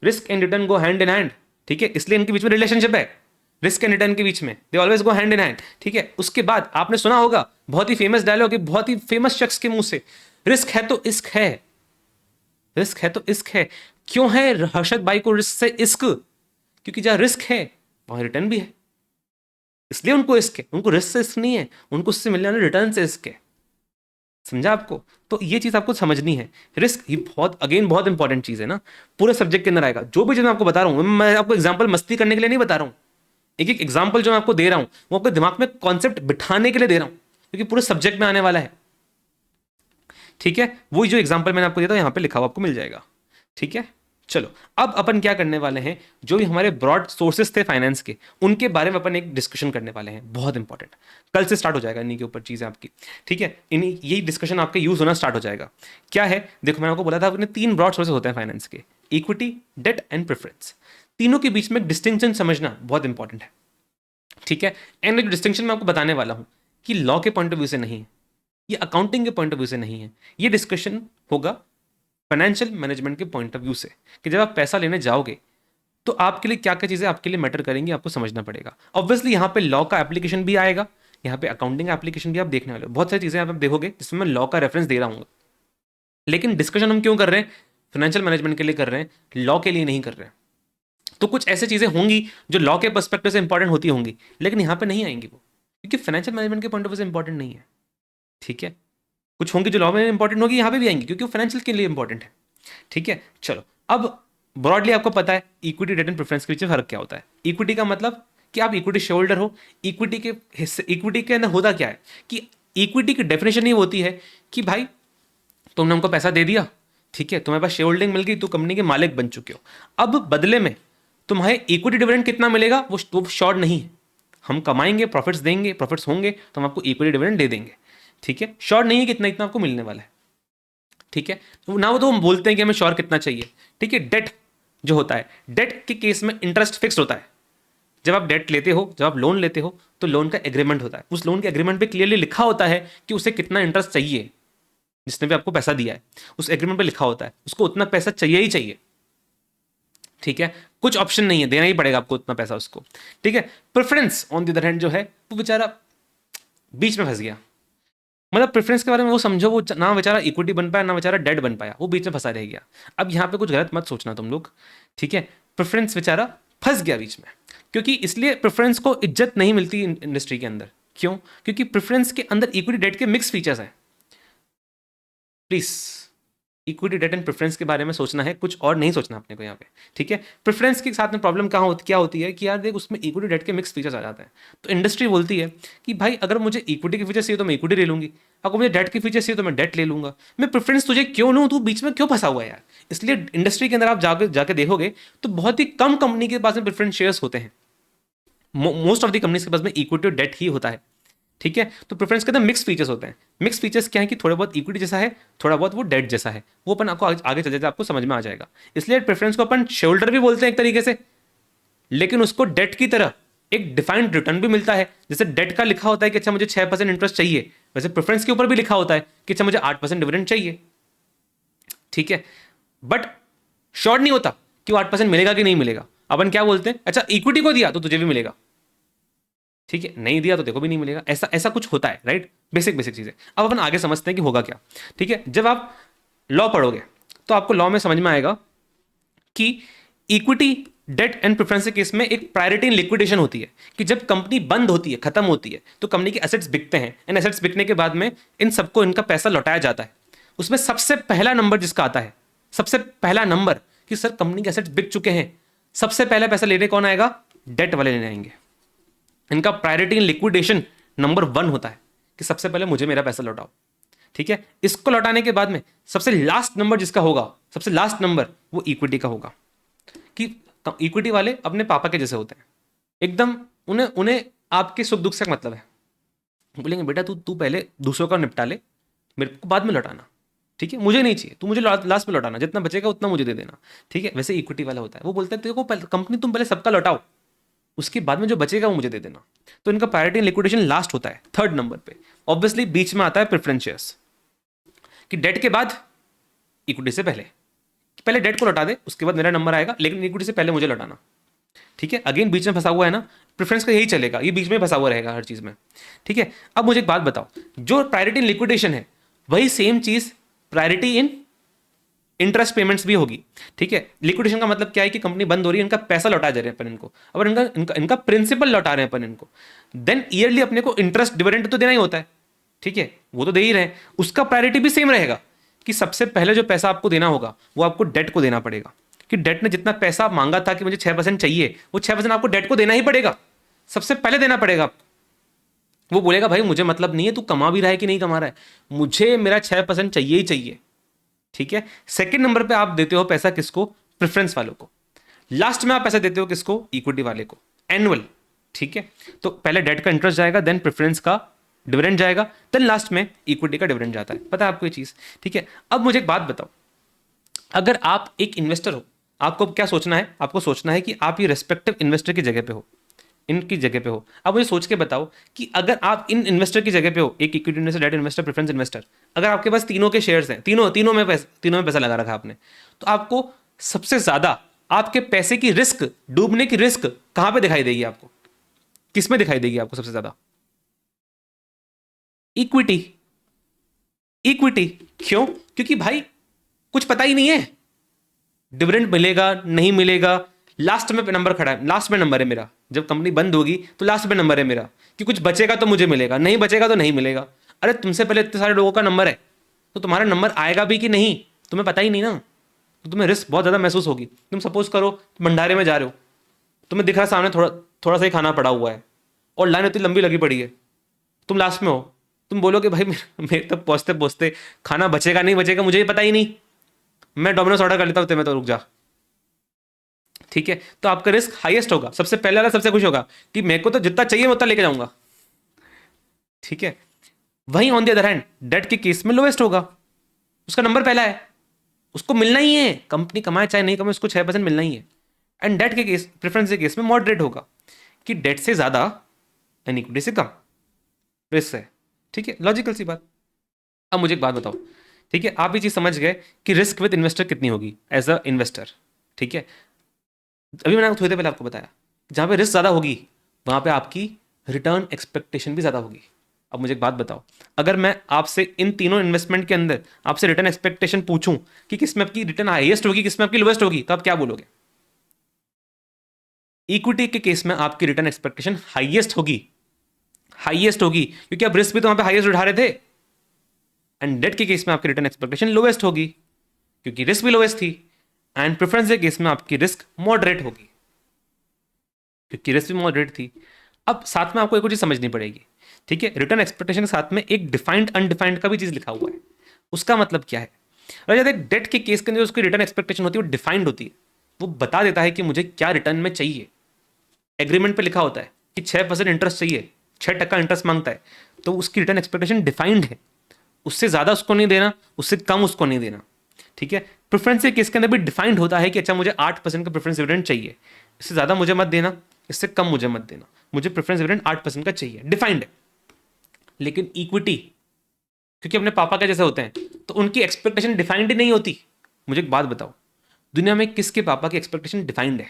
risk and return go hand in hand. ठीक है, इसलिए इनके बीच में रिलेशनशिप है, रिस्क एंड रिटर्न के बीच में, they always go hand in hand. ठीक है, उसके बाद आपने सुना होगा बहुत ही फेमस डायलॉग है, बहुत ही फेमस शख्स के मुंह से, रिस्क है तो इश्क है, रिस्क है तो इश्क है। क्यों है हर्षद भाई को रिस्क से इश्क? क्योंकि जहां रिस्क है वहां रिटर्न भी है, इसलिए उनको इश्क है। उनको रिस्क से इश्क नहीं है, उनको उससे मिलने वाले रिटर्न से इश्क है। समझा आपको? तो ये चीज आपको समझनी है। रिस्क ये बहुत इंपॉर्टेंट चीज है ना, पूरे सब्जेक्ट के अंदर आएगा। जो भी चीज मैं आपको बता रहा हूं, मैं आपको एग्जांपल मस्ती करने के लिए नहीं बता रहा हूं, एक एक एग्जांपल जो मैं आपको दे रहा हूं वो आपके दिमाग में कॉन्सेप्ट बिठाने के लिए दे रहा हूं, क्योंकि पूरे सब्जेक्ट में आने वाला है। ठीक है, वही जो एग्जांपल मैंने आपको दिया था यहां पे लिखा हुआ आपको मिल जाएगा। ठीक है, चलो अब अपन क्या करने वाले हैं, जो भी हमारे ब्रॉड सोर्सेस थे फाइनेंस के, उनके बारे में अपन एक डिस्कशन करने वाले हैं, बहुत इंपॉर्टेंट। कल से स्टार्ट हो जाएगा इन्हीं के ऊपर चीजें आपकी। ठीक है, इन्हीं यही डिस्कशन आपका यूज होना स्टार्ट हो जाएगा। क्या है, देखो मैंने आपको बोला था अपने 3 ब्रॉड सोर्सेस होते हैं फाइनेंस के, इक्विटी, डेट एंड प्रेफरेंस। तीनों के बीच में डिस्टिंक्शन समझना बहुत इंपॉर्टेंट है। ठीक है, एंड एक डिस्टिंक्शन मैं आपको बताने वाला हूं कि लॉ के पॉइंट ऑफ व्यू से नहीं है, ये अकाउंटिंग के पॉइंट ऑफ व्यू से नहीं है, ये डिस्कशन होगा फाइनेंशियल मैनेजमेंट के पॉइंट ऑफ व्यू से, कि जब आप पैसा लेने जाओगे तो आपके लिए क्या क्या चीजें आपके लिए मैटर करेंगी, आपको समझना पड़ेगा। ऑब्वियसली यहाँ पे लॉ का एप्लीकेशन भी आएगा, यहाँ पे अकाउंटिंग एप्लीकेशन भी आप देखने वाले हो, बहुत सारी चीजें आप देखोगे जिसमें मैं लॉ का रेफरेंस दे रहा हूँ। लेकिन डिस्कशन हम क्यों कर रहे हैं? फाइनेंशियल मैनेजमेंट के लिए कर रहे हैं, लॉ के लिए नहीं कर रहे हैं। तो कुछ ऐसी चीजें होंगी जो लॉ के पर्सपेक्टिव से इंपॉर्टेंट होती होंगी, लेकिन यहाँ पे नहीं आएंगी वो, क्योंकि फाइनेंशियल मैनेजमेंट के पॉइंट ऑफ व्यू से इंपॉर्टेंट नहीं है। ठीक है, कुछ होंगी जो लॉ में इंपॉर्टेंट होगी, यहाँ पे भी आएंगी क्योंकि वो फाइनेंशियल के लिए इंपॉर्टेंट है। ठीक है, चलो अब ब्रॉडली आपको पता है इक्विटी, डेट एंड प्रेफरेंस के बीच में फर्क क्या होता है। इक्विटी का मतलब कि आप इक्विटी शेयर होल्डर हो। इक्विटी के हिस्से, इक्विटी के अंदर होता क्या है कि इक्विटी की डेफिनेशन ये होती है कि भाई तुमने हमको पैसा दे दिया, ठीक है, तुम्हारे पास शेयर होल्डिंग मिल गई, तो कंपनी के मालिक बन चुके हो। अब बदले में तुम्हारे इक्विटी डिविडेंड कितना मिलेगा वो शॉर्ट नहीं है। हम कमाएंगे, प्रॉफिट्स देंगे, प्रॉफिट्स होंगे तो हम आपको इक्विटी डिविडेंड दे देंगे। ठीक है, शॉर्ट नहीं है कितना इतना आपको मिलने वाला है। ठीक है, तो ना वो तो हम बोलते हैं कि हमें शॉर्ट कितना चाहिए। ठीक है, डेट जो होता है, डेट के केस में इंटरेस्ट फिक्स्ड होता है। जब आप डेट लेते हो, जब आप लोन लेते हो, तो लोन का एग्रीमेंट होता है। उस लोन के एग्रीमेंट पे क्लियरली लिखा होता है कि उसे कितना इंटरेस्ट चाहिए। जिसने भी आपको पैसा दिया है उस एग्रीमेंट पे लिखा होता है उसको उतना पैसा चाहिए ही चाहिए। ठीक है, कुछ ऑप्शन नहीं है, देना ही पड़ेगा आपको उतना पैसा उसको। ठीक है, preference on the other hand जो है वो बेचारा बीच में फंस गया। मतलब प्रेफरेंस के बारे में वो समझो, वो ना बेचारा इक्विटी बन पाया ना बेचारा डेट बन पाया, वो बीच में फंसा रह गया। अब यहाँ पे कुछ गलत मत सोचना तुम लोग। ठीक है, प्रेफरेंस बेचारा फंस गया बीच में, क्योंकि इसलिए प्रेफरेंस को इज्जत नहीं मिलती इंडस्ट्री के अंदर। क्यों? क्योंकि प्रेफरेंस के अंदर इक्विटी डेट के मिक्स फीचर्स हैं। Please equity debt and preference के बारे में सोचना है, कुछ और नहीं सोचना अपने को यहाँ पे। ठीक है, प्रेफरेंस के साथ में प्रॉब्लम क्या होती है कि यार देख उसमें इक्विटी डेट के मिक्स फीचर्स आ जाते हैं। तो इंडस्ट्री बोलती है कि भाई अगर मुझे इक्विटी के फीचर्स चाहिए तो मैं इक्विटी ले लूंगी, अगर मुझे डेट के फीचर्स चाहिए तो मैं डेट ले लूंगा। मैं प्रेफरेंस तुझे क्यों लूँ, तू बीच में क्यों फंसा हुआ है यार। इसलिए इंडस्ट्री के अंदर आप जाके देखोगे तो बहुत ही कम कंपनी के पास में प्रेफरेंस शेयर्स होते हैं। मोस्ट ऑफ द कंपनीज के पास में इक्विटी और डेट ही होता है। ठीक है, तो प्रेफरेंस के अंदर मिक्स फीचर्स होते हैं। मिक्स फीचर्स क्या है कि थोड़ा बहुत इक्विटी जैसा है, थोड़ा बहुत वो डेट जैसा है। वो अपन आपको आगे चलते आपको समझ में आ जाएगा। इसलिए प्रेफरेंस को अपन शेयर होल्डर भी बोलते हैं एक तरीके से, लेकिन उसको डेट की तरह एक डिफाइंड रिटर्न भी मिलता है। जैसे डेट का लिखा होता है कि अच्छा मुझे 6% इंटरेस्ट चाहिए, वैसे प्रेफरेंस के ऊपर भी लिखा होता है कि अच्छा मुझे 8% डिविडेंड चाहिए। ठीक है, बट श्योर नहीं होता कि वो 8% मिलेगा कि नहीं मिलेगा। अपन क्या बोलते हैं, अच्छा इक्विटी को दिया तो तुझे भी मिलेगा, ठीक है, नहीं दिया तो देखो भी नहीं मिलेगा। ऐसा ऐसा कुछ होता है, राइट। बेसिक चीजें। अब अपन आगे समझते हैं कि होगा क्या। ठीक है, जब आप लॉ पढ़ोगे तो आपको लॉ में समझ में आएगा कि इक्विटी डेट एंड प्रेफरेंस के केस में एक प्रायोरिटी इन लिक्विडेशन होती है कि जब कंपनी बंद होती है, खत्म होती है, तो कंपनी के एसेट्स बिकते हैं। इन एसेट्स बिकने के बाद में इन सबको इनका पैसा लौटाया जाता है। उसमें सबसे पहला नंबर जिसका आता है, सबसे पहला नंबर कि सर कंपनी के एसेट्स बिक चुके हैं, सबसे पहले पैसा लेने कौन आएगा? डेट वाले लेने आएंगे। इनका प्रायोरिटी इन लिक्विडेशन नंबर 1 होता है कि सबसे पहले मुझे मेरा पैसा लौटाओ। ठीक है, इसको लौटाने के बाद में सबसे लास्ट नंबर जिसका होगा, सबसे लास्ट नंबर वो इक्विटी का होगा। कि इक्विटी वाले अपने पापा के जैसे होते हैं एकदम, उन्हें उन्हें आपके सुख दुख से मतलब है। बोलेंगे बेटा तू पहले दूसरों का निपटा ले, मेरे को बाद में लौटाना। ठीक है, मुझे नहीं चाहिए, तू मुझे लास्ट में लौटाना, जितना बचेगा उतना मुझे दे देना। ठीक है, वैसे इक्विटी वाला होता है, वो बोलता है तेरे को कंपनी तुम पहले सबका लौटाओ, उसके बाद में जो बचेगा वो मुझे दे देना। तो इनका प्रायोरिटी लिक्विडेशन लास्ट होता है, 3rd नंबर पे। ऑब्वियसली बीच में आता है प्रेफरेंस शेयर्स, कि डेट के बाद इक्विटी से पहले, पहले डेट को लौटा दे उसके बाद मेरा नंबर आएगा, लेकिन इक्विटी से पहले मुझे लौटाना। ठीक है, अगेन बीच में फंसा हुआ है ना, प्रेफरेंस का यही चलेगा, ये बीच में फंसा हुआ रहेगा हर चीज में। ठीक है, अब मुझे एक बात बताओ, जो प्रायोरिटी इन लिक्विडेशन है वही सेम चीज प्रायोरिटी इन इंटरेस्ट पेमेंट्स भी होगी। ठीक है, लिक्विडेशन का मतलब क्या है कि कंपनी बंद हो रही है, इनका पैसा लौटा जा रहे हैं अपन इनको, अब इनका प्रिंसिपल लौटा रहे हैं अपन इनको, देन ईयरली अपने को इंटरेस्ट डिविडेंड तो देना ही होता है। ठीक है, वो तो दे ही रहे हैं, उसका प्रायोरिटी भी सेम रहेगा कि सबसे पहले जो पैसा आपको देना होगा वो आपको डेट को देना पड़ेगा। कि डेट ने जितना पैसा मांगा था कि मुझे 6% चाहिए, वो 6% आपको डेट को देना ही पड़ेगा, सबसे पहले देना पड़ेगा आपको। वो बोलेगा भाई मुझे मतलब नहीं है तू कमा भी रहा है कि नहीं कमा रहा है, मुझे मेरा 6% चाहिए ही चाहिए। ठीक है, सेकंड नंबर पे आप देते हो पैसा किसको? प्रेफरेंस वालों को। लास्ट में आप पैसा देते हो किसको? इक्विटी वाले को, एनुअल। ठीक है, तो पहले डेट का इंटरेस्ट जाएगा, देन प्रेफरेंस का डिविडेंड जाएगा, देन लास्ट में इक्विटी का डिविडेंड जाता है। पता है आपको ये चीज? ठीक है, अब मुझे एक बात बताओ, अगर आप एक इन्वेस्टर हो, आपको क्या सोचना है? आपको सोचना है कि आप ये रेस्पेक्टिव इन्वेस्टर की जगह पे हो, इनकी जगह पे हो। अब मुझे सोच के बताओ कि अगर आप इन इन्वेस्टर की जगह पे हो, एक equity investor, debt investor, preference investor, अगर आपके पास तीनों के शेयर्स हैं, तीनों में पैसा लगा रखा आपने, तो आपको सबसे ज्यादा आपके पैसे की रिस्क, डूबने की रिस्क कहां पे दिखाई देगी आपको? किस में दिखाई देगी आपको सबसे ज्यादा? इक्विटी। इक्विटी क्यों? क्योंकि भाई कुछ पता ही नहीं है, डिविडेंड मिलेगा नहीं मिलेगा, लास्ट में नंबर खड़ा है, लास्ट में नंबर है मेरा, जब कंपनी बंद होगी तो लास्ट में नंबर है मेरा, कि कुछ बचेगा तो मुझे मिलेगा, नहीं बचेगा तो नहीं मिलेगा। अरे तुमसे पहले इतने सारे लोगों का नंबर है, तो तुम्हारा नंबर आएगा भी कि नहीं तुम्हें पता ही नहीं ना, तो तुम्हें रिस्क बहुत ज़्यादा महसूस होगी। तुम सपोज करो भंडारे में जा रहे हो, तुम्हें दिख रहा है सामने थोड़ा थोड़ा सा ही खाना पड़ा हुआ है और लाइन इतनी लंबी लगी पड़ी है, तुम लास्ट में हो, तुम बोलोगे भाई मेरे तक पहुँचते पहुँचते खाना बचेगा नहीं बचेगा मुझे पता ही नहीं, मैं डोमिनोज ऑर्डर कर लेता हूँ, तुम्हें तो रुक जा। ठीक है, तो आपका रिस्क हाईएस्ट होगा, सबसे पहले वाला सबसे खुश होगा कि मेरे को तो जितना चाहिए मैं उतना लेके जाऊंगा। ठीक है, वहीं on the other hand debt के केस में लोएस्ट होगा, उसका नंबर पहला है, उसको मिलना ही है, कंपनी कमाए चाहे नहीं कमाए उसको 6% मिलना ही है। एंड डेट के केस, प्रेफरेंस के केस में मॉडरेट होगा कि डेट से ज्यादा यानी इक्विटी से कम रिस्क है। ठीक है, लॉजिकल सी बात। अब मुझे एक बात बताओ, ठीक है, आप ये चीज समझ गए कि रिस्क विद इन्वेस्टर कितनी होगी एज अ इन्वेस्टर। ठीक है, अभी मैंने थोड़ी देर पहले आपको बताया, जहां पे रिस्क ज्यादा होगी वहां पे आपकी रिटर्न एक्सपेक्टेशन भी ज्यादा होगी। अब मुझे एक बात बताओ, अगर मैं आपसे इन तीनों इन्वेस्टमेंट के अंदर आपसे रिटर्न एक्सपेक्टेशन पूछूं कि किसमें आपकी रिटर्न हाईएस्ट होगी किसमें आपकी लोएस्ट होगी, तो आप क्या बोलोगे? इक्विटी के केस में आपकी रिटर्न एक्सपेक्टेशन हाईएस्ट होगी, हाईएस्ट होगी क्योंकि आप रिस्क भी तो वहां पे हाईएस्ट उठा रहे थे। एंड डेट के केस में आपकी रिटर्न एक्सपेक्टेशन लोएस्ट होगी क्योंकि रिस्क भी लोएस्ट थी। एंड प्रेफरेंस के केस में आपकी रिस्क मॉडरेट होगी क्योंकि रिस्क भी मॉडरेट थी। अब साथ में आपको एक और चीज समझनी पड़ेगी। ठीक है, रिटर्न एक्सपेक्टेशन के साथ में एक डिफाइंड अनडिफाइंड का भी चीज लिखा हुआ है। उसका मतलब क्या है? अगर डेट के केस के अंदर उसकी रिटर्न एक्सपेक्टेशन होती है वो डिफाइंड होती है, वो बता देता है कि मुझे क्या रिटर्न में चाहिए। एग्रीमेंट पे लिखा होता है कि 6% इंटरेस्ट चाहिए, 6% इंटरेस्ट मांगता है, तो उसकी रिटर्न एक्सपेक्टेशन डिफाइंड है, उससे ज्यादा उसको नहीं देना, उससे कम उसको नहीं देना। ठीक है, प्रेफरेंस के केस के अंदर भी डिफाइंड होता है कि अच्छा मुझे 8% का प्रेफरेंस डिविडेंड चाहिए, इससे ज्यादा मुझे मत देना, इससे कम मुझे मत देना, मुझे प्रेफरेंस डिविडेंड 8% का चाहिए, डिफाइंड है। लेकिन इक्विटी क्योंकि अपने पापा के जैसे होते हैं तो उनकी एक्सपेक्टेशन डिफाइंड ही नहीं होती। मुझे एक बात बताओ, दुनिया में किसके पापा की एक्सपेक्टेशन डिफाइंड है?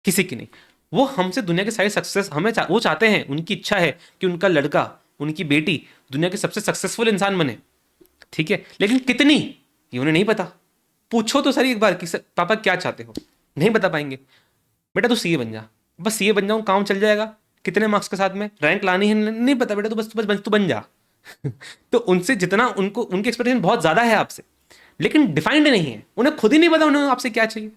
किसी की नहीं। वो हमसे दुनिया के सारे सक्सेस वो चाहते हैं, उनकी इच्छा है कि उनका लड़का उनकी बेटी दुनिया के सबसे सक्सेसफुल इंसान बने। ठीक है, लेकिन कितनी ये उन्हें नहीं पता। पूछो तो सही एक बार कि पापा क्या चाहते हो, नहीं बता पाएंगे। बेटा तू सीए बन जा, बस सीए बन जाऊं काम चल जाएगा, कितने मार्क्स के साथ में रैंक लानी है नहीं पता बेटा, तो बस तू बन जा। तो उनसे जितना उनको उनकी एक्सपेक्टेशन बहुत ज्यादा है आपसे, लेकिन डिफाइंड नहीं है, उन्हें खुद ही नहीं पता उन्हें आपसे क्या चाहिए।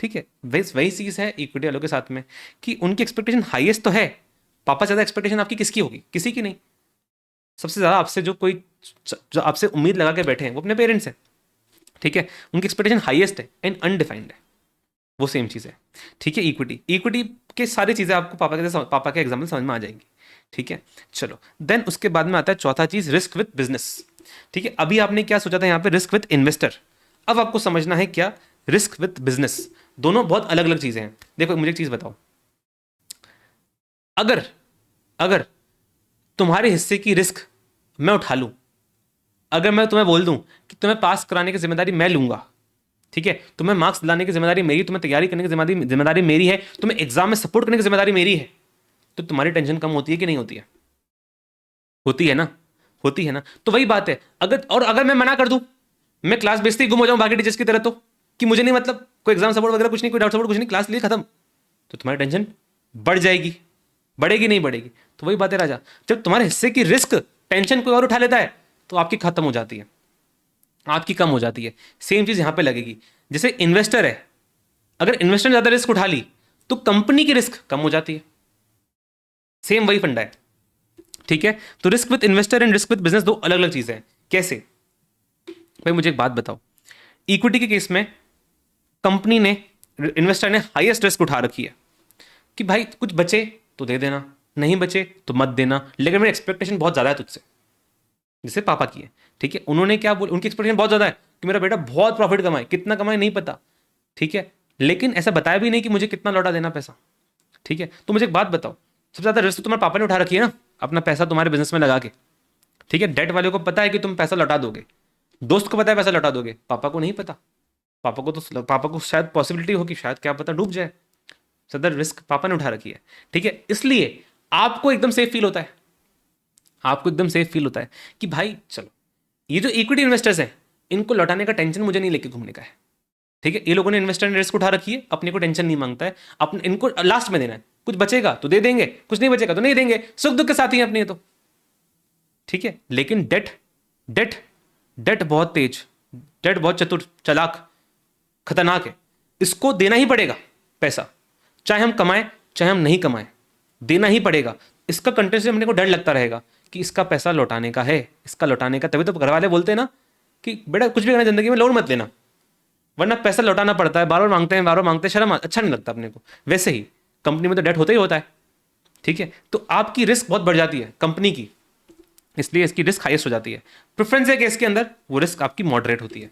ठीक है, वही चीज है इक्विटी वालों के साथ में कि उनकी एक्सपेक्टेशन हाईएस्ट तो है। पापा ज्यादा एक्सपेक्टेशन आपकी किसकी होगी? किसी की नहीं। सबसे ज्यादा आपसे जो आपसे उम्मीद लगा के बैठे हैं वो अपने पेरेंट्स हैं। ठीक है, उनकी एक्सपेक्टेशन हाईएस्ट है एंड अनडिफाइंड है, वो सेम चीज है। ठीक है, इक्विटी के सारी चीजें आपको पापा के एग्जाम्पल समझ में आ जाएंगी। ठीक है, चलो देन उसके बाद में आता है चौथा चीज, रिस्क विद बिजनेस। ठीक है, अभी आपने क्या सोचा था यहाँ पे, रिस्क विद इन्वेस्टर। अब आपको समझना है क्या रिस्क विद बिजनेस, दोनों बहुत अलग अलग चीजें हैं। देखो मुझे एक चीज बताओ, अगर अगर तुम्हारे हिस्से की रिस्क मैं उठा लूं, अगर मैं तुम्हें बोल दूं कि तुम्हें पास कराने की जिम्मेदारी मैं लूंगा, ठीक है, तुम्हें मार्क्स लाने की जिम्मेदारी मेरी, तुम्हें तैयारी करने की जिम्मेदारी मेरी है, तुम्हें एग्जाम में सपोर्ट करने की जिम्मेदारी मेरी है, तो तुम्हारी टेंशन कम होती है कि नहीं होती है? होती है ना, होती है ना। तो वही बात है, अगर मैं मना कर दूं, मैं क्लास बेचते ही गुम हो जाऊं बाकी टीचर्स की तरह, तो कि मुझे नहीं मतलब कोई एग्जाम सपोर्ट वगैरह कुछ नहीं, कोई डाउट सपोर्ट कुछ नहीं, क्लास लिए खत्म, तो तुम्हारी टेंशन बढ़ जाएगी, बढ़ेगी नहीं बढ़ेगी? तो वही बात है राजा, जब तुम्हारे हिस्से की रिस्क टेंशन कोई और उठा लेता है तो आपकी खत्म हो जाती है, आपकी कम हो जाती है। सेम चीज यहां पे लगेगी। जैसे इन्वेस्टर है, अगर इन्वेस्टर ने ज्यादा रिस्क उठा ली तो कंपनी की रिस्क कम हो जाती है। सेम वही फंडा है। ठीक है, तो risk with investor and risk with business दो अलग अलग चीजें हैं। कैसे भाई? मुझे एक बात बताओ, इक्विटी के केस में कंपनी ने, इन्वेस्टर ने हाईएस्ट रिस्क उठा रखी है कि भाई कुछ बचे तो दे देना, नहीं बचे तो मत देना, लेकिन मेरी एक्सपेक्टेशन बहुत ज्यादा है तुझसे, जैसे पापा की है। ठीक है, उन्होंने क्या बोल, उनकी एक्सपेक्टेशन बहुत ज्यादा है कि मेरा बेटा बहुत प्रॉफिट कमाए, कितना कमाए नहीं पता। ठीक है, लेकिन ऐसा बताया भी नहीं कि मुझे कितना लौटा देना पैसा। ठीक है, तो मुझे एक बात बताओ, सबसे ज्यादा रिस्क तुम्हारे पापा ने उठा रखी है ना, अपना पैसा तुम्हारे बिजनेस में लगा के। ठीक है, डेट वाले को पता है कि तुम पैसा लौटा दोगे, दोस्त को पता है पैसा लौटा दोगे, पापा को नहीं पता। पापा को शायद पॉसिबिलिटी हो कि शायद क्या पता डूब जाए, सदर रिस्क पापा ने उठा रखी है। ठीक है, इसलिए आपको एकदम सेफ फील होता है, आपको एकदम सेफ फील होता है कि भाई चलो ये जो इक्विटी इन्वेस्टर्स हैं इनको लौटाने का टेंशन मुझे नहीं लेके घूमने का है, ठीक है, ये लोगों ने इन्वेस्टर ने रिस्क उठा रखी है, अपने को टेंशन नहीं मांगता है, अपने इनको लास्ट में देना है, कुछ बचेगा तो दे देंगे, कुछ नहीं बचेगा तो नहीं देंगे, सुख दुख के साथ ही अपने तो। ठीक है, लेकिन डेट डेट डेट बहुत तेज, डेट बहुत चतुर चालाक खतरनाक है, इसको देना ही पड़ेगा पैसा, चाहे हम कमाएं चाहे हम नहीं कमाएं, देना ही पड़ेगा। इसका कंटेंट से अपने को डर लगता रहेगा कि इसका पैसा लौटाने का है, इसका लौटाने का, तभी तो घर वाले बोलते हैं ना कि बेटा कुछ भी करना जिंदगी में लोन मत लेना, वरना पैसा लौटाना पड़ता है, बार बार मांगते हैं बार बार मांगते हैं, शर्म अच्छा नहीं लगता अपने को। वैसे ही कंपनी में तो डेट होता ही होता है। ठीक है, तो आपकी रिस्क बहुत बढ़ जाती है कंपनी की, इसलिए इसकी रिस्क हाईएस्ट हो जाती है। प्रेफरेंस है केस के अंदर वो रिस्क आपकी मॉडरेट होती है।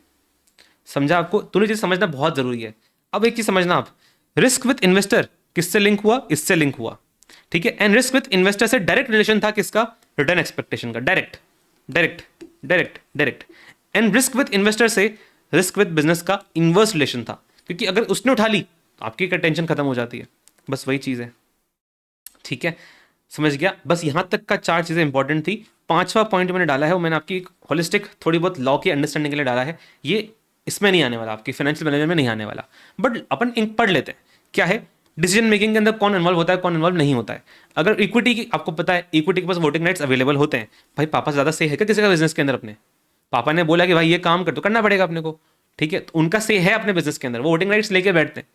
समझा आपको? दोनों चीज समझना बहुत जरूरी है। अब एक चीज समझना आप, रिस्क विथ इन्वेस्टर किससे लिंक हुआ? इससे लिंक हुआ। ठीक है, एंड रिस्क विथ इन्वेस्टर से डायरेक्ट रिलेशन था किसका? रिटर्न एक्सपेक्टेशन का, direct direct direct direct. And risk with investor से रिस्क विथ बिजनेस का इनवर्स रिलेशन था, क्योंकि अगर उसने उठा ली तो आपकी टेंशन खत्म हो जाती है। बस वही चीज है। ठीक है, समझ गया? बस यहां तक का 4 चीजें इंपॉर्टेंट थी। 5वां पॉइंट मैंने डाला है वो मैंने आपकी होलिस्टिक थोड़ी बहुत लॉ की अंडरस्टैंडिंग के लिए डाला है, ये इसमें नहीं आने वाला, आपकी फाइनेंशियल मैनेजमेंट में नहीं आने वाला, बट अपन इंक पढ़ लेते हैं। क्या है? डिसीजन मेकिंग के अंदर कौन इन्वॉल्व होता है, कौन इन्वॉल्व नहीं होता है। अगर इक्विटी की आपको पता है, इक्विटी के पास वोटिंग राइट्स अवेलेबल होते हैं, भाई पापा से ज्यादा से है क्या किसी का बिजनेस के अंदर? अपने पापा ने बोला कि भाई ये काम कर, तो करना पड़ेगा अपने को। ठीक है, तो उनका से है अपने बिजनेस के अंदर, वो वोटिंग राइट्स लेके बैठते हैं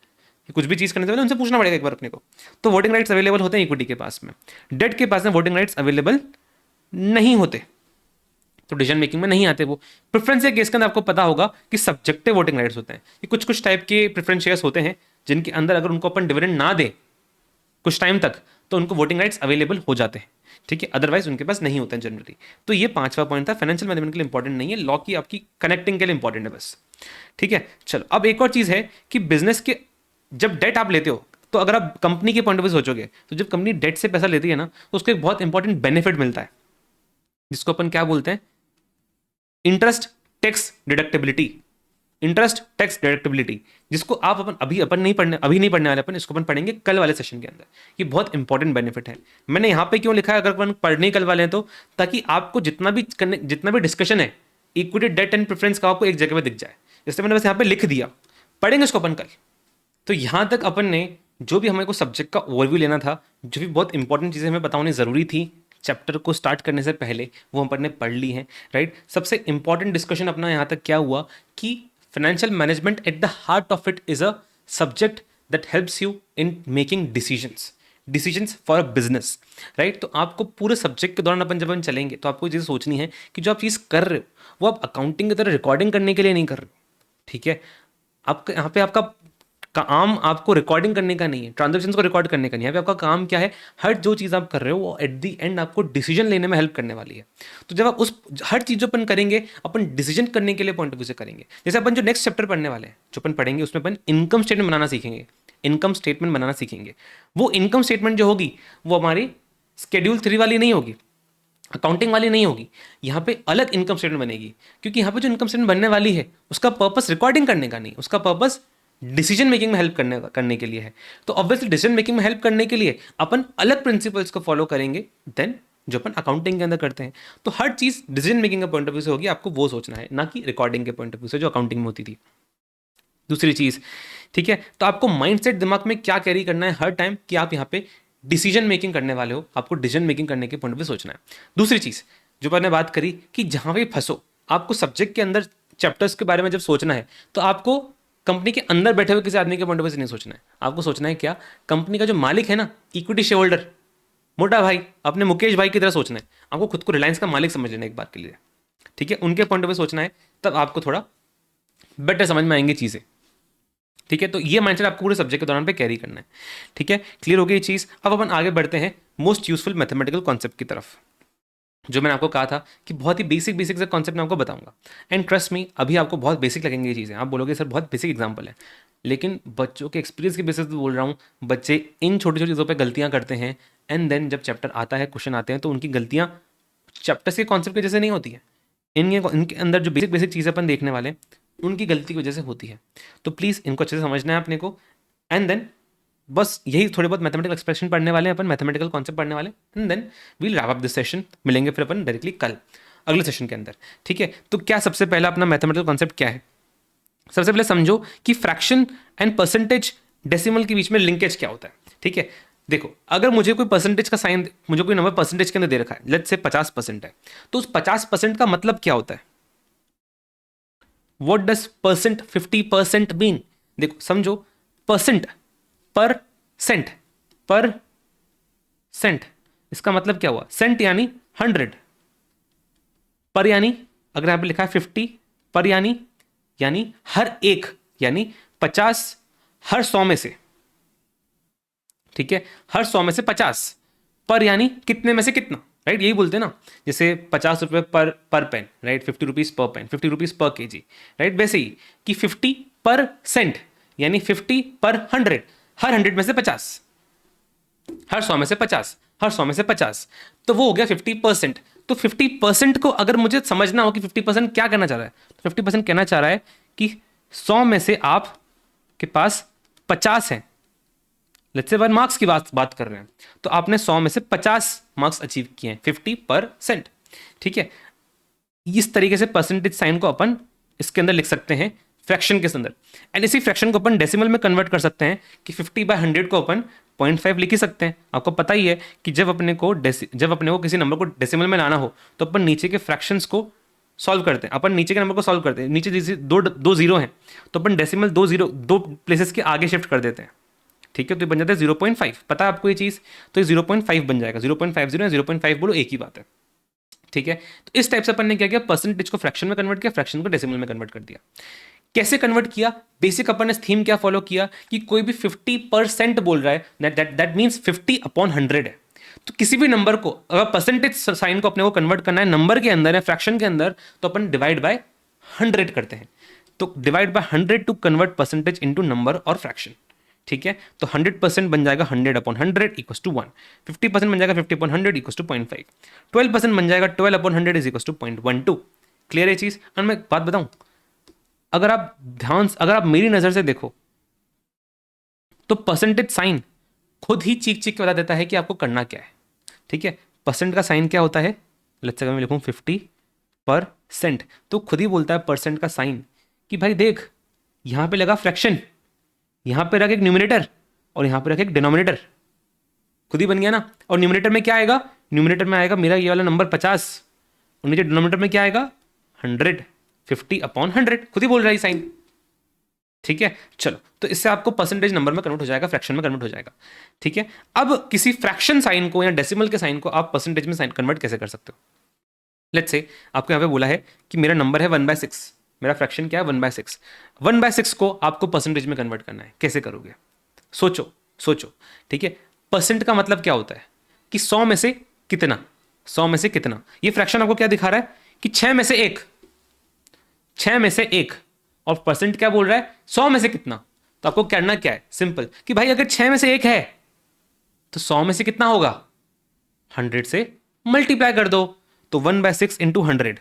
कि कुछ भी चीज करने से पहले उनसे पूछना पड़ेगा एक बार अपने को। तो वोटिंग राइट्स अवेलेबल होते हैं इक्विटी के पास में, डेट के पास में वोटिंग राइट्स अवेलेबल नहीं होते, तो डिसीजन मेकिंग में नहीं आते वो। प्रेफरेंस केस के अंदर आपको पता होगा कि सब्जेक्टिव वोटिंग राइट्स होते हैं, कि कुछ कुछ टाइप के प्रेफरेंस शेयर्स होते हैं जिनके अंदर अगर उनको अपन डिविडेंड ना दे कुछ टाइम तक तो उनको वोटिंग राइट्स अवेलेबल हो जाते हैं। ठीक है, अदरवाइज उनके पास नहीं होते हैं जनरली। तो ये 5वां पॉइंट था, फाइनेंशियल मैनेजमेंट के लिए इंपॉर्टेंट नहीं है, लॉ की आपकी कनेक्टिंग के लिए इंपॉर्टेंट है बस। ठीक है, चलो अब एक और चीज है कि बिजनेस के जब डेट आप लेते हो, तो अगर आप कंपनी के पॉइंट ऑफ व्यू सोचोगे, तो जब कंपनी डेट से पैसा लेती है ना, तो उसको एक बहुत इंपॉर्टेंट बेनिफिट मिलता है, जिसको अपन क्या बोलते हैं? Interest tax deductibility. Interest tax deductibility, जिसको आप अपन नहीं पढ़ने वाले, अपन इसको अपन पढ़ेंगे कल वाले सेशन के अंदर। ये बहुत इंपॉर्टेंट बेनिफिट है। मैंने यहाँ पे क्यों लिखा है अगर अपन पढ़ने कल वाले हैं तो, ताकि आपको जितना भी डिस्कशन है इक्विटी डेट एंड प्रेफरेंस का आपको एक जगह पे दिख जाए। जैसे मैंने बस यहाँ पे लिख दिया, पढ़ेंगे इसको अपन कल। तो यहाँ तक अपन ने जो भी हमें को सब्जेक्ट का ओवरव्यू लेना था, जो भी बहुत इंपॉर्टेंट चीज़ें हमें बतानी ज़रूरी थी चैप्टर को स्टार्ट करने से पहले, वो अपन ने पढ़ ली है। राइट, सबसे इंपॉर्टेंट डिस्कशन अपना यहाँ तक क्या हुआ कि financial management at the heart of it is a subject that helps you in making decisions for a business. Right, तो आपको पूरे सब्जेक्ट के दौरान अपन जब अपन चलेंगे तो आपको चीज़ सोचनी है कि जो आप चीज़ कर रहे हो वो आप अकाउंटिंग की तरह रिकॉर्डिंग करने के लिए नहीं कर रहे हो। ठीक है, आपका यहाँ पे आपका काम आपको रिकॉर्डिंग करने का नहीं है, ट्रांजेक्शन्स को रिकॉर्ड करने का नहीं है। यहाँ पे आपका काम क्या है? हर जो चीज़ आप कर रहे हो वो एट द एंड आपको डिसीजन लेने में हेल्प करने वाली है। तो जब आप उस हर चीज़ जो अपन करेंगे अपन डिसीजन करने के लिए पॉइंट ऑफ व्यू से करेंगे। जैसे अपन जो नेक्स्ट चैप्टर पढ़ने वाले हैं, जो अपन पढ़ेंगे उसमें अपन इनकम स्टेटमेंट बनाना सीखेंगे, इनकम स्टेटमेंट बनाना सीखेंगे। वो इनकम स्टेटमेंट जो होगी वो हमारी स्केड्यूल 3 वाली नहीं होगी, अकाउंटिंग वाली नहीं होगी। यहाँ पे अलग इनकम स्टेटमेंट बनेगी, क्योंकि यहाँ पे जो इनकम स्टेटमेंट बनने वाली है उसका पर्पस रिकॉर्डिंग करने का नहीं, उसका पर्पस डिसीजन मेकिंग में हेल्प करने के लिए है। तो ऑब्वियसली डिसीजन मेकिंग में हेल्प करने के लिए अपन अलग प्रिंसिपल्स को फॉलो करेंगे देन जो अपन अकाउंटिंग के अंदर करते हैं। तो हर चीज डिसीजन मेकिंग का पॉइंट ऑफ व्यू से होगी, आपको वो सोचना है, ना कि रिकॉर्डिंग के पॉइंट ऑफ व्यू से जो अकाउंटिंग में होती थी। दूसरी चीज, ठीक है, तो आपको माइंडसेट दिमाग में क्या कैरी करना है हर टाइम कि आप यहाँ पे डिसीजन मेकिंग करने वाले हो, आपको डिसीजन मेकिंग करने के पॉइंट ऑफ व्यू सोचना है। दूसरी चीज जो मैंने बात करी कि जहां भी फंसो, आपको सब्जेक्ट के अंदर चैप्टर्स के बारे में जब सोचना है तो आपको कंपनी के अंदर बैठे हुए किसी आदमी के पॉइंट ऑफ व्यू से नहीं सोचना है। आपको सोचना है क्या? कंपनी का जो मालिक है ना, इक्विटी शेयर होल्डर, मोटा भाई, अपने मुकेश भाई की तरह सोचना है। आपको खुद को रिलायंस का मालिक समझ लेना एक बार के लिए। ठीक है, उनके पॉइंट ऑफ व्यू सोचना है, तब आपको थोड़ा बेटर समझ में आएंगी चीज़ें। ठीक है, तो ये माइंडसेट आपको पूरे सब्जेक्ट के दौरान पे कैरी करना है। ठीक है, क्लियर हो गई ये चीज़। अब अपन आगे बढ़ते हैं मोस्ट यूजफुल मैथमेटिकल कॉन्सेप्ट की तरफ, जो मैंने आपको कहा था कि बहुत ही बेसिक से कॉन्सेप्ट मैं आपको बताऊंगा। एंड ट्रस्ट मी, अभी आपको बहुत बेसिक लगेंगे ये चीज़ें, आप बोलोगे सर बहुत बेसिक एग्जांपल है, लेकिन बच्चों के एक्सपीरियंस के बेसिस पे बोल रहा हूँ, बच्चे इन छोटी छोटी चीज़ों पे गलतियाँ करते हैं, एंड देन जब चैप्टर आता है, क्वेश्चन आते हैं, तो उनकी गलतियाँ चैप्टर्स के कॉन्सेप्ट की वजह से नहीं होती है, इनके अंदर जो बेसिक बेसिक चीज़ें अपन देखने वाले हैं उनकी गलती की वजह से होती है। तो प्लीज़ इनको अच्छे से समझना है अपने को। एंड देन बस यही थोड़े बहुत मैथमेटिकल एक्सप्रेशन पढ़ने वाले हैं अपन, मैथमेटिकल कॉन्सेप्ट पढ़ने वाले, and then will wrap up this session. मिलेंगे फिर अपन डायरेक्टली कल अगले सेशन के अंदर। ठीक है, तो क्या सबसे पहला अपना मैथमेटिकल कॉन्सेप्ट क्या है? सबसे पहले समझो कि फ्रैक्शन एंड परसेंटेज डेसिमल के बीच में लिंकेज क्या होता है, ठीक है। देखो, अगर मुझे कोई परसेंटेज का साइन, मुझे कोई नंबर परसेंटेज के अंदर दे रखा है, लेट्स से 50% है, तो उस 50% का मतलब क्या होता है? What does percent 50% mean? देखो समझो, परसेंट पर सेंट, पर सेंट, इसका मतलब क्या हुआ? सेंट यानी 100, पर यानी अगर यहां पे लिखा है 50, पर यानी हर एक, यानी 50 हर 100 में से, ठीक है, हर 100 में से 50, पर यानी कितने में से कितना, राइट? यही बोलते हैं ना, जैसे 50 रुपए पर पेन, राइट? 50 रुपीज पर पेन, 50 रुपीज पर केजी, राइट? वैसे ही कि 50% यानी 50 पर 100, हर 100 में से 50, हर 100 में से 50, हर 100 में से 50, तो वो हो गया 50%। तो 50% को अगर मुझे समझना हो कि 50% क्या करना चाह रहा है, तो 50% कहना चाह रहा है कि 100 में से आप के पास 50 हैं, लेट्स से 1 मार्क्स की बात कर रहे हैं, तो आपने 100 में से 50 मार्क्स अचीव किए हैं, 50%, ठीक है। इस तरीके से परसेंटेज साइन को अपन इसके अंदर लिख सकते हैं फ्रैक्शन के अंदर, एंड इसी फ्रैक्शन को अपन डेसिमल में कन्वर्ट कर सकते हैं कि 50/100 को अपन 0.5 लिख ही सकते हैं। आपको पता ही है कि जब अपने को किसी नंबर को डेसिमल में लाना हो तो अपन नीचे के फ्रैक्शंस को सॉल्व करते हैं, अपन नीचे के नंबर को सॉल्व करते हैं, नीचे जैसे दो जीरो हैं तो अपन डेसिमल दो प्लेसेस के आगे शिफ्ट कर देते हैं, ठीक है, तो ये बन जाता है 0.5। पता है आपको ये चीज़? तो ये 0.5 बन जाएगा, 0.50 या 0.5 बोलो, एक ही बात है, ठीक है। तो इस टाइप से अपन ने क्या किया, परसेंटेज को फ्रैक्शन में कन्वर्ट किया, फ्रैक्शन को डेसिमल में कन्वर्ट कर दिया। कैसे कन्वर्ट किया? बेसिक अपन ने थीम क्या फॉलो किया कि कोई भी 50% बोल रहा है, दैट मीन्स 50/100 है। तो किसी भी नंबर को अगर परसेंटेज साइन को अपने को कन्वर्ट करना है नंबर के अंदर या फ्रैक्शन के अंदर, तो अपन डिवाइड बाय 100 करते हैं। तो divide by 100 to convert percentage into number और फ्रैक्शन, ठीक है। तो 100% बन जाएगा 100/100 इक्वल्स टू 1, 50% बन जाएगा 50/100 इक्वल्स टू 0.5, 12% बन जाएगा 12/100 इज इक्वल्स टू 0.12। क्लियर है चीज? और मैं बात बताऊं, अगर आप मेरी नजर से देखो तो परसेंटेज साइन खुद ही चीख चीख के बता देता है कि आपको करना क्या है, ठीक है। परसेंट का साइन क्या होता है? लेट्स से अगर मैं लिखूं 50%, तो खुद ही बोलता है परसेंट का साइन कि भाई देख, यहां पे लगा फ्रैक्शन, यहां पे रख एक न्यूमरेटर और यहां पे रख एक डिनोमिनेटर, खुद ही बन गया ना। और न्यूमरेटर में क्या आएगा? न्यूमरेटर में आएगा मेरा ये वाला नंबर 50, और नीचे डिनोमिनेटर में क्या आएगा? 100, 50/100, खुद ही बोल रहा है साइन, ठीक है। चलो, तो इससे आपको परसेंटेज नंबर में कन्वर्ट हो जाएगा, फ्रैक्शन में कन्वर्ट हो जाएगा, ठीक है। अब किसी फ्रैक्शन साइन को या डेसिमल के साइन को आप परसेंटेज में साइन कन्वर्ट कैसे कर सकते हो? लेट्स से आपको यहाँ पे बोला है कि मेरा नंबर है 1/6, मेरा फ्रैक्शन क्या है? 1/6। 1/6 को आपको परसेंटेज में कन्वर्ट करना है, कैसे करोगे? सोचो, ठीक है। परसेंट का मतलब क्या होता है कि 100 में से कितना, 100 में से कितना। ये फ्रैक्शन आपको क्या दिखा रहा है कि 6 में से 1, 6 में से 1, और परसेंट क्या बोल रहा है? 100 में से कितना। तो आपको करना क्या है? सिंपल, कि भाई अगर 6 में से 1 है तो 100 में से कितना होगा? 100 से मल्टीप्लाई कर दो, तो 1/6 इंटू 100,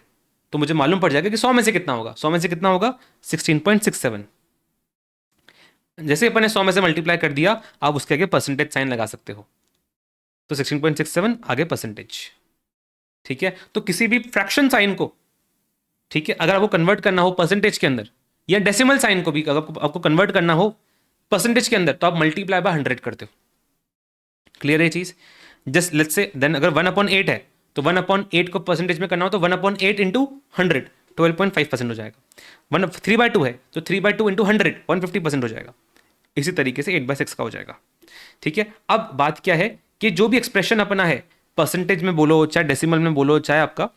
तो मुझे मालूम पड़ जाएगा कि 100 में से कितना होगा। 100 में से कितना होगा? 16.67। जैसे अपन ने 100 में से मल्टीप्लाई कर दिया, आप उसके आगे परसेंटेज साइन लगा सकते हो, तो 16.67 आगे परसेंटेज, ठीक है। तो किसी भी फ्रैक्शन साइन को, ठीक है, अगर आपको कन्वर्ट करना हो परसेंटेज के अंदर, या डेसिमल साइन को भी अगर आपको कन्वर्ट करना हो परसेंटेज के अंदर, तो आप मल्टीप्लाई बाय 100 करते हो। क्लियर है ये चीज? जस्ट लेट्स से देन अगर 1/8 है तो 1/8 को परसेंटेज में करना हो तो 1/8 इंटू 100, 12.5% हो जाएगा। 3/2 है तो 3/2 इंटू 100, 150% हो जाएगा। इसी तरीके से 8/6 का हो जाएगा, ठीक है। अब बात क्या है कि जो भी एक्सप्रेशन अपना है, परसेंटेज में बोलो, चाहे डेसिमल में बोलो, चाहे आपका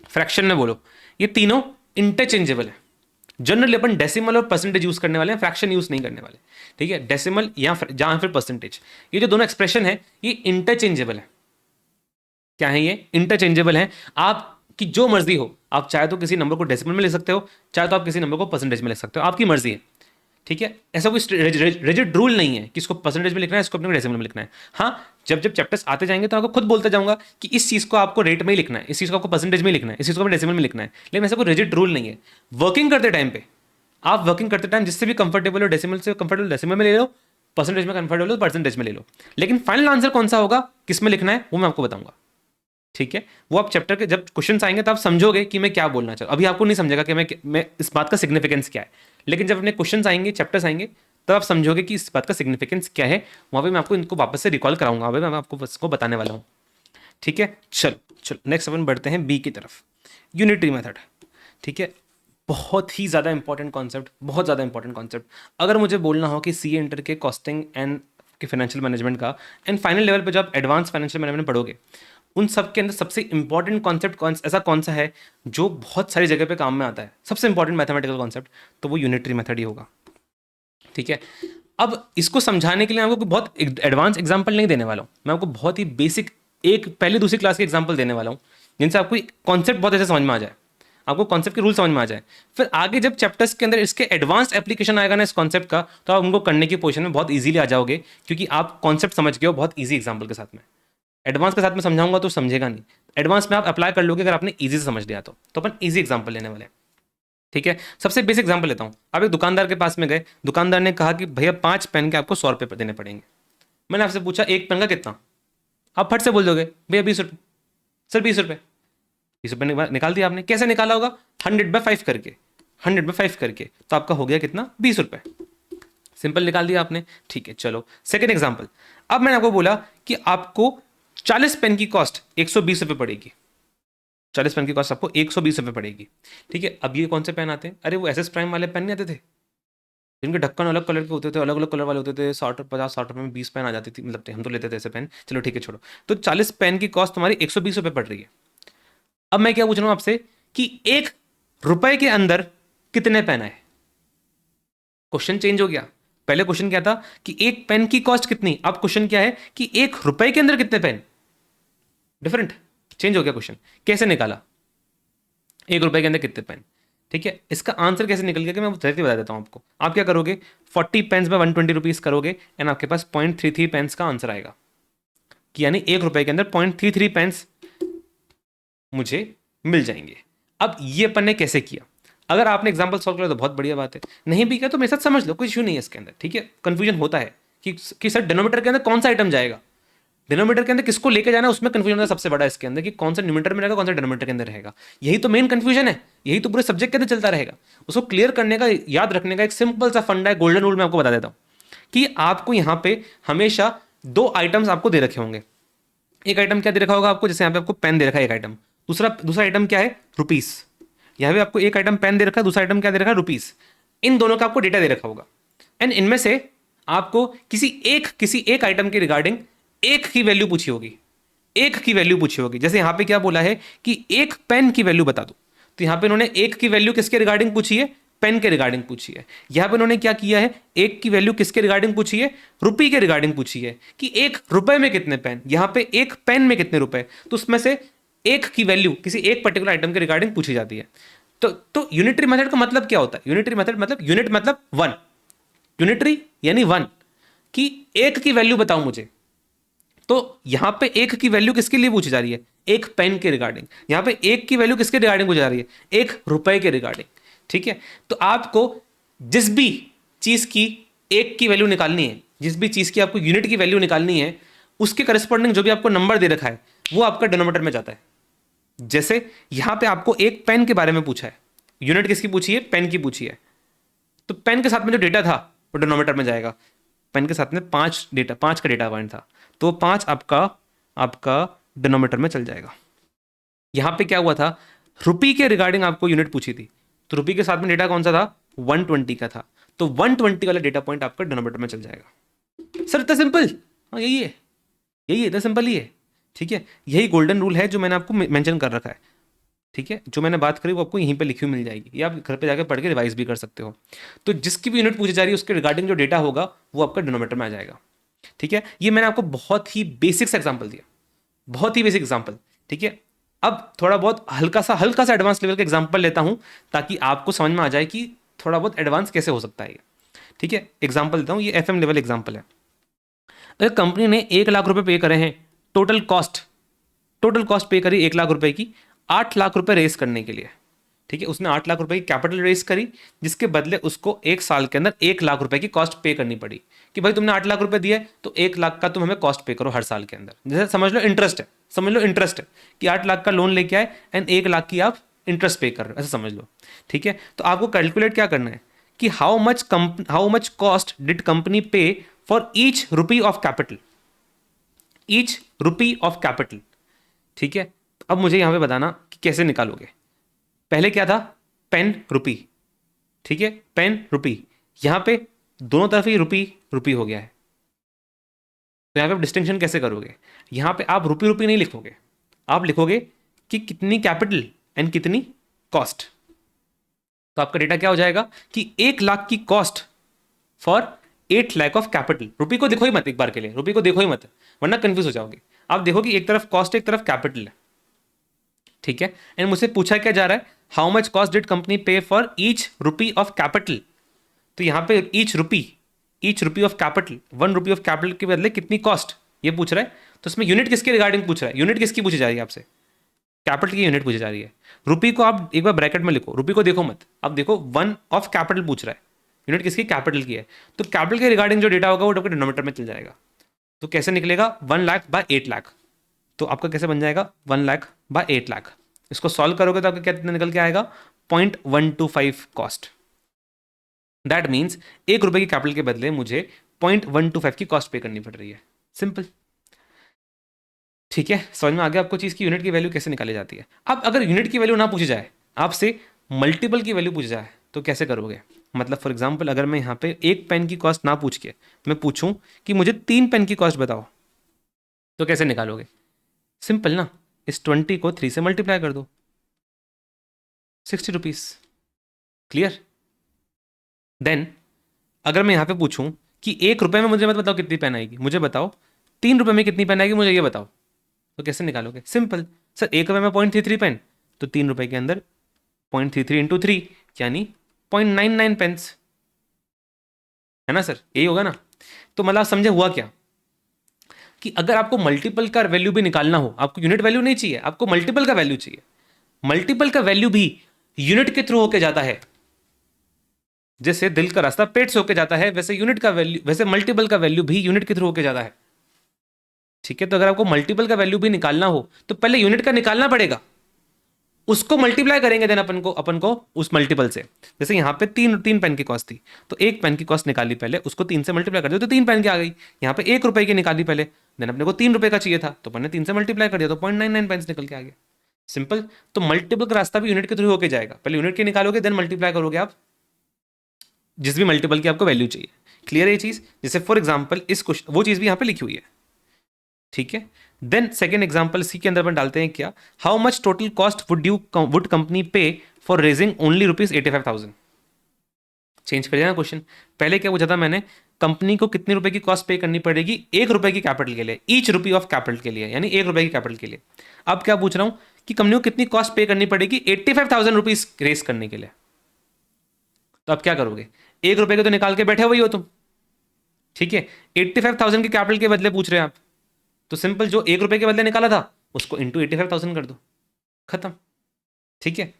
फ्रैक्शन में बोलो, ये तीनों इंटरचेंजेबल है। जनरली अपन डेसिमल और परसेंटेज यूज करने वाले हैं, फ्रैक्शन यूज नहीं करने वाले, ठीक है। डेसिमल या जहां फिर परसेंटेज, ये जो दोनों एक्सप्रेशन है ये इंटरचेंजेबल है। क्या है ये? इंटरचेंजेबल है। आपकी जो मर्जी हो, आप चाहे तो किसी नंबर को डेसिमल में लिख सकते हो, चाहे तो आप किसी नंबर को परसेंटेज में लिख सकते हो, आपकी मर्जी है, ठीक है। ऐसा कोई रिजिड रूल नहीं है कि इसको परसेंटेज में लिखना है, इसको अपने को डेसिमल में लिखना है। हाँ, जब चैप्टर्स आते जाएंगे तो आपको खुद बोलता जाऊंगा कि इस चीज को आपको रेट में ही लिखना है, इस चीज को आपको परसेंटेज में लिखना है, इस चीज को डेसिमल में लिखना है, लेकिन ऐसा कोई रिजिड रूल नहीं है। वर्किंग करते टाइम पे आप वर्किंग करते टाइम जिससे भी कंफर्टेबल हो, डेसिमल से कंफर्टेबल डेसिमल में ले लो, परसेंटेज में कंफर्टेबल हो परसेंटेज में ले लो, लेकिन फाइनल आंसर कौन सा होगा, किस में लिखना है, वो मैं आपको बताऊंगा, ठीक है। वो आप चैप्टर के जब क्वेश्चन आएंगे तो आप समझोगे कि मैं क्या बोलना चाहूँ। अभी आपको नहीं समझेगा कि मैं इस बात का सिग्निफिकेंस क्या है, लेकिन जब अपने क्वेश्चंस आएंगे, चैप्टर्स आएंगे, तब आप समझोगे कि इस बात का सिग्निफिकेंस क्या है। वहाँ पे मैं आपको इनको वापस से रिकॉल कराऊंगा, वहाँ पे मैं आपको इसको बताने वाला हूँ। ठीक है, चलो चलो नेक्स्ट अपन बढ़ते हैं बी की तरफ, यूनिटरी मेथड। ठीक है, बहुत ही ज़्यादा इंपॉर्टेंट कॉन्सेप्ट, बहुत ज़्यादा इंपॉर्टेंट कॉन्सेप्ट। अगर मुझे बोलना हो कि सी इंटर के कॉस्टिंग एंड के फाइनेंशियल मैनेजमेंट का एंड फाइनल लेवल पे जब आप एडवांस फाइनेंशियल मैनेजमेंट पढ़ोगे, उन सब के अंदर सबसे इंपॉर्टेंट कॉन्सेप्ट ऐसा कौन सा है जो बहुत सारी जगह पे काम में आता है, सबसे इंपॉर्टेंट मैथमेटिकल कॉन्सेप्ट, तो वो यूनिटरी मेथड ही होगा। ठीक है, अब इसको समझाने के लिए आपको बहुत एडवांस एग्जाम्पल नहीं देने वाला हूँ, मैं आपको बहुत ही बेसिक एक पहली दूसरी क्लास के एग्जाम्पल देने वाला हूँ, जिनसे आपको कॉन्सेप्ट बहुत ऐसे समझ में आ जाए, आपको कॉन्सेप्ट के रूल समझ में आ जाए। फिर आगे जब चैप्टर्स के अंदर इसके एडवांस एप्लीकेशन आएगा ना इस कॉन्सेप्ट का, तो आप उनको करने की पोजीशन में बहुत इजीली आ जाओगे, क्योंकि आप कॉन्सेप्ट समझ गए हो बहुत इजी एग्जाम्पल के साथ में। एडवांस के साथ में समझाऊंगा तो समझेगा नहीं, एडवांस में आप अप्लाई कर लोगे अगर आपने इजी से समझ लिया तो अपन इजी एग्जाम्पल लेने वाले हैं। ठीक है, सबसे बेसिक एग्जाम्पल लेता हूँ। आप एक दुकानदार के पास में गए, दुकानदार ने कहा कि भैया 5 पेन के आपको 100 रुपये देने पड़ेंगे। मैंने आपसे पूछा एक पेन का कितना, आप फट से बोल दोगे भैया 20 रुपये। सर 20 रुपये, 20 रुपये निकाल दिया आपने। कैसे निकाला होगा? 100/5 करके, 100/5 करके, तो आपका हो गया कितना? 20 रुपये। सिंपल निकाल दिया आपने। ठीक है, चलो सेकेंड एग्जाम्पल। अब मैंने आपको बोला कि आपको 40 पेन की कॉस्ट 120 रुपये पड़ेगी, 40 पेन की कॉस्ट आपको 120 रुपये पड़ेगी। ठीक है, अब ये कौन से पेन आते हैं? अरे वो एसएस प्राइम वाले पेन नहीं आते थे, जिनके ढक्कन अलग कलर के होते थे, अलग अलग कलर वाले होते थे, 60 50 60 रुपये में 20 पेन आ जाती थी, मतलब हम तो लेते थे ऐसे पेन। चलो ठीक है, छोड़ो। तो 40 पेन की कॉस्ट तुम्हारी 120 रुपये पड़ रही है। अब मैं क्या पूछ रहा हूँ आपसे कि 1 रुपए के अंदर कितने पेन आए? क्वेश्चन चेंज हो गया। पहले क्वेश्चन क्या था कि एक पेन की कॉस्ट कितनी, अब क्वेश्चन क्या है कि 1 रुपए के अंदर कितने पेन। डिफरेंट, चेंज हो गया क्वेश्चन। कैसे निकाला 1 रुपए के अंदर कितने पेन? ठीक है, इसका आंसर कैसे निकल गया कि मैं डायरेक्टली बता देता हूं आपको। आप क्या करोगे, 40 पेन्स में 120 रुपीज करोगे एंड आपके पास 0.33 पेन्स का आंसर आएगा, कि यानी 1 रुपए के अंदर 0.33 पेन्स मुझे मिल जाएंगे। अब ये अपन ने कैसे किया? अगर आपने एग्जाम्पल सॉल्व किया तो बहुत बढ़िया बात है, नहीं भी किया तो मेरे साथ समझ लो, कोई इशू नहीं है इसके अंदर। ठीक है, कंफ्यूजन होता है कि सर डिनोमीटर के अंदर कौन सा आइटम जाएगा, डिनोमीटर के अंदर किसको लेके जाना है, उसमें कंफ्यूजन होता है सबसे बड़ा इसके अंदर, कि कौन सा न्यूमरेटर में रहेगा, कौन सा डिनोमीटर के अंदर रहेगा। यही तो मेन कंफ्यूजन है, यही तो पूरे सब्जेक्ट के अंदर चलता रहेगा। उसको क्लियर करने का, याद रखने का एक सिंपल सा फंडा है, गोल्डन रूल मैं आपको बता देता हूँ, कि आपको यहाँ पे हमेशा 2 आइटम्स आपको दे रखे होंगे। एक आइटम क्या दे रखा होगा आपको, जैसे यहाँ पे आपको पेन दे रखा है एक आइटम, दूसरा आइटम क्या है, रुपीस। यहाँ पे आपको एक आइटम पेन दे रखा है, दूसरा आइटम क्या दे रखा है, रुपीस। इन दोनों का आपको डेटा दे रखा होगा एंड इनमें से आपको किसी एक आइटम के रिगार्डिंग एक की वैल्यू पूछी होगी, एक की वैल्यू पूछी होगी। जैसे यहाँ पे क्या बोला है कि एक पेन की वैल्यू बता दो, तो यहाँ पे इन्होंने एक की वैल्यू किसके रिगार्डिंग पूछी है, पेन के रिगार्डिंग पूछी है। यहाँ पे इन्होंने क्या किया है, एक की वैल्यू किसके रिगार्डिंग पूछी है, रुपये के रिगार्डिंग पूछी है, कि 1 रुपए में कितने पेन, यहाँ पे एक पेन में कितने रुपए, तो उसमें से एक की वैल्यू किसी एक पर्टिकुलर आइटम के रिगार्डिंग पूछी जाती है। तो यूनिटरी मेथड का मतलब क्या होता है? यूनिटरी मेथड मतलब यूनिट मतलब 1, यूनिटरी यानी 1, कि एक की वैल्यू बताओ मुझे। तो यहां पे एक की वैल्यू किसके लिए पूछी जा रही है, एक पेन के रिगार्डिंग। यहां पे एक की वैल्यू किसके रिगार्डिंग पूछी जा रही है, 1 रुपए के रिगार्डिंग। ठीक है, तो आपको जिस भी चीज की एक की वैल्यू निकालनी है, जिस भी चीज की आपको यूनिट की वैल्यू निकालनी है, उसके करस्पॉन्डिंग जो भी आपको नंबर दे रखा है वो आपका डिनोमिनेटर में जाता है। जैसे यहां पे आपको एक पेन के बारे में पूछा है, यूनिट किसकी पूछी है, पेन की पूछी है, तो पेन के साथ में जो डेटा था वो डिनोमिनेटर में जाएगा। पेन के साथ में 5 का डेटा पॉइंट था, तो 5 आपका डिनोमिनेटर में चल जाएगा। यहां पे क्या हुआ था, रुपी के रिगार्डिंग आपको यूनिट पूछी थी, तो रुपी के साथ में डेटा कौन सा था, 120 का था, तो 120 वाला डेटा पॉइंट आपका डिनोमिनेटर में चल जाएगा। सर इतना सिंपल? हाँ यही है, इतना सिंपल ही है। ठीक है, यही गोल्डन रूल है जो मैंने आपको मेंशन कर रखा है। ठीक है, जो मैंने बात करी वो आपको यहीं पे लिखी हुई मिल जाएगी, या आप घर पे जाकर पढ़ के रिवाइज भी कर सकते हो। तो जिसकी भी यूनिट पूछी जा रही है उसके रिगार्डिंग जो डेटा होगा वो आपका डिनोमिनेटर में आ जाएगा। ठीक है, ये मैंने आपको बहुत ही बेसिक सा एग्जाम्पल दिया, बहुत ही बेसिक एग्जाम्पल। ठीक है, अब थोड़ा बहुत हल्का सा एडवांस लेवल का एग्जाम्पल लेता हूं, ताकि आपको समझ में आ जाए कि थोड़ा बहुत एडवांस कैसे हो सकता है ये। ठीक है, एग्जाम्पल देता हूं, ये FM लेवल एग्जाम्पल है। अगर कंपनी ने 1 लाख रुपए पे करे हैं, टोटल कॉस्ट पे करी 1 लाख रुपए की, 8 लाख रुपए रेस करने के लिए। ठीक है, उसने 8 लाख रुपए की कैपिटल रेस करी, जिसके बदले उसको 1 साल के अंदर 1 लाख रुपए की कॉस्ट पे करनी पड़ी, कि भाई तुमने 8 लाख रुपए दिए तो 1 लाख का तुम हमें कॉस्ट पे करो हर साल के अंदर। जैसे समझ लो इंटरेस्ट है कि 8 लाख का लोन लेके आए एंड 1 लाख की आप इंटरेस्ट पे कर रहे हो, ऐसा समझ लो। ठीक है, तो आपको कैलकुलेट क्या करना है कि how much cost did company pay for each rupee of capital, each rupee of capital. ठीक है, अब मुझे यहां पे बताना कि कैसे निकालोगे। पहले क्या था, पेन रुपी, ठीक है, पेन रुपी, यहां पे दोनों तरफ ही रुपी रुपी हो गया है, तो यहां पे आप डिस्टिंक्शन कैसे करोगे? यहां पे आप रुपी रुपी नहीं लिखोगे, आप लिखोगे कि कितनी कैपिटल एंड कितनी कॉस्ट। तो आपका डेटा क्या हो जाएगा कि 1 लाख की cost for 8 lakh of capital. Rupee को देखो ही मत एक बार के लिए, रुपी को देखो ही मत, वरना कंफ्यूज हो जाओगे। आप देखो कि एक तरफ कॉस्ट एक तरफ कैपिटल है, ठीक है। एंड मुझसे पूछा क्या जा रहा है, how much cost did company pay for each rupee of capital. तो यहां पे each rupee of capital, 1 rupee of capital के बदले कितनी कॉस्ट, ये पूछ रहा है। तो इसमें यूनिट किसके रिगार्डिंग पूछ रहा है, यूनिट किसकी पूछी जा रही है आपसे, कैपिटल की यूनिट पूछी जा रही है। रुपी को आप एक बार ब्रैकेट में लिखो, रुपी को देखो मत, आप देखो 1 ऑफ कैपिटल पूछ रहा है, यूनिट किसकी, कैपिटल की है। तो कैपिटल के रिगार्डिंग जो डेटा होगा वो आपके डिनोमिनेटर में चल जाएगा। तो कैसे निकलेगा, 1 लाख बाय 8 लाख। तो आपका कैसे बन जाएगा, 1 लाख बाय 8 लाख। इसको सॉल्व करोगे तो आपका क्या निकल के आएगा, 0.125 कॉस्ट। दैट मीन्स 1 रुपए की कैपिटल के बदले मुझे 0.125 की कॉस्ट पे करनी पड़ रही है। सिंपल, ठीक है, समझ में आ गया आपको चीज की यूनिट की वैल्यू कैसे निकाली जाती है। अब अगर यूनिट की वैल्यू ना पूछी जाए, आपसे मल्टीपल की वैल्यू पूछी जाए तो कैसे करोगे। मतलब फॉर एग्जांपल अगर मैं यहाँ पे 1 पेन की कॉस्ट ना पूछ के मैं पूछूं कि मुझे 3 पेन की कॉस्ट बताओ, तो कैसे निकालोगे। सिंपल ना, इस 20 को 3 से मल्टीप्लाई कर दो, 60 रुपीज। क्लियर। देन अगर मैं यहाँ पे पूछूं कि 1 रुपए में मुझे मत बताओ कितनी पेन आएगी, मुझे बताओ 3 रुपए में कितनी पेन आएगी, मुझे ये बताओ, तो कैसे निकालोगे। सिंपल सर, 1 रुपए में 0.33 पेन, तो 3 रुपए के अंदर 0.33 इंटू 3 यानी 0.99 पेंस, है ना सर, यही होगा ना। तो मतलब समझे हुआ क्या कि अगर आपको मल्टीपल का वैल्यू भी निकालना हो, आपको यूनिट वैल्यू नहीं चाहिए, आपको मल्टीपल का वैल्यू चाहिए। मल्टीपल का वैल्यू भी यूनिट के थ्रू होके जाता है। जैसे दिल का रास्ता पेट से होके जाता है, वैसे यूनिट का वैल्यू, वैसे मल्टीपल का वैल्यू भी यूनिट के थ्रू होके जाता है। ठीक है, तो अगर आपको मल्टीपल का वैल्यू भी निकालना हो तो पहले यूनिट का निकालना पड़ेगा, उसको मल्टीप्लाई करेंगे देन अपन को उस मल्टीपल से। जैसे यहाँ पे 3 पेन की कॉस्ट थी, तो 1 पेन की कॉस्ट निकाली पहले, उसको 3 से मल्टीप्लाई कर दिया तो 3 पेन की आ गई। यहाँ पे 1 रुपए की निकाली पहले, देन अपने को 3 रुपए का चाहिए था तो अपने 3 से मल्टीप्लाई कर दिया तो 0.99 पेंस निकल के आ गया। सिंपल। तो मल्टीपल का रास्ता भी यूनिट के थ्रू होके जाएगा, पहले यूनिट के निकालोगे देन मल्टीप्लाई करोगे आप जिस भी मल्टीपल की आपको वैल्यू चाहिए। क्लियर है ये चीज। जैसे फॉर एग्जाम्पल इस क्वेश्चन, वो चीज भी यहाँ पे लिखी हुई है, ठीक है। देन सेकेंड एग्जाम्पल सी के अंदर अपन डालते हैं क्या, how much total cost would company pay for raising only ₹85,000। Change कर दिया ना क्वेश्चन। पहले क्या पूछा था मैंने, कंपनी को कितने रुपए की कॉस्ट पे करनी पड़ेगी 1 रुपए की कैपिटल के लिए, ईच रुपी ऑफ कैपिटल के लिए, यानी 1 रुपए की कैपिटल के लिए। अब क्या पूछ रहा हूं कि कंपनी को कितनी कॉस्ट पे करनी पड़ेगी 85,000 रुपीज रेस करने के लिए। तो अब क्या करोगे, 1 रुपए के तो निकाल के बैठे हुए हो तुम, ठीक है। 85,000 की कैपिटल के बदले पूछ रहे हैं आप, तो सिंपल जो 1 रुपए के बदले निकाला था उसको इंटू 85,000 कर दो, खत्म। ठीक है,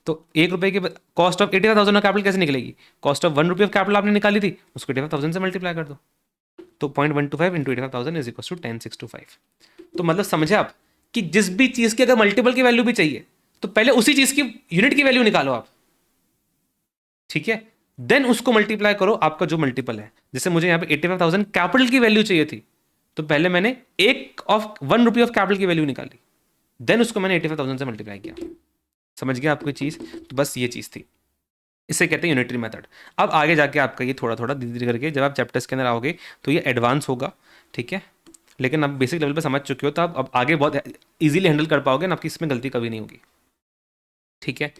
तो 1 रुपए के कॉस्ट ऑफ 85,000 ऑफ कैपिटल कैसे निकलेगी, cost of 1 rupee of capital आपने निकाली थी, उसको 85,000 से मल्टीप्लाई कर दो, तो 0.125 इंटू 85,000 इज इक्वल टू 10,625। तो मतलब समझे आप कि जिस भी चीज की अगर मल्टीपल की वैल्यू भी चाहिए तो पहले उसी चीज की यूनिट की वैल्यू निकालो आप, ठीक है, देन उसको मल्टीप्लाई करो आपका जो मल्टीपल है। जैसे मुझे यहाँ पे 85,000 कैपिटल की वैल्यू चाहिए थी, तो पहले मैंने 1 रुपी ऑफ कैपिटल की वैल्यू निकाली, देन उसको मैंने 85,000 से मल्टीप्लाई किया। समझ गया आपको चीज। तो बस ये चीज थी, इसे कहते हैं यूनिटरी मेथड। अब आगे जाके आपका ये थोड़ा थोड़ा धीरे धीरे करके जब आप चैप्टर्स के अंदर आओगे तो ये एडवांस होगा, ठीक है, लेकिन आप बेसिक लेवल पे समझ चुके हो तो आप अब आगे बहुत इजीली हैंडल कर पाओगे ना, आपकी इसमें गलती कभी नहीं होगी, ठीक है।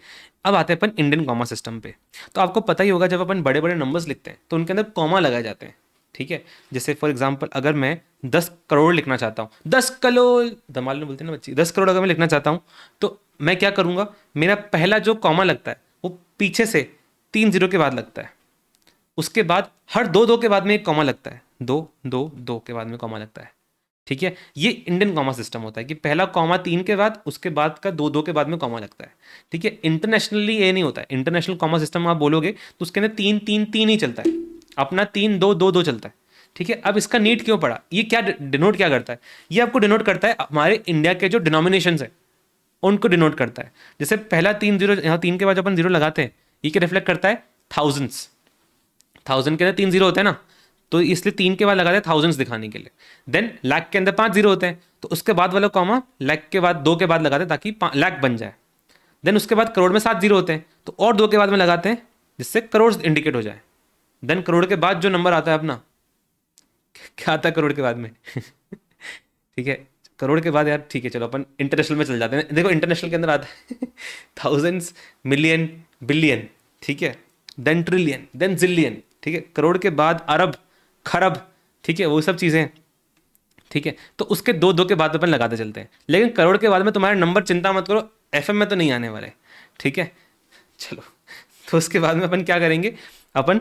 अब आते हैं अपन इंडियन कॉमा सिस्टम पे। तो आपको पता ही होगा जब अपन बड़े बड़े नंबर्स लिखते हैं तो उनके अंदर कॉमा लगाए जाते हैं, ठीक है। जैसे फॉर एग्जांपल अगर मैं 10 करोड़ लिखना चाहता हूँ, 10 करोड़ धमाल में बोलते हैं ना बच्ची, 10 करोड़ अगर मैं लिखना चाहता हूँ तो मैं क्या करूँगा, मेरा पहला जो कॉमा लगता है वो पीछे से 3 0 के बाद लगता है, उसके बाद हर 2 2 के बाद में एक कॉमा लगता है, 2 2 2 के बाद में कॉमा लगता है, ठीक है। ये इंडियन कॉमा सिस्टम होता है कि पहला कॉमा 3 के बाद, उसके बाद का 2 2 के बाद में कॉमा लगता है, ठीक है। इंटरनेशनली ये नहीं होता है, इंटरनेशनल कॉमा सिस्टम आप बोलोगे तो उसके अंदर 3 3 3 ही चलता है, अपना 3 2 2 2 चलता है, ठीक है। अब इसका नीड क्यों पड़ा, ये क्या डिनोट क्या करता है, ये आपको डिनोट करता है हमारे इंडिया के जो डिनोमिनेशन है उनको डिनोट करता है। जैसे पहला 3 0, यहाँ 3 के बाद अपन 0 लगाते हैं, ये क्या रिफ्लेक्ट करता है? थाउजेंड्स। थाउजेंड के अंदर 3 जीरो होते हैं ना, तो इसलिए 3 के बाद लगाते हैं थाउजेंड्स दिखाने के लिए। देन लाख के अंदर 5 जीरो होते हैं, तो उसके बाद वाला कॉमा लाख के बाद 2 के बाद लगाते हैं ताकि लाख बन जाए। देन उसके बाद करोड़ में 7 जीरो होते हैं, तो और 2 के बाद में लगाते हैं जिससे करोड़ इंडिकेट हो जाए। देन करोड़ के बाद जो नंबर आता है अपना, क्या आता है करोड़ के बाद में? ठीक है, करोड़ के बाद यार ठीक है चलो अपन इंटरनेशनल में चल जाते हैं। देखो इंटरनेशनल के अंदर आता है थाउजेंड्स, मिलियन, बिलियन, ठीक है, देन ट्रिलियन, देन जिलियन, ठीक है, करोड़ के बाद अरब, खरब, ठीक है, वो सब चीज़ें, ठीक है। तो उसके दो दो के बाद अपन लगाते चलते हैं, लेकिन करोड़ के बाद में तुम्हारे नंबर चिंता मत करो, एफएम में तो नहीं आने वाले, ठीक है। चलो, तो उसके बाद में अपन क्या करेंगे, अपन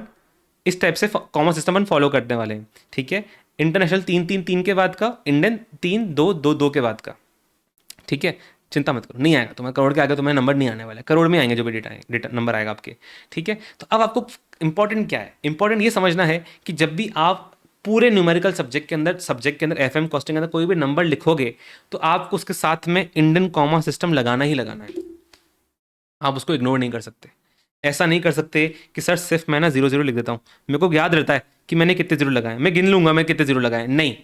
इस टाइप से कॉमन सिस्टम अपन फॉलो करने वाले हैं, ठीक है। इंटरनेशनल 3 3 3 के बाद का, इंडियन 3 2 2 2 के बाद का, ठीक है। चिंता मत करो, नहीं आएगा तुम्हें करोड़ के आगे, तुम्हें नंबर नहीं आने वाला, करोड़ में आएंगे जो भी डेटा नंबर आएगा आपके, ठीक है। तो अब आपको इंपॉर्टेंट क्या है, इंपॉर्टेंट ये समझना है कि जब भी आप पूरे न्यूमेरिकल सब्जेक्ट के अंदर एफएम कॉस्टिंग के अंदर कोई भी नंबर लिखोगे, तो आपको उसके साथ में इंडियन कॉमा सिस्टम लगाना ही लगाना है, आप उसको इग्नोर नहीं कर सकते। ऐसा नहीं कर सकते कि सर सिर्फ मैं ना 0 0 लिख देता हूँ, मेरे को याद रहता है कि मैंने कितने जीरो लगाए, मैं गिन लूंगा मैं कितने जीरो लगाए, नहीं,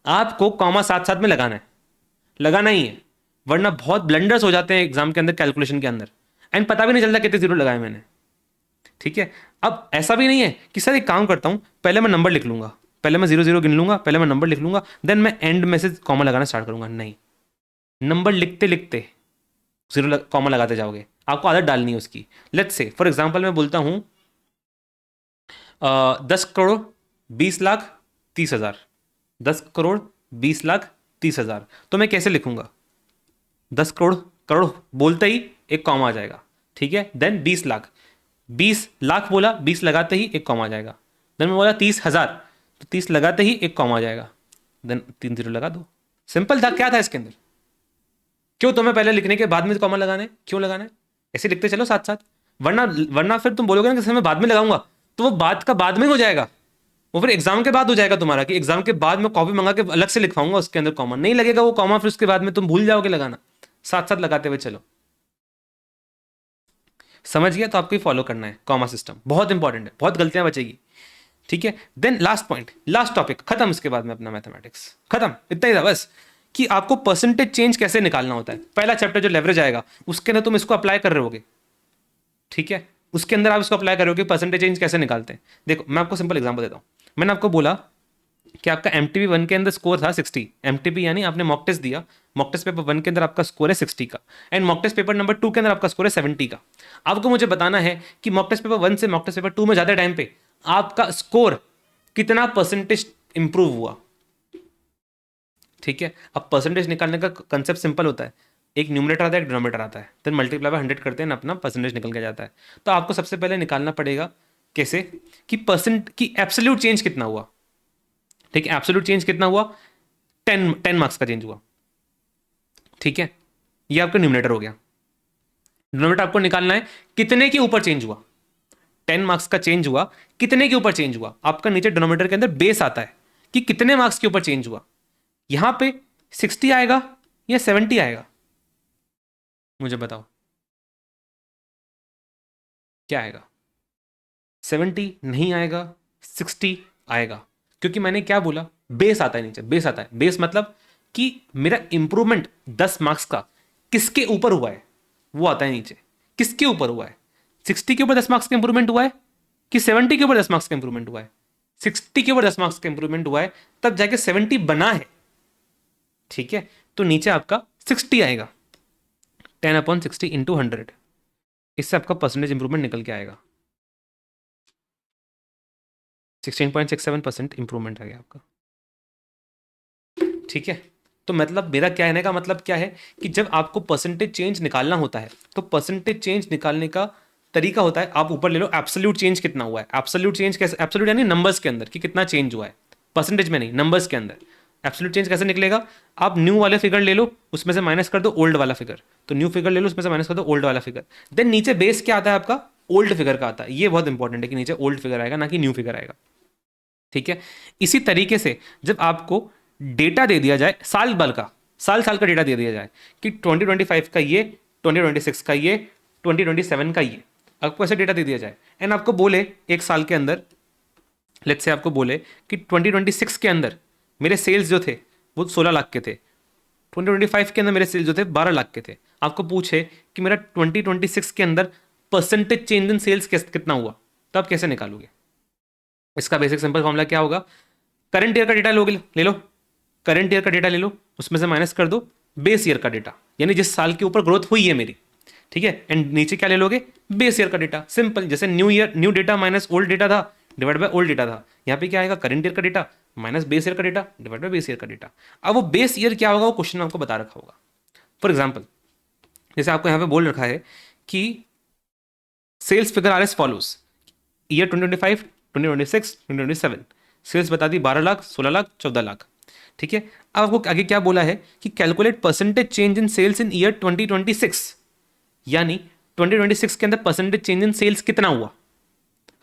आपको कॉमा साथ साथ में लगाना ही है, वरना बहुत ब्लंडर्स हो जाते हैं एग्जाम के अंदर, कैलकुलेशन के अंदर, एंड पता भी नहीं चलता कितने जीरो लगाए मैंने, ठीक है। अब ऐसा भी नहीं है कि सर एक काम करता हूं, पहले मैं नंबर लिख लूंगा, पहले मैं 0 0 गिन लूंगा, पहले मैं नंबर लिख लूंगा, देन मैं एंड में से कॉमा लगाना स्टार्ट करूंगा, नहीं, नंबर लिखते लिखते जीरो कॉमा लगाते जाओगे, आपको आदत डालनी है उसकी। लेट्स से फॉर एग्जांपल मैं बोलता हूं 10 करोड़ 20 लाख 30 हजार, 10 करोड़ 20 लाख 30 हजार, तो मैं कैसे लिखूंगा, 10 करोड़, करोड़ बोलते ही एक कॉमा आ जाएगा, ठीक है। देन 20 लाख, 20 लाख बोला, 20 लगाते ही एक कॉमा आ जाएगा। देन मैं बोला 30,000, तो 30 लगाते ही एक कॉमा आ जाएगा, देन 3 जीरो लगा दो, सिंपल था। क्या था इसके अंदर, क्यों तुम्हें पहले लिखने के बाद में कॉमा लगाना है, क्यों लगाना है, ऐसे लिखते चलो साथ साथ, वरना वरना फिर तुम बोलोगे ना कि मैं बाद में लगाऊंगा, तो वो बाद का बाद में हो जाएगा, वो फिर एग्जाम के बाद हो जाएगा तुम्हारा, कि एग्जाम के बाद में कॉपी मंगा के अलग से लिखवाऊंगा, उसके अंदर कॉमा नहीं लगेगा वो कॉमा, फिर उसके बाद में तुम भूल जाओगे लगाना, साथ साथ लगाते हुए चलो। समझ गया, तो आपको फॉलो करना है कॉमा सिस्टम, बहुत इंपॉर्टेंट है, बहुत गलतियां बचेगी, ठीक है। Then last point, last topic खत्म, इसके बाद में अपना मैथमेटिक्स खत्म, इतना ही था बस, कि आपको परसेंटेज चेंज कैसे निकालना होता है। पहला चैप्टर जो लेवरेज आएगा उसके अंदर तुम इसको अप्लाई कर रहे होगे, ठीक है, उसके अंदर आप इसको अप्लाई करोगे, परसेंटेज चेंज कैसे निकालते हैं। देखो मैं आपको सिंपल एग्जांपल देता हूँ, मैंने आपको बोला कि आपका MTP 1 के अंदर स्कोर था 60, MTP यानी आपने मॉक टेस्ट दिया, मॉक टेस्ट पेपर 1 के अंदर आपका स्कोर है 60 का, and mock test paper number 2 के अंदर आपका स्कोर है 70 का। आपको मुझे बताना है कि मॉक टेस्ट पेपर 1 से मॉक टेस्ट पेपर 2 में जाते टाइम पे आपका स्कोर कितना परसेंटेज इंप्रूव हुआ, ठीक है। अब परसेंटेज निकालने का कंसेप्ट सिंपल होता है, एक न्यूमरेटर आता है एक डिनोमिनेटर आता है, देन मल्टीप्लाई बाय 100 करते हैं, अपना परसेंटेज निकल के जाता है। तो आपको सबसे पहले निकालना पड़ेगा कैसे, कि परसेंट की एब्सोल्यूट चेंज कितना हुआ, ठीक है, एब्सोल्यूट चेंज कितना हुआ, 10 मार्क्स का चेंज हुआ, ठीक है, ये आपका न्यूमरेटर हो गया। डिनोमिनेटर आपको निकालना है कितने के ऊपर चेंज हुआ, 10 मार्क्स का चेंज हुआ, कितने के ऊपर चेंज हुआ, आपका नीचे डिनोमिनेटर के अंदर बेस आता है कि कितने मार्क्स के ऊपर चेंज हुआ। यहां पे 60 आएगा या 70 आएगा, मुझे बताओ क्या आएगा, 70 नहीं आएगा, 60 आएगा, क्योंकि मैंने क्या बोला, बेस आता है नीचे, बेस आता है, बेस मतलब कि मेरा इंप्रूवमेंट 10 मार्क्स का किसके ऊपर हुआ है, वो आता है नीचे, किसके ऊपर हुआ है, 60 के ऊपर 10 मार्क्स का इंप्रूवमेंट हुआ है कि 70 के ऊपर 10 मार्क्स का इंप्रूवमेंट हुआ है, 60 के ऊपर 10 मार्क्स का इंप्रूवमेंट हुआ है, तब जाके 70 बना है, ठीक है। तो नीचे आपका 60 आएगा, 10/60 इंटू 100, इससे आपका परसेंटेज इंप्रूवमेंट निकल के आएगा, 16.67% इंप्रूवमेंट आ गया आपका, ठीक है। तो मतलब मेरा कहने का मतलब क्या है कि जब आपको परसेंटेज चेंज निकालना होता है, तो परसेंटेज चेंज निकालने का तरीका होता है, आप ऊपर ले लो एब्सोल्यूट चेंज कितना हुआ है, एब्सोल्यूट चेंज कैसे, एब्सोल्यूट यानी नंबर्स के अंदर कि कितना चेंज हुआ है, परसेंटेज में नहीं, नंबर्स के अंदर एब्सोल्यूट चेंज कैसे निकलेगा, आप न्यू वाले फिगर ले लो, उसमें से माइनस कर दो ओल्ड वाला फिगर, तो न्यू फिगर ले लो, उसमें से माइनस कर दो ओल्ड वाला फिगर, देन नीचे बेस क्या आता है आपका, ओल्ड फिगर का आता है। ये बहुत इंपॉर्टेंट है कि नीचे ओल्ड फिगर आएगा, ना कि न्यू फिगर आएगा, ठीक है। इसी तरीके से जब आपको डेटा दे दिया जाए साल भर का, साल साल का डेटा दे दिया जाए कि 2025 का ये, 2026 का ये, 2027 का ये, आपको ऐसे डेटा दे दिया जाए एंड आपको बोले एक साल के अंदर, लेट्स से आपको बोले कि 2026 के अंदर मेरे सेल्स जो थे वो 16 लाख के थे, 2025 के अंदर मेरे सेल्स जो थे 12 लाख के थे, आपको पूछे कि मेरा 2026 के अंदर परसेंटेज चेंज इन सेल्स कितना हुआ, तो आप कैसे निकालोगे? इसका बेसिक सिंपल फॉर्मूला क्या होगा? करंट ईयर का डेटा लोगे, ले लो, करंट ईयर का डेटा ले लो, उसमें से माइनस कर दो बेस ईयर का डेटा, यानी जिस साल के ऊपर ग्रोथ हुई है मेरी, ठीक है, एंड नीचे क्या ले लोगे? बेस ईयर का डेटा। सिंपल, जैसे new year new data minus old data था डिवाइड बाय ओल्ड डेटा था, यहाँ पे क्या आएगा? करंट ईयर का डेटा माइनस बेस ईयर का data divide by base year का डेटा। अब वो बेस ईयर क्या होगा वो क्वेश्चन में आपको बता रखा होगा। फॉर एग्जाम्पल, जैसे आपको यहाँ पे बोल रखा है कि sales figure are as follows, year 2025, 2026, 2027, sales बता दी 12 लाख, 16 लाख, 14 लाख, ठीक है। अब आपको आगे क्या बोला है कि calculate percentage change in sales in year 2026, यानी 2026 के अंदर परसेंटेज चेंज इन सेल्स कितना हुआ।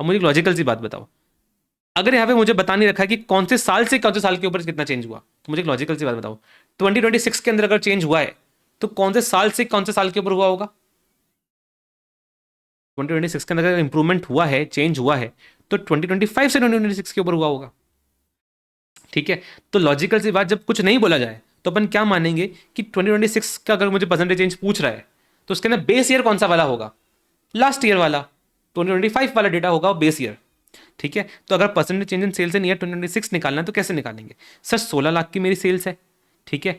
अब मुझे एक लॉजिकल सी बात बताओ, अगर यहाँ पे मुझे बता नहीं रखा है कि कौन से साल से कौन से साल के ऊपर कितना चेंज हुआ, तो मुझे एक लॉजिकल सी बात बताओ, 2026 के अंदर अगर चेंज हुआ है तो कौन से साल से कौन से साल के ऊपर हुआ होगा? 2026 के अंदर अगर इंप्रूवमेंट हुआ है, चेंज हुआ है, तो 2025 से 2026 के ऊपर हुआ होगा, ठीक है। तो लॉजिकल सी बात, जब कुछ नहीं बोला जाए तो अपन क्या मानेंगे कि 2026 का अगर मुझे परसेंटेज चेंज पूछ रहा है तो उसके अंदर बेस ईयर कौन सा वाला होगा? लास्ट ईयर वाला, 2025 वाला डेटा होगा बेस ईयर, ठीक है। तो अगर percentage change in sales in year 2026 निकालना है तो कैसे निकालेंगे? सर 16 लाख की मेरी सेल्स है, ठीक है,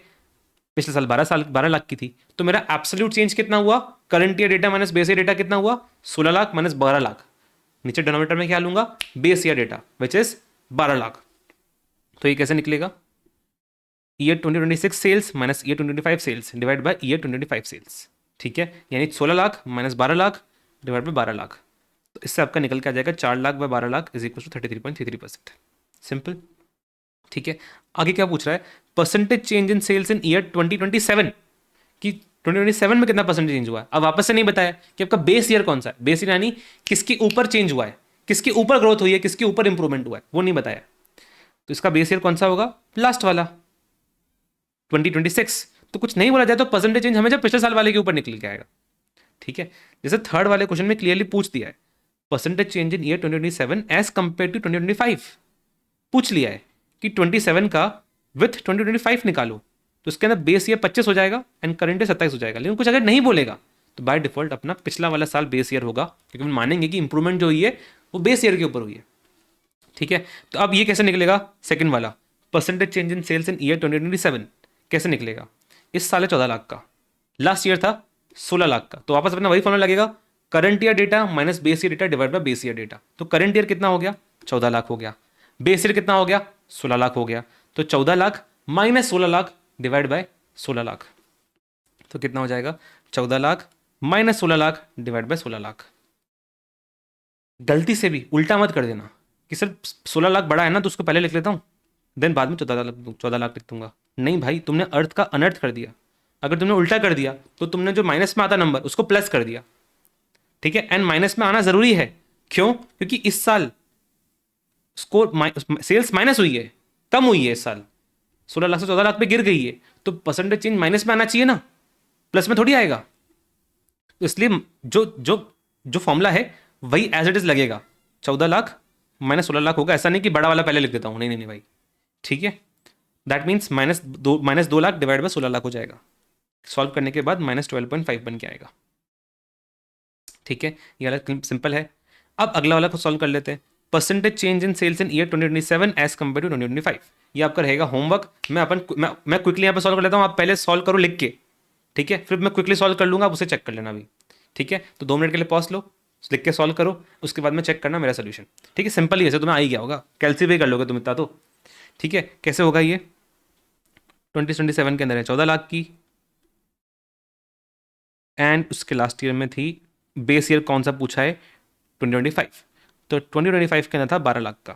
पिछले साल 12 लाख की थी, तो मेरा एब्सोल्यूट चेंज कितना हुआ? Current year data minus base year data कितना हुआ? 16 लाख माइनस 12 लाख, नीचे डिनोमिनेटर में क्या लूंगा? Base year data which is 12 lakh. तो ये कैसे निकलेगा? Year 2026 sales minus year 2025 sales divide by year 2025 sales, ठीक है, यानी 16 lakh minus 12 lakh divide by 12 lakh, तो इससे आपका निकल के आ जाएगा 4 lakh by 12 lakh is equal to 33.33%। Simple, ठीक है। आगे क्या पूछ रहा है? Percentage change in sales in year 2027, कि 2027 में कितना परसेंटेज चेंज हुआ है। अब वापस से नहीं बताया कि आपका बेस ईयर कौन सा है, बेस ईयर यानी किसके ऊपर चेंज हुआ है, किसके ऊपर ग्रोथ हुई है, किसके ऊपर इंप्रूवमेंट हुआ है, वो नहीं बताया। तो इसका बेस ईयर कौन सा होगा? लास्ट वाला 2026। तो कुछ नहीं बोला जाए तो परसेंटेज चेंज हमेशा पिछले साल वाले के ऊपर निकल के आएगा, ठीक है। जैसे थर्ड वाले क्वेश्चन में क्लियरली पूछ दिया है percentage change in year 2027 as compared to 2025, पूछ लिया है कि 27 का विथ 2025 निकालो, तो उसके अंदर बेस ईयर 25 हो जाएगा एंड करंट ईयर 27 हो जाएगा। लेकिन कुछ अगर नहीं बोलेगा तो बाय डिफॉल्ट अपना पिछला वाला साल बेस ईयर होगा, क्योंकि हम मानेंगे कि इंप्रूवमेंट जो हुई है वो बेस ईयर के ऊपर हुई है, ठीक है। तो अब ये कैसे निकलेगा? सेकंड वाला percentage change in sales in year 2027 कैसे निकलेगा? इस साल है 14 लाख का, लास्ट ईयर था 16 लाख का, तो वापस अपना वही फॉर्मूला लगेगा, current year data minus base year data divide by base year data. तो करंट ईयर कितना हो गया? 14 लाख हो गया, बेस ईयर कितना हो गया? 16 लाख हो गया, तो 14 lakh minus 16 lakh divide bye 16 lakh, तो कितना हो जाएगा? 14 lakh minus 16 lakh divide bye 16 lakh. गलती से भी उल्टा मत कर देना कि सर 16 लाख बड़ा है ना तो उसको पहले लिख लेता हूँ देन बाद में 14 लाख लिख दूंगा। नहीं भाई, तुमने अर्थ का अनर्थ कर दिया। अगर तुमने उल्टा कर दिया तो तुमने जो माइनस में आता नंबर उसको प्लस कर दिया, ठीक है। एंड माइनस में आना जरूरी है, क्यों? क्योंकि इस साल स्कोर सेल्स माइनस हुई है, कम हुई है इस साल, 16 लाख से 14 लाख पे गिर गई है, तो परसेंटेज चेंज माइनस में आना चाहिए ना, प्लस में थोड़ी आएगा। तो इसलिए जो जो जो फॉर्मूला है वही एज इट इज लगेगा, 14 लाख माइनस 16 लाख होगा। ऐसा नहीं कि बड़ा वाला पहले लिख देता हूं, नहीं नहीं नहीं भाई, ठीक है। दैट मीन्स माइनस दो लाख डिवाइड बाय 16 लाख हो जाएगा, सॉल्व करने के बाद -12.5 बन के आएगा, ठीक है। ये वाला सिंपल है। अब अगला वाला को सॉल्व कर लेते हैं। Percentage change in sales in year 2027 as compared to 2025, ये आपका रहेगा होमवर्क। मैं क्विकली यहाँ पे सॉल्व कर लेता हूँ, आप पहले सॉल्व करो लिख के, ठीक है, फिर मैं क्विकली सॉल्व कर लूंगा, आप उसे चेक कर लेना अभी, ठीक है। तो 2 मिनट के लिए पॉज लो, लिख के सॉल्व करो, उसके बाद में चेक करना मेरा सोल्यूशन, ठीक है। सिंपल ही है, तुम्हें आ ही गया होगा, कैलसी भी कर लोगे तुम इतना तो, ठीक है। कैसे होगा ये? 2027 के अंदर है 14 लाख की, एंड उसके लास्ट ईयर में थी, बेस ईयर कौन सा पूछा है? 2025, तो 2025 के अंदर था 12 लाख का,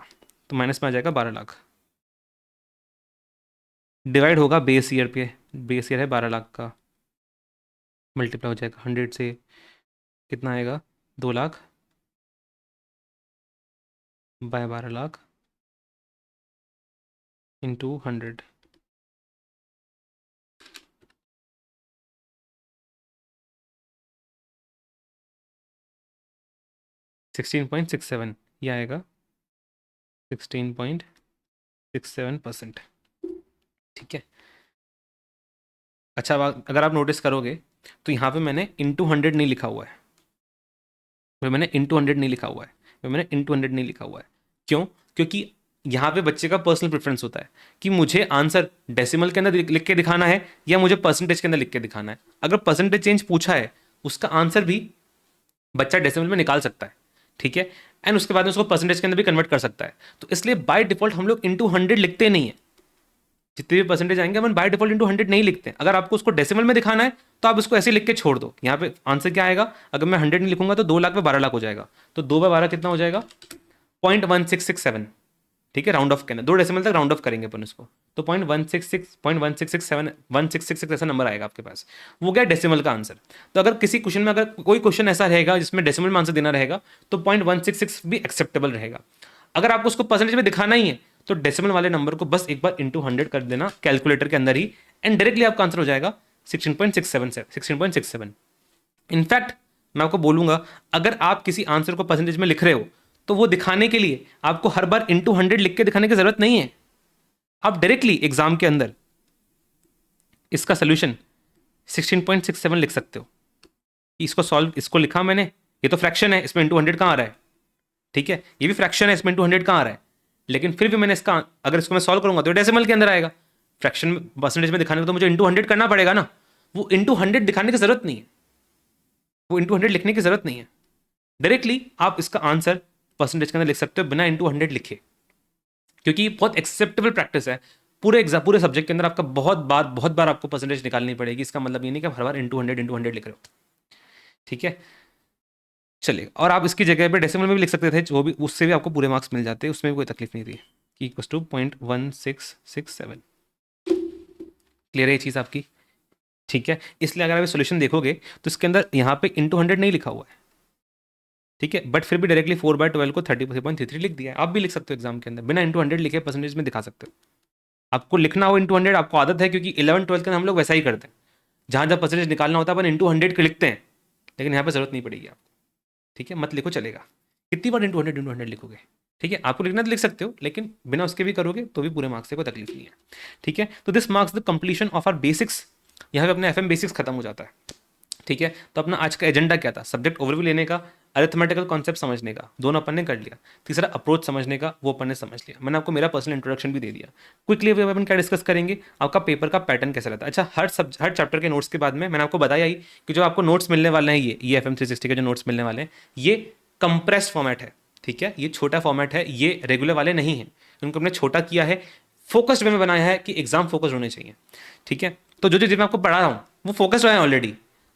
तो माइनस में आ जाएगा 12 लाख, डिवाइड होगा बेस ईयर पे, बेस ईयर है 12 लाख का, मल्टीप्लाई हो जाएगा 100 से, कितना आएगा? 2 लाख बाय 12 लाख इंटू 100, 16.67 ये आएगा 16.67%। ठीक है। अच्छा, अब अगर आप नोटिस करोगे तो यहाँ पे मैंने इंटू 100 नहीं लिखा हुआ है, मैंने इंटू 100 नहीं लिखा हुआ है, मैंने इंटू 100 नहीं लिखा हुआ है। क्यों? क्योंकि यहाँ पे बच्चे का पर्सनल प्रेफरेंस होता है कि मुझे आंसर डेसिमल के अंदर लिख के दिखाना है या मुझे परसेंटेज के अंदर लिख के दिखाना है। अगर परसेंटेज चेंज पूछा है, उसका आंसर भी बच्चा डेसिमल में निकाल सकता है। ठीक है। एंड उसके बाद में उसको परसेंटेज के अंदर भी कन्वर्ट कर सकता है। तो इसलिए बाय डिफॉल्ट हम लोग इंटू 100 लिखते नहीं है। जितने भी परसेंटेज आएंगे हम बाय डिफॉल्ट इंटू 100 नहीं लिखते हैं। अगर आपको उसको डेसिमल में दिखाना है तो आप उसको ऐसे लिख के छोड़ दो। यहाँ पे आंसर क्या आएगा? अगर मैं 100 नहीं लिखूंगा तो 2 लाख पे 12 लाख हो जाएगा। तो 2 बाय 12 कितना हो जाएगा? 0.1667। ठीक है, राउंड ऑफ के अंदर 2 डेसिमल तक राउंड ऑफ करेंगे अपन इसको, तो 0.1667 ऐसा नंबर आएगा आपके पास। वो क्या डेसिमल का आंसर। तो अगर किसी क्वेश्चन में अगर कोई क्वेश्चन ऐसा रहेगा जिसमें डेसिमल में आंसर देना रहेगा तो 0.166 भी एक्सेप्टेबल रहेगा। अगर आपको उसको परसेंटेज में दिखाना ही है तो डेसिमल वाले नंबर को बस एक बार इंटू 100 कर देना कैलकुलेटर के अंदर ही, एंड डायरेक्टली आपका आंसर हो जाएगा 16.67। इनफैक्ट मैं आपको बोलूंगा, अगर आप किसी आंसर को परसेंटेज में लिख रहे हो तो वो दिखाने के लिए आपको हर बार इंटू 100 लिख के दिखाने की जरूरत नहीं है। आप डायरेक्टली एग्जाम के अंदर इसका सोल्यूशन 16.67 लिख सकते हो। इसको सॉल्व, इसको लिखा मैंने, ये तो फ्रैक्शन है, इसमें इंटू 100 कहाँ आ रहा है? ठीक है, ये भी फ्रैक्शन है, इसमें इंटू 100 कहाँ आ रहा है? लेकिन फिर भी मैंने इसका, अगर इसको मैं सॉल्व करूंगा तो डेसिमल के अंदर आएगा। फ्रैक्शन परसेंटेज में दिखाने को तो मुझे इंटू 100 करना पड़ेगा ना। वो इंटू 100 दिखाने की जरूरत नहीं है, वो इंटू 100 लिखने की जरूरत नहीं है। डायरेक्टली आप इसका आंसर परसेंटेज के अंदर लिख सकते हो बिना इंटू 100 लिखे, क्योंकि बहुत एक्सेप्टेबल प्रैक्टिस है। पूरे सब्जेक्ट के अंदर आपका बहुत बार आपको परसेंटेज निकालनी पड़ेगी। इसका मतलब ये नहीं कि आप हर बार इंटू 100 लिख रहे हो। ठीक है, चलिए। और आप इसकी जगह पे डेसिमल में भी लिख सकते थे, जो भी, उससे भी आपको पूरे मार्क्स मिल जाते, उसमें भी कोई तकलीफ नहीं थी। कि इक्वस टू 0.1667। क्लियर है ये चीज़ आपकी? ठीक है। इसलिए अगर आप सोल्यूशन देखोगे तो इसके अंदर यहाँ पे इंटू 100 नहीं लिखा हुआ है। ठीक है, बट फिर भी डायरेक्टली 4/12 को 33.33 लिख दिया है। आप भी लिख सकते हो एग्जाम के अंदर बिना इंटू 100 लिखे, परसेंटेज में दिखा सकते हो। आपको लिखना हो इंटू 100, आपको आदत है, क्योंकि 11th 12th के अंदर हम लोग वैसा ही करते हैं। जहाँ जहाँ परसेंटेज निकालना होता है अपन इंटू 100 के लिखते हैं, लेकिन यहाँ पर जरूरत नहीं पड़ेगी आपको। ठीक है, मत लिखो, चलेगा। कितनी बार इंटू 100 लिखोगे? ठीक है, आपको लिखना तो लिख सकते हो, लेकिन बिना उसके भी करोगे तो भी पूरे मार्क्स से कोई तकलीफ नहीं है। ठीक है, तो this marks the completion of our basics. यहाँ पे अपने एफएम बेसिक्स खत्म हो जाता है। ठीक है, तो अपना आज का एजेंडा क्या था? सब्जेक्ट ओवरव्यू लेने का, अरिथमेटिकल कॉन्सेप्ट समझने का, दोनों अपन ने कर लिया। तीसरा अप्रोच समझने का, वो अपन ने समझ लिया। मैंने आपको मेरा पर्सनल इंट्रोडक्शन भी दे दिया। क्विकली अपन क्या डिस्कस करेंगे, आपका पेपर का पैटर्न कैसा रहता है। अच्छा, हर चैप्टर के नोट्स के बाद में मैंने आपको बताया ही कि जो आपको नोट्स मिलने वाले हैं, ये FM 360 के जो नोट्स मिलने वाले हैं, ये कंप्रेस्ड फॉर्मेट है। ठीक है, ये छोटा फॉर्मेट है, ये रेगुलर वाले नहीं है। उनको हमने छोटा किया है, फोकस्ड वे में बनाया है कि एग्जाम फोकस्ड होने चाहिए। ठीक है, तो जो चीज़ मैं आपको पढ़ा रहा हूँ वो फोकस्ड है ऑलरेडी।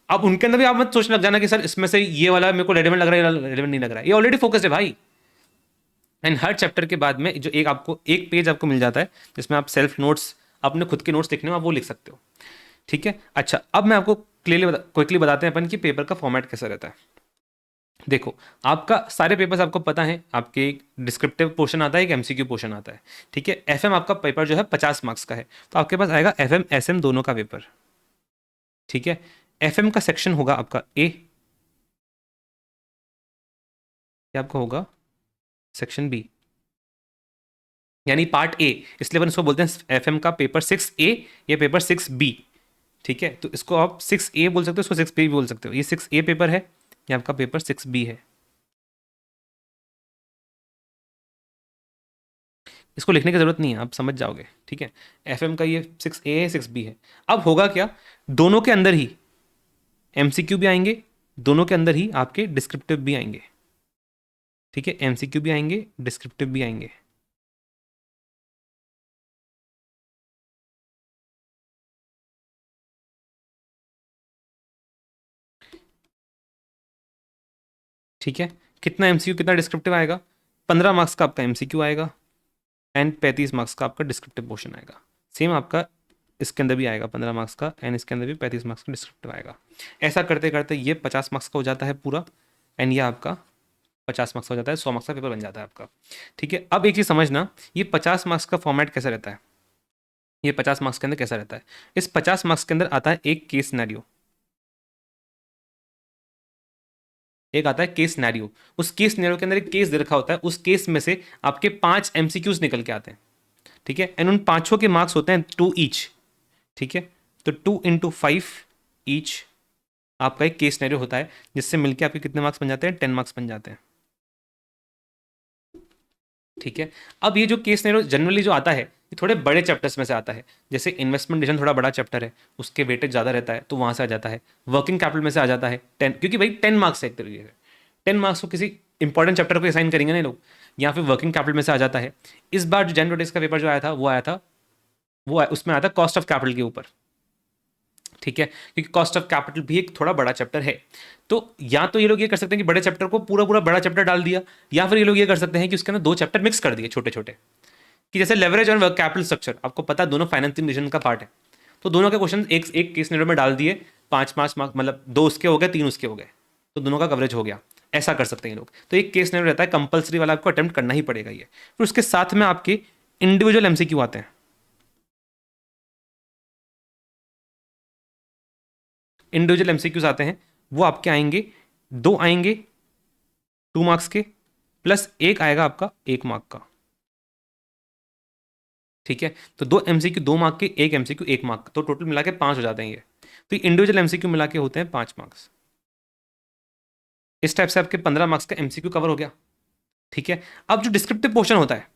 अब उनके अंदर भी आप मत सोचने लग जाना कि सर इसमें से ये वाला मेरे को रेलेवेंट लग रहा है, रेलेवेंट नहीं लग रहा है। ये ऑलरेडी फोकस्ड है भाई। एंड हर चैप्टर के बाद में जो एक पेज आपको मिल जाता है जिसमें आप सेल्फ नोट्स, अपने खुद के नोट्स लिखने हो, आप वो लिख सकते हो। ठीक है। अच्छा, अब मैं आपको क्विकली बताते हैं अपन कि पेपर का फॉर्मेट कैसा रहता है। देखो, आपका सारे पेपर्स आपको पता है, आपके एक डिस्क्रिप्टिव पोर्शन आता है, एक एमसीक्यू पोर्शन आता है। ठीक है, एफएम आपका पेपर जो है 50 मार्क्स का है, तो आपके पास आएगा एफएम एसएम दोनों का पेपर। ठीक है, एफएम का सेक्शन होगा आपका ए, आपका होगा सेक्शन बी, यानी पार्ट ए। इसलिए अपन इसको बोलते हैं एफएम का पेपर 6A या पेपर 6B। ठीक है, तो इसको आप 6A बोल सकते हो, इसको 6B भी बोल सकते हो। ये 6A पेपर है, ये आपका पेपर 6B है। इसको लिखने की जरूरत नहीं है, आप समझ जाओगे। ठीक है, एफएम का ये 6A है, 6B है। अब होगा क्या, दोनों के अंदर ही एमसीक्यू भी आएंगे, दोनों के अंदर ही आपके डिस्क्रिप्टिव भी आएंगे। ठीक है, एमसीक्यू भी आएंगे, डिस्क्रिप्टिव भी आएंगे। ठीक है, कितना एमसीक्यू कितना डिस्क्रिप्टिव आएगा? 15 मार्क्स का आपका एमसीक्यू आएगा एंड 35 मार्क्स का आपका डिस्क्रिप्टिव पोर्शन आएगा। सेम आपका इसके अंदर भी आएगा 15 मार्क्स का, एंड इसके अंदर भी 35 मार्क्स का डिस्क्रिप्टिव आएगा। ऐसा करते करते ये 50 मार्क्स का हो जाता है पूरा, एंड ये आपका 50 मार्क्स का हो जाता है, 100 मार्क्स का पेपर बन जाता है आपका। ठीक है, अब एक चीज़ समझना, ये 50 मार्क्स का फॉर्मेट कैसा रहता है, ये 50 मार्क्स के अंदर कैसा रहता है। इस 50 मार्क्स के अंदर आता है एक केस सिनेरियो, एक आता है केस सिनेरियो। उस केस सिनेरियो के अंदर एक केस दे रखा होता है, उस केस में से आपके 5 एमसीक्यूज निकल के आते हैं, ठीक है, एंड उन पांचों के मार्क्स होते हैं 2 ईच, ठीक है। तो 2 इंटू 5 ईच आपका एक केस सिनेरियो होता है, जिससे मिलके आपके कितने मार्क्स बन जाते हैं, 10 मार्क्स बन जाते हैं, ठीक है। अब ये जो केस सिनेरियो जनरली जो आता है ये थोड़े बड़े चैप्टर्स में से आता है, जैसे इन्वेस्टमेंट डिसीजन थोड़ा बड़ा चैप्टर है, उसके वेटेज ज़्यादा रहता है, तो वहाँ से आ जाता है। वर्किंग कैपिटल में से आ जाता है 10, क्योंकि भाई 10 मार्क्स है एक तरीके से, 10 मार्क्स को किसी इंपॉर्टेंट चैप्टर को असाइन करेंगे ना लोग, यहाँ पे वर्किंग कैपिटल में से आ जाता है। इस बार जो जनरल का पेपर जो आया था वो उसमें आया था कॉस्ट ऑफ कैपिटल के ऊपर, ठीक है, क्योंकि कॉस्ट ऑफ कैपिटल भी एक थोड़ा बड़ा चैप्टर है। तो या तो ये लोग ये कर सकते हैं कि बड़े चैप्टर को पूरा पूरा बड़ा चैप्टर डाल दिया, या फिर ये लोग ये कर सकते हैं कि उसके अंदर 2 चैप्टर मिक्स कर दिए छोटे छोटे, कि जैसे लेवरेज और कैपिटल स्ट्रक्चर, आपको पता है दोनों फाइनेंशियल डिसीजन का पार्ट है, तो दोनों के क्वेश्चन एक एक केस सिनेरियो में डाल दिए, 5 मार्क्स, मतलब 2 उसके हो गए, 3 उसके हो गए, तो दोनों का कवरेज हो गया। ऐसा कर सकते हैं लोग। तो एक केस सिनेरियो रहता है कंपलसरी वाला, आपको अटेम्प्ट करना ही पड़ेगा ये। फिर उसके साथ में आपके इंडिविजुअल एमसीक्यू आते हैं। इंडिविजुअल एमसीक्यूज आते हैं, वो आपके आएंगे, 2 आएंगे 2 मार्क्स के, प्लस एक आएगा आपका 1 मार्क का, ठीक है। तो 2 एमसीक्यू 2 मार्क के, 1 एमसीक्यू 1 मार्क, तो टोटल मिला के 5 हो जाते हैं ये। तो इंडिविजुअल एमसीक्यू मिला के होते हैं 5 मार्क्स। इस टाइप से आपके 15 मार्क्स का एमसीक्यू कवर हो गया, ठीक है। अब जो डिस्क्रिप्टिव पोर्शन होता है,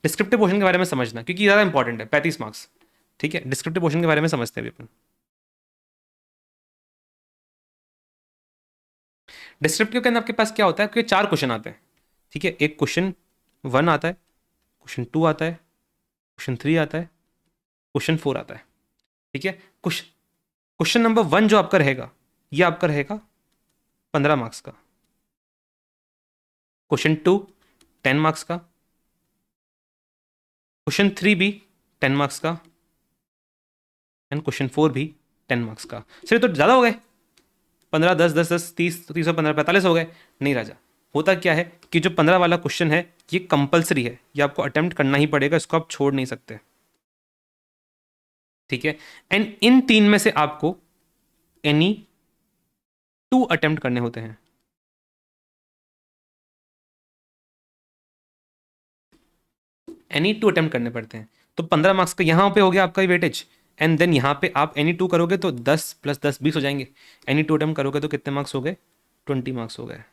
डिस्क्रिप्टिव पोर्शन के बारे में समझना, क्योंकि ज़्यादा इंपॉर्टेंट है, 35 मार्क्स, ठीक है। डिस्क्रिप्टिव पोर्शन के बारे में समझते हैं अभी अपन। डिस्क्रिप्टिव के अंदर आपके पास क्या होता है, आपके 4 क्वेश्चन आते हैं, ठीक है। एक क्वेश्चन 1 आता है, क्वेश्चन 2 आता है, क्वेश्चन 3 आता है, क्वेश्चन 4 आता है, ठीक है। क्वेश्चन नंबर 1 जो आपका रहेगा, ये आपका रहेगा 15 मार्क्स का। क्वेश्चन 2 10 मार्क्स का। क्वेश्चन 3 भी 10 मार्क्स का, एंड क्वेश्चन 4 भी 10 मार्क्स का। सर तो ज़्यादा हो गए, 15 10 10 10 30 30 और 15 45 हो गए। नहीं राजा, होता क्या है कि जो 15 वाला क्वेश्चन है ये कंपलसरी है, ये आपको अटेम्प्ट करना ही पड़ेगा, इसको आप छोड़ नहीं सकते, ठीक है। एंड इन 3 में से आपको एनी 2 अटेम्प्ट करने होते हैं। एनी 2 अटेम्प्ट करने पड़ते हैं। तो 15 मार्क्स का यहाँ पे हो गया आपका वेटेज, एंड देन यहाँ पे आप एनी 2 करोगे तो 10 + 10 20 हो जाएंगे। एनी 2 अटेम्प्ट करोगे तो कितने मार्क्स हो गए, 20 मार्क्स हो गए।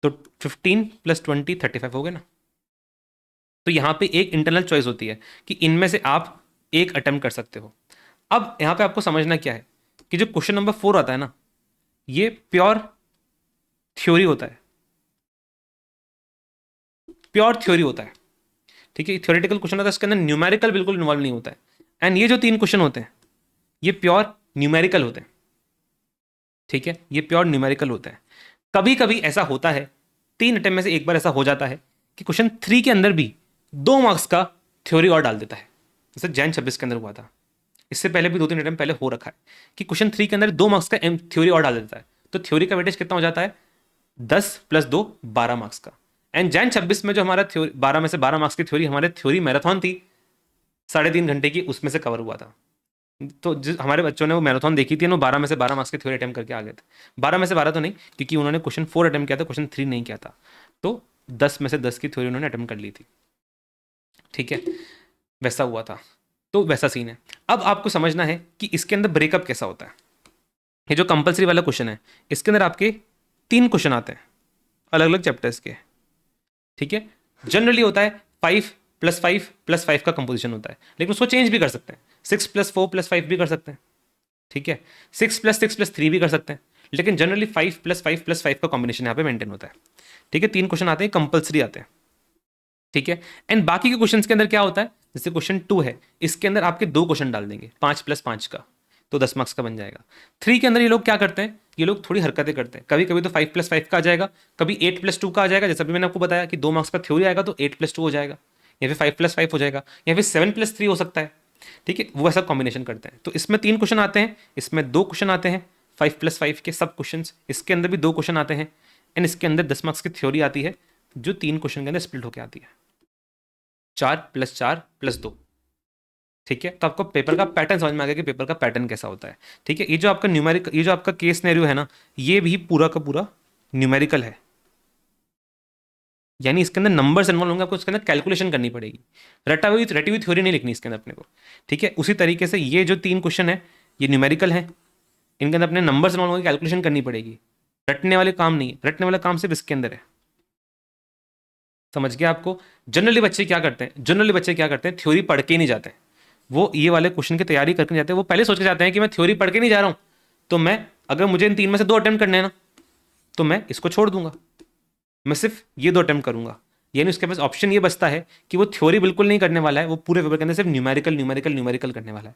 तो 15 + 20 35 हो गए ना। तो यहाँ पे एक इंटरनल चॉइस होती है कि इनमें से आप एक अटेम्प्ट कर सकते हो। अब यहाँ पे आपको समझना क्या है कि जो क्वेश्चन नंबर 4 आता है ना, ये प्योर थ्योरी होता है, प्योर थ्योरी होता है, ठीक है। थ्योरेटिकल क्वेश्चन होता है, इसके अंदर न्यूमेरिकल बिल्कुल इन्वॉल्व नहीं होता है। एंड ये जो 3 क्वेश्चन होते हैं ये प्योर न्यूमेरिकल होते हैं, ठीक है, ये प्योर न्यूमेरिकल होते हैं। कभी कभी ऐसा होता है, 3 अटेम्प्ट में से एक बार ऐसा हो जाता है कि क्वेश्चन 3 के अंदर भी 2 मार्क्स का थ्योरी और डाल देता है, जैसे जैन 26 के अंदर हुआ था। इससे पहले भी 2-3 अटेम्प्ट पहले हो रखा है कि क्वेश्चन 3 के अंदर 2 मार्क्स का थ्योरी और डाल देता है। तो थ्योरी का वेटेज कितना हो जाता है, 10 + 2 12 मार्क्स का। एंड जैन 26 में जो हमारा थ्योरी 12 में से 12 मार्क्स की थ्योरी, हमारे थ्योरी मैराथन थी 3.5 घंटे की, उसमें से कवर हुआ था। तो जिस हमारे बच्चों ने वो मैराथन देखी थी, वो 12 में से 12 मार्क्स की थ्योरी अटेम्प्ट करके आ गए थे। 12 में से 12 तो नहीं, क्योंकि उन्होंने क्वेश्चन 4 अटेम्प्ट किया था, क्वेश्चन 3 नहीं किया था। तो 10 में से 10 की थ्योरी उन्होंने अटेम्प्ट कर ली थी, ठीक है, वैसा हुआ था। तो वैसा सीन है। अब आपको समझना है कि इसके अंदर ब्रेकअप कैसा होता है। ये जो कंपलसरी वाला क्वेश्चन है, इसके अंदर आपके 3 क्वेश्चन आते हैं अलग अलग चैप्टर्स के, ठीक है। जनरली होता है 5 + 5 + 5 का कंपोजिशन होता है, लेकिन उसको चेंज भी कर सकते हैं, 6 + 4 + 5 भी कर सकते हैं, ठीक है, 6 + 6 + 3 भी कर सकते हैं, लेकिन जनरली 5 + 5 + 5 का कॉम्बिनेशन यहाँ पे मेंटेन होता है, ठीक है। 3 क्वेश्चन आते हैं, कंपलसरी आते हैं, ठीक है। एंड बाकी के क्वेश्चन के अंदर क्या होता है, जैसे क्वेश्चन 2 है, इसके अंदर आपके 2 क्वेश्चन डाल देंगे 5 + 5 का, तो 10 मार्क्स का बन जाएगा। 3 के अंदर ये लोग क्या करते हैं, ये लोग थोड़ी हरकतें करते हैं, कभी कभी तो 5 + 5 का आ जाएगा, कभी 8 + 2 का आ जाएगा, जैसे अभी मैंने आपको बताया कि 2 मार्क्स का थ्योरी आएगा तो 8 + 2 हो जाएगा, या फिर 5 + 5 हो जाएगा, या फिर 7 + 3 हो सकता है, ठीक है। वो ऐसा कॉम्बिनेशन करते हैं। तो इसमें 3 क्वेश्चन आते हैं, इसमें 2 क्वेश्चन आते हैं 5 + 5 के सब क्वेश्चन, इसके अंदर भी 2 क्वेश्चन आते हैं, एंड इसके अंदर 10 मार्क्स की थ्योरी आती है, जो 3 क्वेश्चन के अंदर स्प्लिट होकर आती है, 4 + 4 + 2, ठीक है, तो आपको पेपर का पैटर्न समझ में आ गया कि पेपर का पैटर्न कैसा होता है। ठीक है, ये जो आपका न्यूमेरिकल, ये जो आपका केस सिनेरियो है ना, ये भी पूरा का पूरा न्यूमेरिकल है, यानी इसके अंदर नंबर्स इन्वॉल्व होंगे, आपको इसके अंदर कैलकुलेशन करनी पड़ेगी, रटी हुई थ्योरी नहीं लिखनी इसके अंदर अपने को। ठीक है, उसी तरीके से ये जो 3 क्वेश्चन है ये न्यूमेरिकल है, इनके अंदर अपने नंबर्स इन्वॉल्व होंगे, कैलकुलेशन करनी पड़ेगी, रटने वाले काम नहीं है, रटने वाला काम सिर्फ इसके अंदर है। समझ गया आपको? जनरली बच्चे क्या करते हैं, जनरली बच्चे क्या करते हैं, थ्योरी पढ़ के ही नहीं जाते हैं, वो ये वाले क्वेश्चन की तैयारी करके नहीं जाते हैं, वो पहले सोच के जाते हैं कि मैं थ्योरी पढ़ के नहीं जा रहा हूँ, तो मैं अगर मुझे इन 3 में से 2 अटेम्प्ट करने हैं ना, तो मैं इसको छोड़ दूंगा, मैं सिर्फ ये 2 अटेम्प्ट करूंगा। यानी उसके पास ऑप्शन ये बचता है कि वो थ्योरी बिल्कुल नहीं करने वाला है, वो पूरे पेपर के अंदर सिर्फ न्यूमेरिकल न्यूमेरिकल न्यूमेरिकल करने वाला है।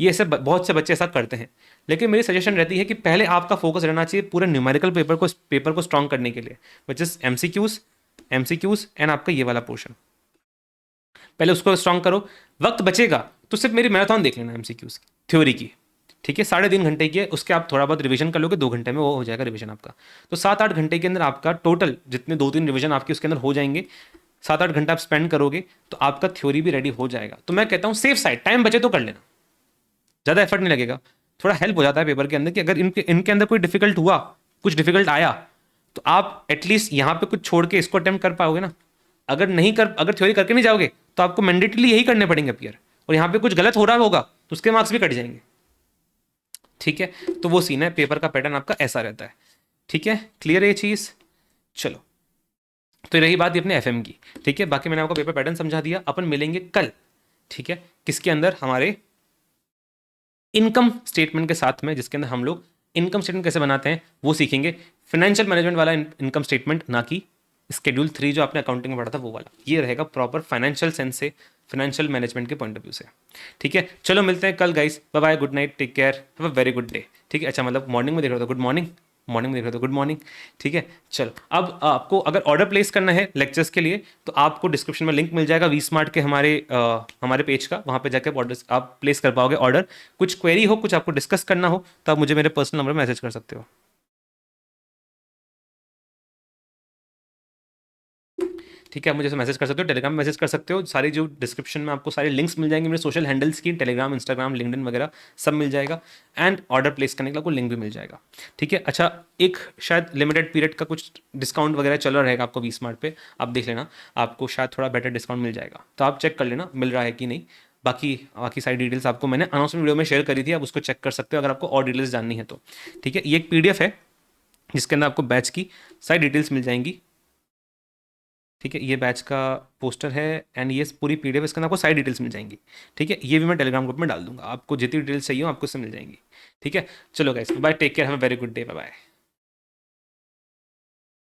ये ऐसे बहुत से बच्चे ऐसा करते हैं, लेकिन मेरी सजेशन रहती है कि पहले आपका फोकस रहना चाहिए पूरे न्यूमेरिकल पेपर को स्ट्रॉन्ग करने के लिए, विच इज एमसीक्यूज एंड आपका ये वाला पोर्शन, पहले उसको स्ट्रॉन्ग करो। वक्त बचेगा तो सिर्फ मेरी मैराथन देख लेना एमसीक्यूज की, थ्योरी की। ठीक है, 3.5 घंटे की है, उसके आप थोड़ा बहुत रिवीजन कर लोगे, 2 घंटे में वो हो जाएगा रिवीजन आपका। तो 7-8 घंटे के अंदर आपका टोटल जितने 2-3 रिवीजन आपके उसके अंदर हो जाएंगे, 7-8 घंटा आप स्पेंड करोगे तो आपका थ्योरी भी रेडी हो जाएगा। तो मैं कहता हूँ सेफ साइड, टाइम बचे तो कर लेना, ज़्यादा एफर्ट नहीं लगेगा, थोड़ा हेल्प हो जाता है पेपर के अंदर कि अगर इनके अंदर कोई डिफिकल्ट हुआ, कुछ डिफिकल्ट आया, तो आप एटलीस्ट यहाँ पे कुछ छोड़ के इसको अटेम्प्ट कर पाओगे ना। अगर थ्योरी करके नहीं जाओगे तो आपको मैंडेटली यही करने पड़ेंगे अपीयर, और यहाँ पे कुछ गलत हो रहा होगा तो उसके मार्क्स भी कट जाएंगे। ठीक है, तो वो सीन है, पेपर का पैटर्न आपका ऐसा रहता है। ठीक है, क्लियर है ये चीज़? चलो, तो रही बात ये अपने एफएम की। ठीक है, बाकी मैंने आपको पेपर पैटर्न समझा दिया, अपन मिलेंगे कल। ठीक है, किसके अंदर, हमारे इनकम स्टेटमेंट के साथ में, जिसके अंदर हम लोग इनकम स्टेटमेंट कैसे बनाते हैं वो सीखेंगे, फाइनेंशियल मैनेजमेंट वाला इनकम स्टेटमेंट, ना कि स्केड्यूल 3 जो आपने अकाउंटिंग में पढ़ा था वो वाला। ये रहेगा प्रॉपर फाइनेंशियल सेंस से, फाइनेंशियल मैनेजमेंट के पॉइंट ऑफ व्यू से। ठीक है, चलो मिलते हैं कल guys, bye bye, good night, take care, have a very good day. ठीक है, अच्छा मतलब मॉर्निंग में देख रहे हो तो गुड मॉर्निंग, मॉर्निंग में देख रहे हो तो गुड मॉर्निंग। ठीक है, चलो अब आपको अगर ऑर्डर प्लेस करना है लेक्चर्स के लिए तो आपको डिस्क्रिप्शन में लिंक मिल जाएगा वी स्मार्ट के हमारे पेज का, वहाँ पे जाकर ऑर्डर आप प्लेस कर पाओगे ऑर्डर। कुछ क्वेरी हो, कुछ आपको डिस्कस करना हो तो आप मुझे मेरे पर्सनल नंबर पर मैसेज कर सकते हो। ठीक है, आप मुझे मैसेज कर सकते हो, टेलीग्राम में मैसेज कर सकते हो, सारी जो डिस्क्रिप्शन में आपको सारे लिंक्स मिल जाएंगे मेरे सोशल हैंडल्स की, टेलीग्राम, इंस्टाग्राम, लिंक्डइन वगैरह सब मिल जाएगा, एंड ऑर्डर प्लेस करने का आपको लिंक भी मिल जाएगा। ठीक है, अच्छा एक शायद लिमिटेड पीरियड का कुछ डिस्काउंट वगैरह चल रहा रहेगा आपको वी स्मार्ट पे, आप देख लेना, आपको शायद थोड़ा बेटर डिस्काउंट मिल जाएगा, तो आप चेक कर लेना मिल रहा है कि नहीं। बाकी बाकी सारी डिटेल्स आपको मैंने अनाउंसमेंट वीडियो में शेयर करी थी, आप उसको चेक कर सकते हो अगर आपको और डिटेल्स जाननी है तो। ठीक है, ये एक पीडीएफ है जिसके अंदर आपको बैच की सारी डिटेल्स मिल जाएंगी। ठीक है, ये बैच का पोस्टर है एंड ये पूरी पीडीएफ, इसके अंदर आपको सारी डिटेल्स मिल जाएंगी। ठीक है, ये भी मैं टेलीग्राम ग्रुप में डाल दूंगा, आपको जितनी डिटेल्स चाहिए हो आपको उससे मिल जाएंगी। ठीक है, चलो guys, bye, take care, have a very good day, bye bye.